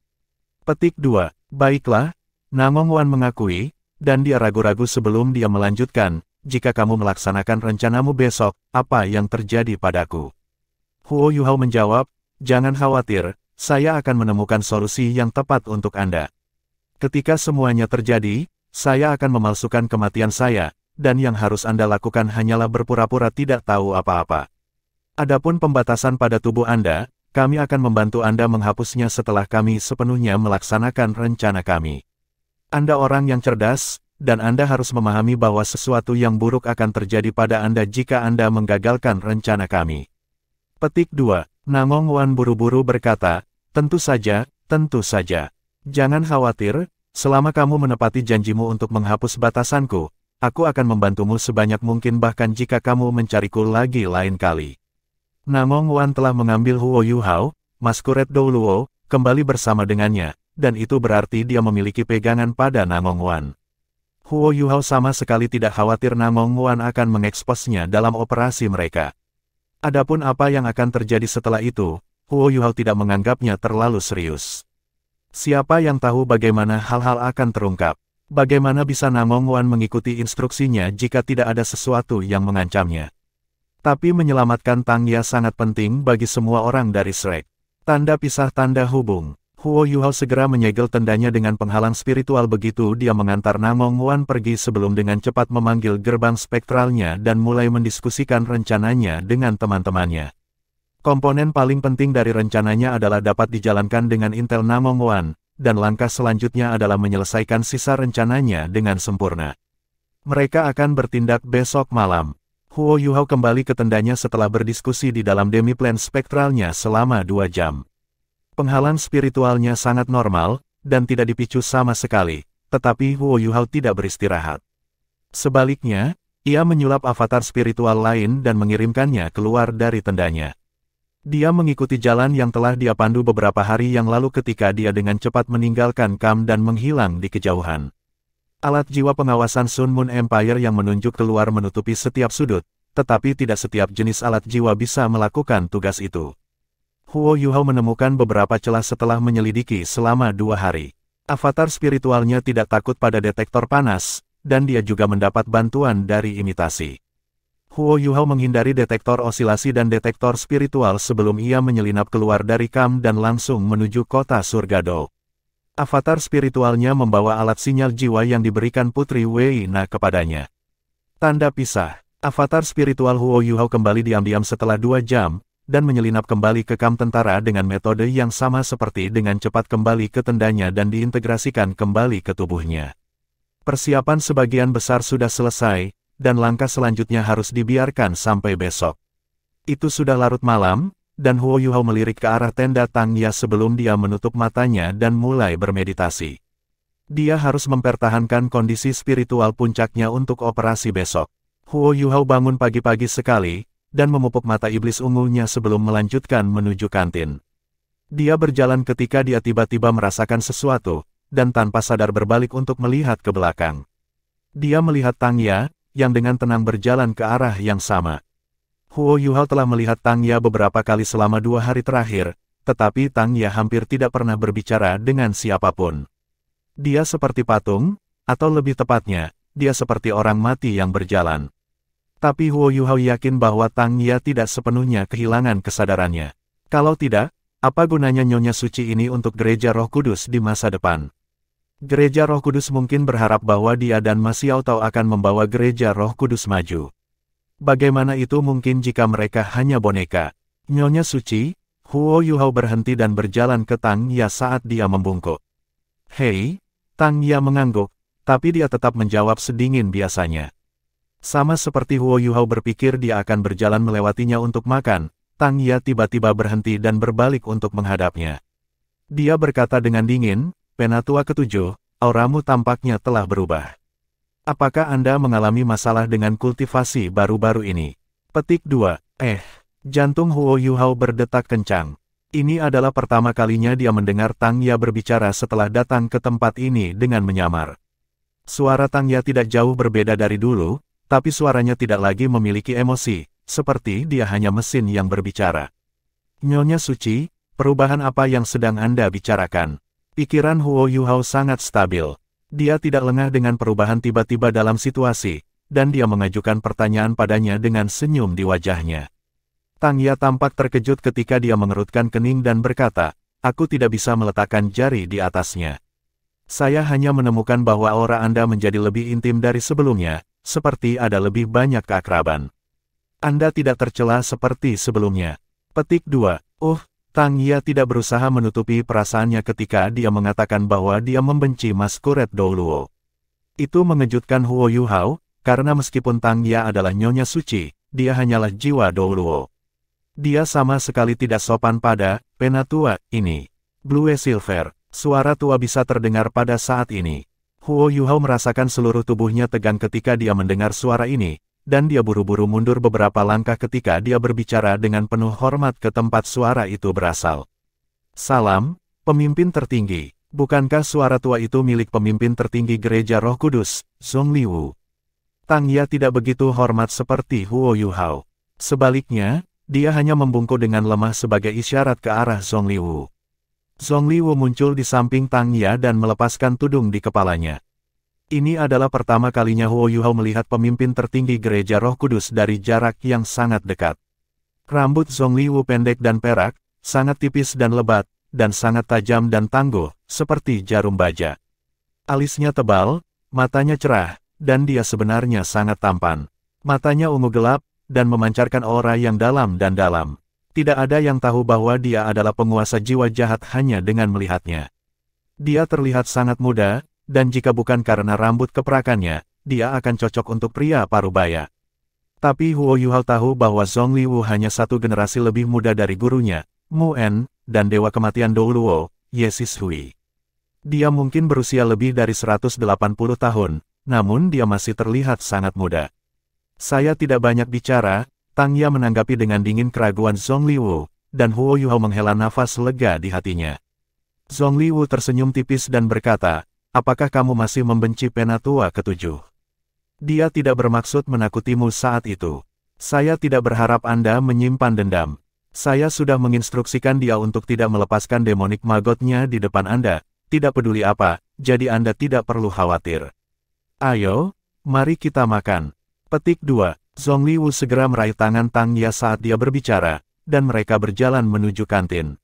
Speaker 1: Petik 2. Baiklah, Namong Wan mengakui, dan dia ragu-ragu sebelum dia melanjutkan, jika kamu melaksanakan rencanamu besok, apa yang terjadi padaku? Huo Yuhao menjawab, jangan khawatir, saya akan menemukan solusi yang tepat untuk Anda. Ketika semuanya terjadi, saya akan memalsukan kematian saya, dan yang harus Anda lakukan hanyalah berpura-pura tidak tahu apa-apa. Adapun pembatasan pada tubuh Anda, kami akan membantu Anda menghapusnya setelah kami sepenuhnya melaksanakan rencana kami. Anda orang yang cerdas, dan Anda harus memahami bahwa sesuatu yang buruk akan terjadi pada Anda jika Anda menggagalkan rencana kami. Petik 2. Namong Wan buru-buru berkata, tentu saja, Jangan khawatir, selama kamu menepati janjimu untuk menghapus batasanku, aku akan membantumu sebanyak mungkin bahkan jika kamu mencariku lagi lain kali. Namong Wan telah mengambil Huo Yuhao, Maskuret Douluo, kembali bersama dengannya, dan itu berarti dia memiliki pegangan pada Namong Wan. Huo Yuhao sama sekali tidak khawatir Namong Wan akan mengeksposnya dalam operasi mereka. Adapun apa yang akan terjadi setelah itu, Huo Yuhao tidak menganggapnya terlalu serius. Siapa yang tahu bagaimana hal-hal akan terungkap? Bagaimana bisa Namong Wan mengikuti instruksinya jika tidak ada sesuatu yang mengancamnya? Tapi menyelamatkan Tang Ya sangat penting bagi semua orang dari Shrek. Tanda pisah tanda hubung. Huo Yuhao segera menyegel tendanya dengan penghalang spiritual begitu dia mengantar Namong Wan pergi sebelum dengan cepat memanggil gerbang spektralnya dan mulai mendiskusikan rencananya dengan teman-temannya. Komponen paling penting dari rencananya adalah dapat dijalankan dengan intel Namong Wan, dan langkah selanjutnya adalah menyelesaikan sisa rencananya dengan sempurna. Mereka akan bertindak besok malam. Huo Yuhao kembali ke tendanya setelah berdiskusi di dalam demi-plan spektralnya selama 2 jam. Penghalang spiritualnya sangat normal, dan tidak dipicu sama sekali, tetapi Huo Yuhao tidak beristirahat. Sebaliknya, ia menyulap avatar spiritual lain dan mengirimkannya keluar dari tendanya. Dia mengikuti jalan yang telah dia pandu beberapa hari yang lalu ketika dia dengan cepat meninggalkan Kam dan menghilang di kejauhan. Alat jiwa pengawasan Sun Moon Empire yang menunjuk keluar menutupi setiap sudut, tetapi tidak setiap jenis alat jiwa bisa melakukan tugas itu. Huo Yuhao menemukan beberapa celah setelah menyelidiki selama 2 hari. Avatar spiritualnya tidak takut pada detektor panas, dan dia juga mendapat bantuan dari imitasi. Huo Yuhao menghindari detektor osilasi dan detektor spiritual sebelum ia menyelinap keluar dari Kam dan langsung menuju kota surga Do. Avatar spiritualnya membawa alat sinyal jiwa yang diberikan Putri Wei Na kepadanya. Tanda pisah. Avatar spiritual Huo Yuhao kembali diam-diam setelah 2 jam, dan menyelinap kembali ke Kam tentara dengan metode yang sama seperti dengan cepat kembali ke tendanya dan diintegrasikan kembali ke tubuhnya. Persiapan sebagian besar sudah selesai, dan langkah selanjutnya harus dibiarkan sampai besok. Itu sudah larut malam, dan Huo Yuhao melirik ke arah tenda Tang Ya sebelum dia menutup matanya dan mulai bermeditasi. Dia harus mempertahankan kondisi spiritual puncaknya untuk operasi besok. Huo Yuhao bangun pagi-pagi sekali, dan memupuk mata iblis ungunya sebelum melanjutkan menuju kantin. Dia berjalan ketika dia tiba-tiba merasakan sesuatu, dan tanpa sadar berbalik untuk melihat ke belakang. Dia melihat Tang Ya, yang dengan tenang berjalan ke arah yang sama. Huo Yuhao telah melihat Tang Ya beberapa kali selama 2 hari terakhir, tetapi Tang Ya hampir tidak pernah berbicara dengan siapapun. Dia seperti patung, atau lebih tepatnya, dia seperti orang mati yang berjalan. Tapi Huo Yuhao yakin bahwa Tang Ya tidak sepenuhnya kehilangan kesadarannya. Kalau tidak, apa gunanya Nyonya Suci ini untuk Gereja Roh Kudus di masa depan? Gereja Roh Kudus mungkin berharap bahwa dia dan Ma Xiaotao akan membawa Gereja Roh Kudus maju. Bagaimana itu mungkin jika mereka hanya boneka? Nyonya Suci, Huo Yuhao berhenti dan berjalan ke Tang Ya saat dia membungkuk. Hei, Tang Ya mengangguk, tapi dia tetap menjawab sedingin biasanya. Sama seperti Huo Yuhao berpikir dia akan berjalan melewatinya untuk makan, Tang Ya tiba-tiba berhenti dan berbalik untuk menghadapnya. Dia berkata dengan dingin, "Penatua ketujuh, auramu tampaknya telah berubah. Apakah Anda mengalami masalah dengan kultivasi baru-baru ini?" Petik 2. Jantung Huo Yuhao berdetak kencang. Ini adalah pertama kalinya dia mendengar Tang Ya berbicara setelah datang ke tempat ini dengan menyamar. Suara Tang Ya tidak jauh berbeda dari dulu, tapi suaranya tidak lagi memiliki emosi, seperti dia hanya mesin yang berbicara. "Nyonya Suci, perubahan apa yang sedang Anda bicarakan?" Pikiran Huo Yuhao sangat stabil. Dia tidak lengah dengan perubahan tiba-tiba dalam situasi, dan dia mengajukan pertanyaan padanya dengan senyum di wajahnya. Tang Ya tampak terkejut ketika dia mengerutkan kening dan berkata, "Aku tidak bisa meletakkan jari di atasnya. Saya hanya menemukan bahwa aura Anda menjadi lebih intim dari sebelumnya, seperti ada lebih banyak keakraban. Anda tidak tercela seperti sebelumnya." Petik 2. Tang Ya tidak berusaha menutupi perasaannya ketika dia mengatakan bahwa dia membenci Masquerade Douluo. Itu mengejutkan Huo Yuhao, karena meskipun Tang Ya adalah Nyonya Suci, dia hanyalah jiwa Douluo. Dia sama sekali tidak sopan pada penatua ini. Blue Silver, suara tua bisa terdengar pada saat ini. Huo Yuhao merasakan seluruh tubuhnya tegang ketika dia mendengar suara ini, dan dia buru-buru mundur beberapa langkah ketika dia berbicara dengan penuh hormat ke tempat suara itu berasal. "Salam, pemimpin tertinggi. Bukankah suara tua itu milik pemimpin tertinggi Gereja Roh Kudus, Zongliwu?" Tang Ya tidak begitu hormat seperti Huo Yuhao. Sebaliknya, dia hanya membungkuk dengan lemah sebagai isyarat ke arah Zongliwu. Zongliwu muncul di samping Tang Ya dan melepaskan tudung di kepalanya. Ini adalah pertama kalinya Huo Yuhao melihat pemimpin tertinggi Gereja Roh Kudus dari jarak yang sangat dekat. Rambut Zongliwu pendek dan perak, sangat tipis dan lebat, dan sangat tajam dan tangguh, seperti jarum baja. Alisnya tebal, matanya cerah, dan dia sebenarnya sangat tampan. Matanya ungu gelap, dan memancarkan aura yang dalam dan dalam. Tidak ada yang tahu bahwa dia adalah penguasa jiwa jahat hanya dengan melihatnya. Dia terlihat sangat muda, dan jika bukan karena rambut keperakannya, dia akan cocok untuk pria parubaya. Tapi Huo Yuhao tahu bahwa Zhong Liwu hanya satu generasi lebih muda dari gurunya, Mu En, dan Dewa Kematian Dou Luo, Ye Sishui. Dia mungkin berusia lebih dari 180 tahun, namun dia masih terlihat sangat muda. Saya tidak banyak bicara, Tang Ya menanggapi dengan dingin keraguan Zhong Liwu, dan Huo Yuhao menghela nafas lega di hatinya. Zhong Liwu tersenyum tipis dan berkata, apakah kamu masih membenci Penatua ketujuh? Dia tidak bermaksud menakutimu saat itu. Saya tidak berharap Anda menyimpan dendam. Saya sudah menginstruksikan dia untuk tidak melepaskan demonik magotnya di depan Anda, tidak peduli apa, jadi Anda tidak perlu khawatir. Ayo, mari kita makan. Petik 2. Zhong Liwu segera meraih tangan Tang Ya saat dia berbicara, dan mereka berjalan menuju kantin.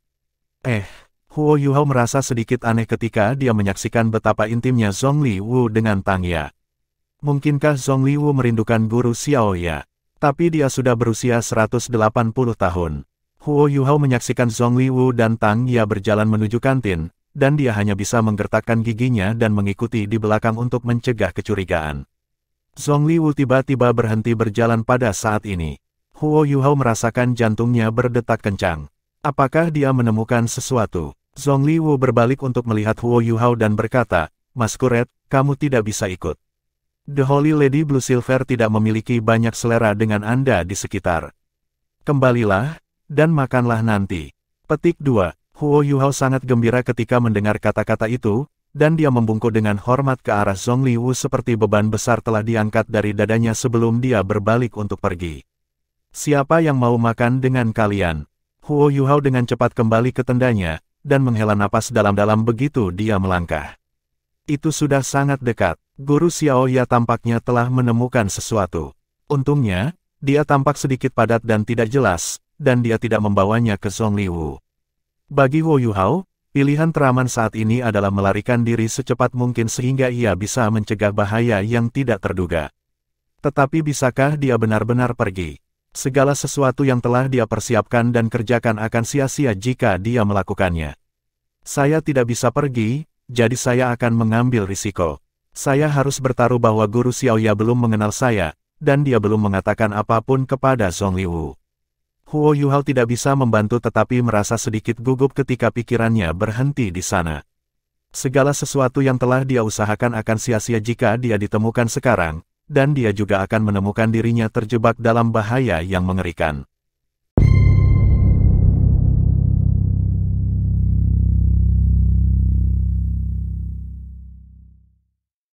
Speaker 1: Huo Yuhao merasa sedikit aneh ketika dia menyaksikan betapa intimnya Zhong Liwu dengan Tang Ya. Mungkinkah Zhong Liwu merindukan guru Xiao Ya? Tapi dia sudah berusia 180 tahun. Huo Yuhao menyaksikan Zhong Liwu dan Tang Ya berjalan menuju kantin, dan dia hanya bisa menggertakkan giginya dan mengikuti di belakang untuk mencegah kecurigaan. Zhong Liwu tiba-tiba berhenti berjalan pada saat ini. Huo Yuhao merasakan jantungnya berdetak kencang. Apakah dia menemukan sesuatu? Zhong Liwu berbalik untuk melihat Huo Yuhao dan berkata, Masquerade, kamu tidak bisa ikut. The Holy Lady Blue Silver tidak memiliki banyak selera dengan Anda di sekitar. Kembalilah, dan makanlah nanti. Petik 2. Huo Yuhao sangat gembira ketika mendengar kata-kata itu, dan dia membungkuk dengan hormat ke arah Zhong Liwu seperti beban besar telah diangkat dari dadanya sebelum dia berbalik untuk pergi. Siapa yang mau makan dengan kalian? Huo Yuhao dengan cepat kembali ke tendanya, dan menghela napas dalam-dalam begitu dia melangkah. Itu sudah sangat dekat. Guru Xiao Ya tampaknya telah menemukan sesuatu. Untungnya, dia tampak sedikit padat dan tidak jelas, dan dia tidak membawanya ke Zhong Liwu. Bagi Huo Yuhao, pilihan teraman saat ini adalah melarikan diri secepat mungkin sehingga ia bisa mencegah bahaya yang tidak terduga. Tetapi bisakah dia benar-benar pergi? Segala sesuatu yang telah dia persiapkan dan kerjakan akan sia-sia jika dia melakukannya. Saya tidak bisa pergi, jadi saya akan mengambil risiko. Saya harus bertaruh bahwa guru Xiao Ya belum mengenal saya, dan dia belum mengatakan apapun kepada Zhong Liwu. Huo Yuhao tidak bisa membantu tetapi merasa sedikit gugup ketika pikirannya berhenti di sana. Segala sesuatu yang telah dia usahakan akan sia-sia jika dia ditemukan sekarang, dan dia juga akan menemukan dirinya terjebak dalam bahaya yang mengerikan.